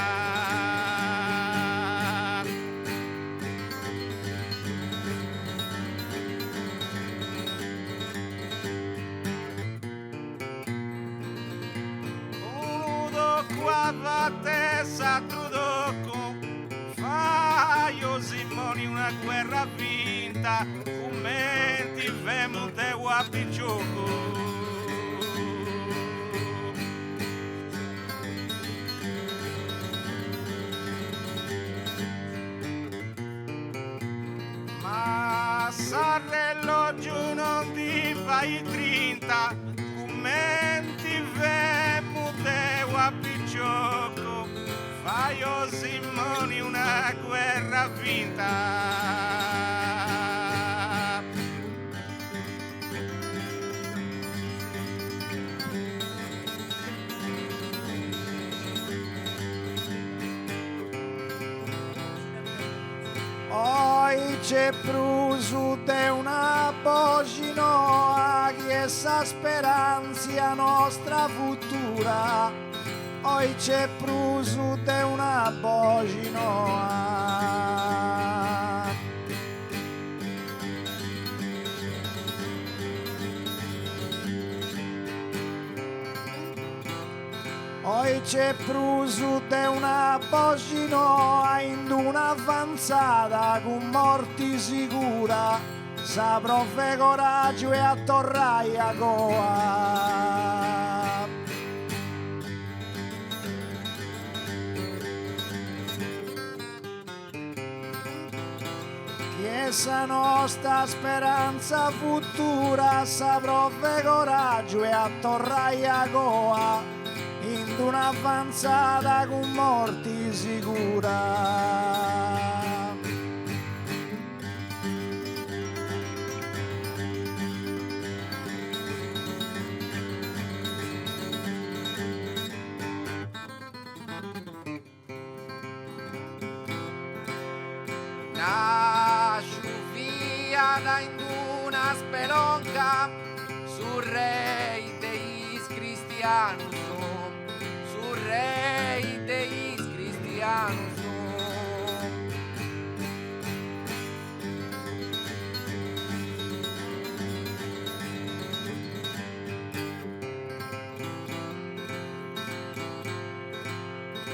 Speaker 4: Uno qua va testa trudoco, faio Simoni una guerra vinta, commenti venute guapicciocco. Ma Sarrello giù non ti fai 30, commenti venute guapicciocco. Fai o Simoni una guerra vinta.
Speaker 6: Oi c'è prusu de una bocino a chiesa speranza nostra futura. Oi c'è prusu de una bocino a Oi c'è prusu de una bocino in un'avanzata con morti sicura, saprò fe coraggio e attorrai a goa. Chiesa nostra speranza futura, saprò fe coraggio e attorrai a goa. In un'avanzata con morti sicura.
Speaker 5: Nasciu via da in una spelonca sul re deis cristianus. Rei deis cristianus.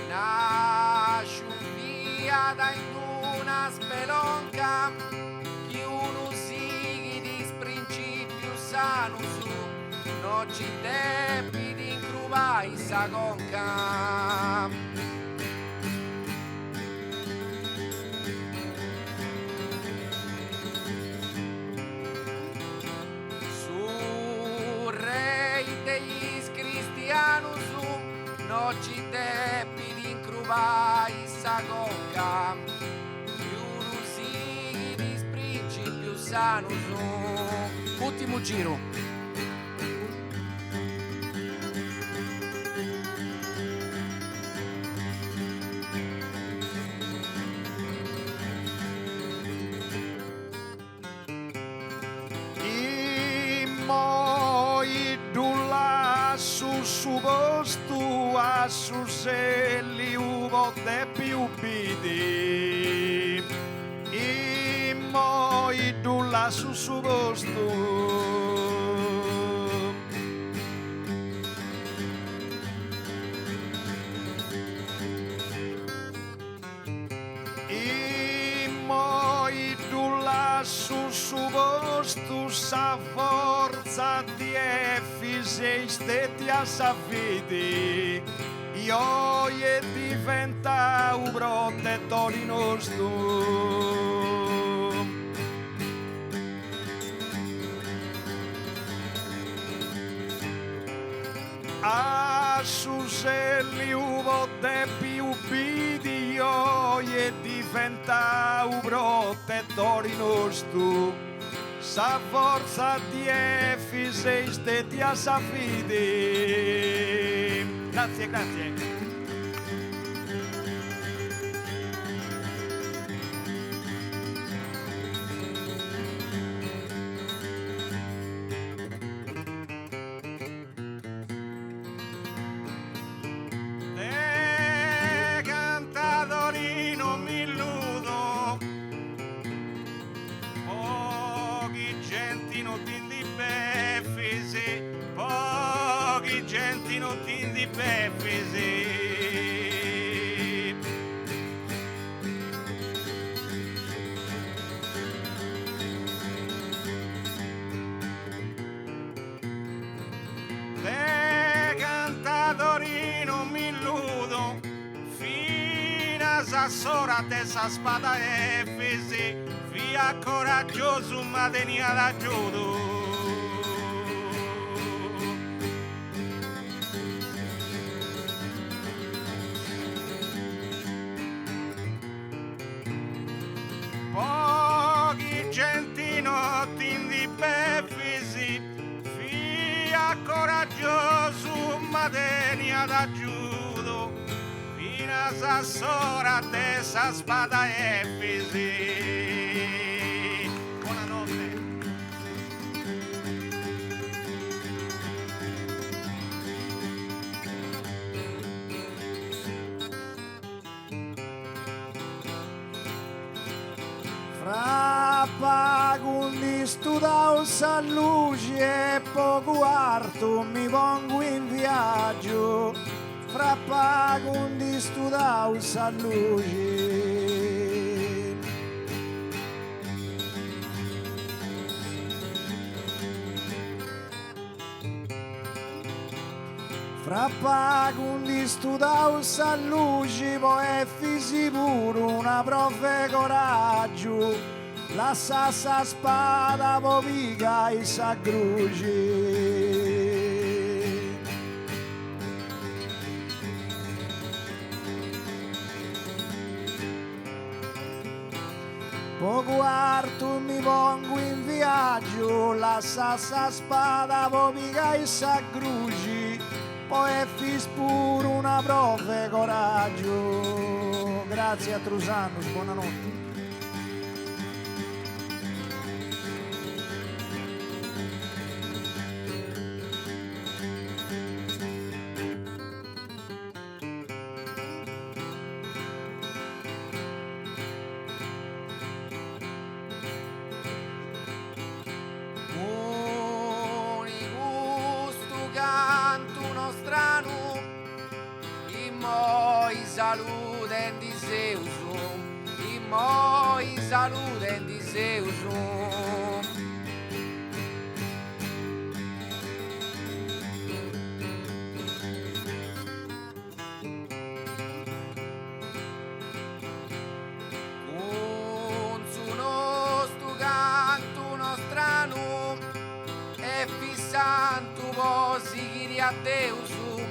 Speaker 5: Nasciu via da in una spelonca chi uno sigui dis principius sanus no ci depi di incrubai sa conca. Su rei deis cristianus no ci depi di incrubai sa conca. Più sigui dis principius sanus. Ultimo giro.
Speaker 3: Su posto a su selli uvo de più bidi e moi dulla su posto e moi dulla su posto sa forza di sei stati a savviti io e diventa un protettore nostro a suselli uvo de più video e diventa un protettore nostro. Sa forza di sei stati a savviti. Grazie, grazie.
Speaker 4: sora tesa spada Efesi, via coraggioso ma tenia l'aiuto. Pochi genti notti in di beffisi, via coraggioso ma tenia l'aiuto. Fina sa sora tesa spada Efesi. Buonanotte.
Speaker 6: Frappa quindi studao sa luce e poco arto mi pongo in viaggio. Frappa quindi studao sa luce. Frappa quindi studao sa luce, poi fisi pure una profe coraggio. La sassa spada po piga e sa gruce. Poco arto mi pongo in viaggio, la sassa spada po piga e sa gruce. Poi fis pure una profe coraggio. Grazie a Trusanus, buonanotte.
Speaker 5: Saluden di Zeusum, i moi saluden di Zeusum. Un suno stu canto nostrano e fissantu posi a Deusum,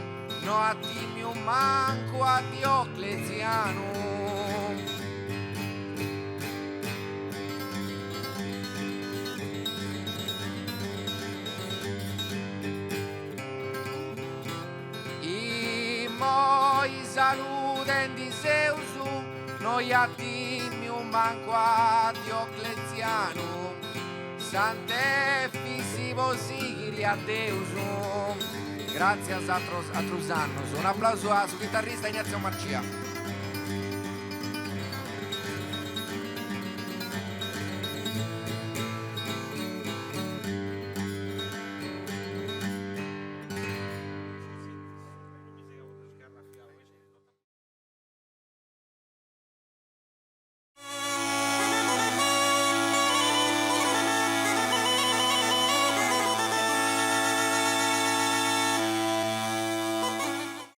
Speaker 5: no a Timio manco a Diocleziano. I moi saluden di Zeusum, noi a Timio manco a Diocleziano. Sante fisi posiri a Deusum. Grazie a Trusanus. Un applauso al chitarrista Ignazio Marcia.